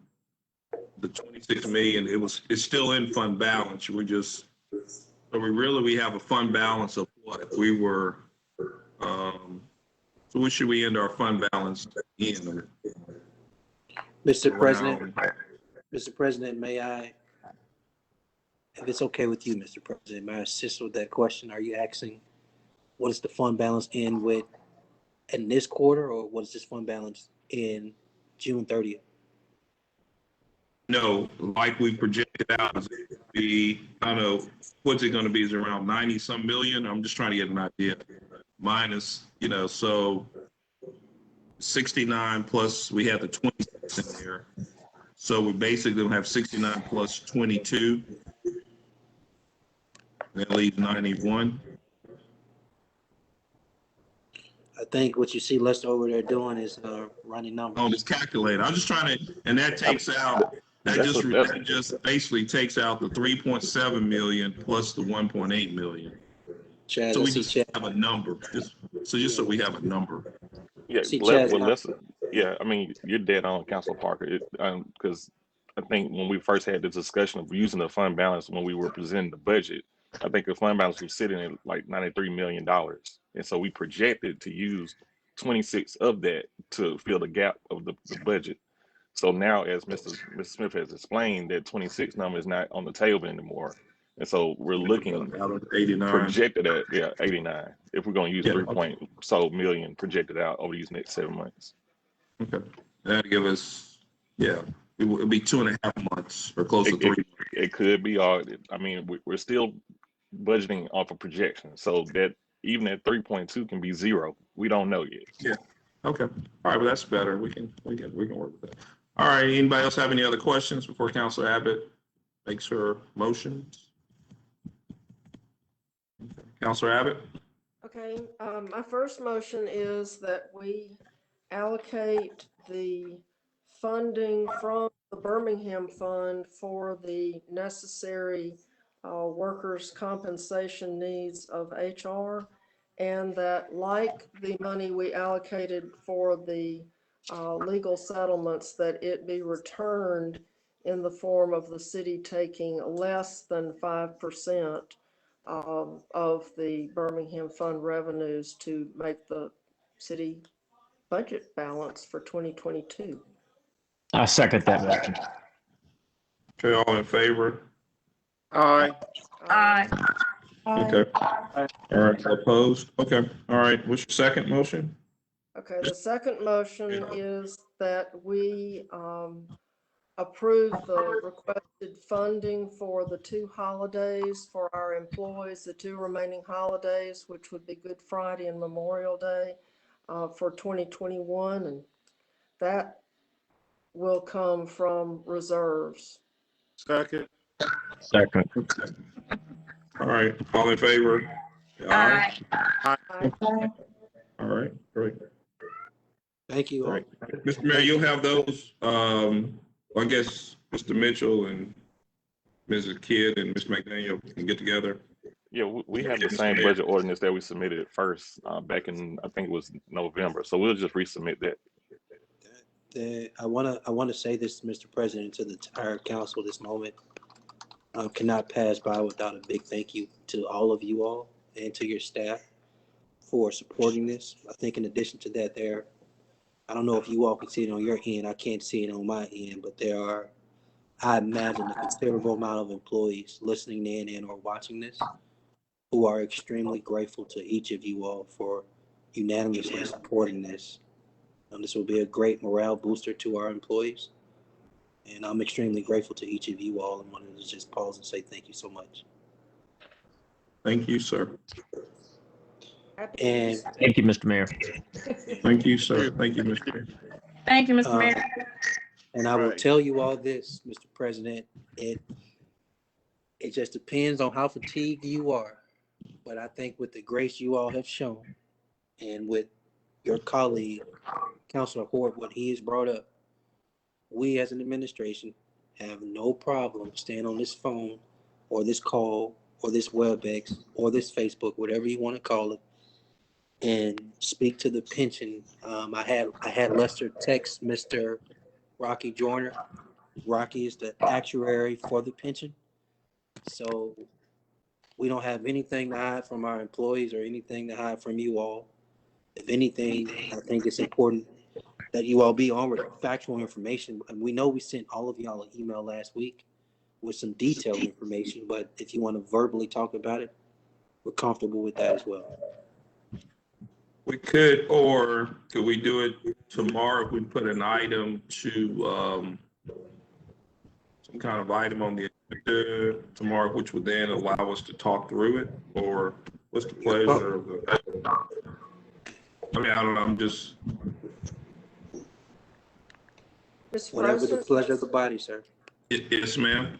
the 26 million. It's still in fund balance. We have a fund balance of what? If we were, so what should we end our fund balance in? Mr. President, may I, if it's okay with you, Mr. President, may I assist with that question? Are you asking what is the fund balance in with in this quarter, or what is this fund balance in June 30th? No, like we projected out, is it gonna be, I don't know, what's it going to be? Is it around 90 some million? I'm just trying to get an idea. Minus, so 69 plus we have the 26 in there. So we basically going to have 69 plus 22. That leaves 91. I think what you see Lester over there doing is running numbers. Oh, this calculator. I'm just trying to, and that takes out, that just basically takes out the 3.7 million plus the 1.8 million. Chad, so we just have a number. Just so we have a number. Yeah, yeah. I mean, you're dead on, Councilor Parker. Because I think when we first had the discussion of using the fund balance when we were presenting the budget, I think the fund balance was sitting at like $93 million. And so we projected to use 26 of that to fill the gap of the budget. So now, as Mr. Smith has explained, that 26 number is not on the table anymore. And so we're looking out of 89 projected at 89. If we're going to use 3 million projected out over these next 7 months. Okay. That'd give us, it would be 2.5 months or close to 3. It could be all. I mean, we're still budgeting off a projection, so that even at 3.2 can be 0. We don't know yet. Yeah. Okay. All right. Well, that's better. We can work with that. All right. Anybody else have any other questions before Councilor Abbott makes her motions? Okay. Councilor Abbott. Okay. My first motion is that we allocate the funding from the Birmingham Fund for the necessary workers' compensation needs of HR, and that, like the money we allocated for the legal settlements, that it be returned in the form of the city taking less than 5% of the Birmingham Fund revenues to make the city budget balance for 2022. I second that motion. Okay, all in favor? Aye. Aye. Okay. All right, opposed? Okay, all right. What's your second motion? Okay, the second motion is that we approve the requested funding for the 2 holidays for our employees, the 2 remaining holidays, which would be Good Friday and Memorial Day for 2021, and that will come from reserves. Second. Second. All right, all in favor? Aye. All right, great. Thank you. All right, Mr. Mayor, you'll have those. I guess Mr. Mitchell and Mrs. Kidd and Mr. McDaniel can get together. Yeah, we have the same budget ordinance that we submitted at first back in, I think it was November. So we'll just resubmit that. I want to say this, Mr. President, to the entire council this moment. Cannot pass by without a big thank you to all of you all and to your staff for supporting this. I think in addition to that, I don't know if you all can see it on your end. I can't see it on my end, but there are, I imagine, a considerable amount of employees listening in and or watching this who are extremely grateful to each of you all for unanimously supporting this. This will be a great morale booster to our employees. And I'm extremely grateful to each of you all and wanted to just pause and say thank you so much. Thank you, sir. And Thank you, Mr. Mayor. Thank you, sir. Thank you, Mr. Mayor. Thank you, Mr. Mayor. And I will tell you all this, Mr. President, it just depends on how fatigued you are. But I think with the grace you all have shown and with your colleague, Councilor Hort, what he has brought up, we as an administration have no problem staying on this phone or this call or this WebEx or this Facebook, whatever you want to call it, and speak to the pension. I had Lester text Mr. Rocky Joyner. Rocky is the actuary for the pension. So we don't have anything to hide from our employees or anything to hide from you all. If anything, I think it's important that you all be on with factual information. And we know we sent all of y'all an email last week with some detailed information, but if you want to verbally talk about it, we're comfortable with that as well. We could, or could we do it tomorrow if we put an item to, some kind of item on the agenda tomorrow, which would then allow us to talk through it? Or what's the pleasure of the, I mean, I don't know, I'm just. Mr. Whatever the President? pleasure of the body, sir. Yes, ma'am.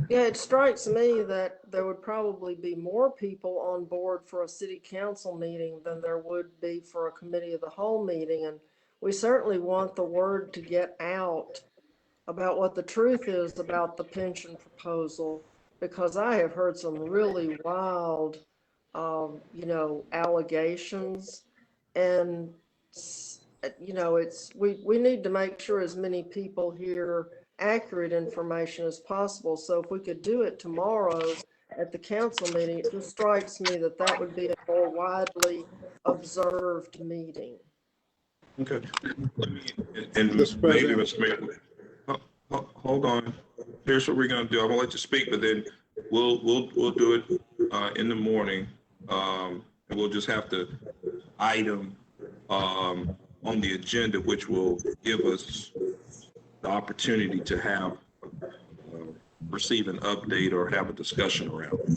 Yeah, it strikes me that there would probably be more people on board for a city council meeting than there would be for a committee of the whole meeting. And we certainly want the word to get out about what the truth is about the pension proposal, because I have heard some really wild, allegations. And, we need to make sure as many people hear accurate information as possible. So if we could do it tomorrow at the council meeting, it just strikes me that that would be a more widely observed meeting. Okay. And Mr. maybe, President. Mr. Mayor, hold on. Here's what we're gonna do. I'm gonna let you speak, but then we'll do it in the morning. And we'll just have to item on the agenda, which will give us the opportunity to have receive an update or have a discussion around it.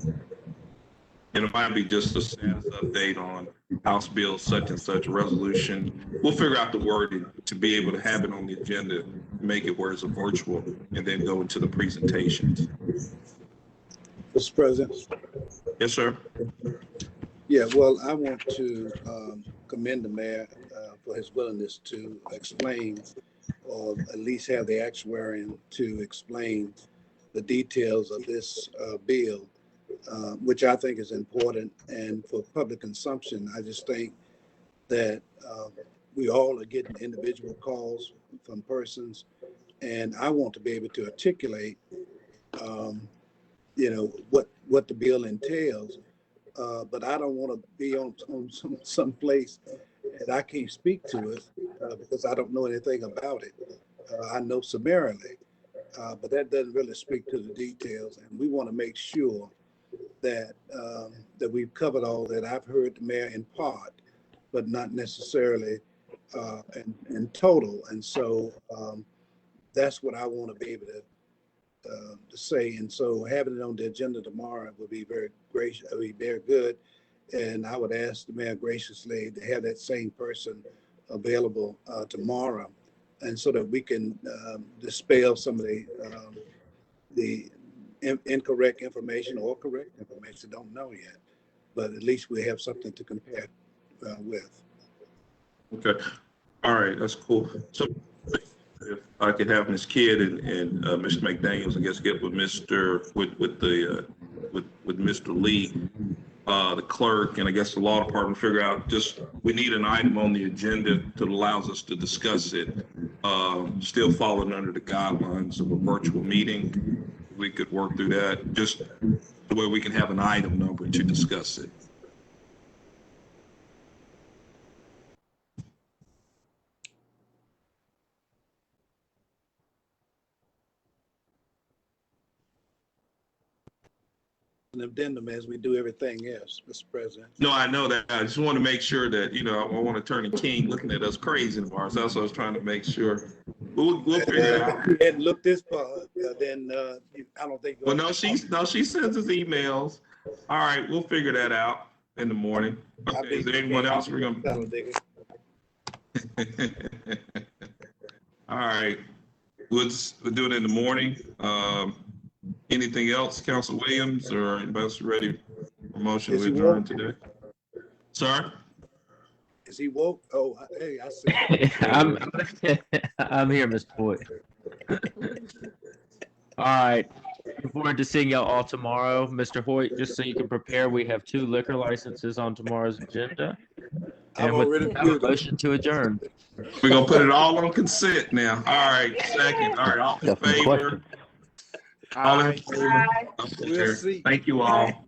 And it might be just a status update on House Bill such and such resolution. We'll figure out the wording to be able to have it on the agenda, make it where it's a virtual, and then go into the presentations. Mr. President? Yes, sir. Yeah, well, I want to commend the mayor for his willingness to explain, or at least have the actuarian to explain the details of this bill, which I think is important. And for public consumption, I just think that we all are getting individual calls from persons, and I want to be able to articulate, what the bill entails. But I don't want to be on some place and I can't speak to it because I don't know anything about it. I know summarily, but that doesn't really speak to the details. And we want to make sure that that we've covered all that. I've heard the mayor in part, but not necessarily in total. And so that's what I want to be able to say. And so having it on the agenda tomorrow would be very gracious, it would be very good. And I would ask the mayor graciously to have that same person available tomorrow, and so that we can dispel some of the incorrect information or correct information. Don't know yet, but at least we have something to compare with. Okay. All right. That's cool. So if I could have Ms. Kidd and Mr. McDaniels, I guess, get with Mr. with Mr. Lee, the clerk, and I guess the law department, figure out we need an item on the agenda that allows us to discuss it, still falling under the guidelines of a virtual meeting. We could work through that, just the way we can have an item number to discuss it. an addendum as we do everything else, Mr. President. No, I know that. I just want to make sure that, you know, I want Attorney King looking at us crazy tomorrow. So that's what I was trying to make sure. We'll figure it out. If you hadn't looked this far, then I don't think. Well, no, she sends us emails. All right, we'll figure that out in the morning. Okay, is there anyone else we're gonna? All right, we'll do it in the morning. Anything else, Council Williams, or anybody else ready for motion to adjourn today? Sir? Is he woke? Oh, hey, I see. I'm here, Mr. Boyd. All right. Look forward to seeing y'all all tomorrow. Mr. Hoyt, just so you can prepare, we have 2 liquor licenses on tomorrow's agenda. I've And already with a motion to adjourn. We're gonna put it all on consent now. All right, second. All right, all in favor? All in favor? We'll see. Thank you all.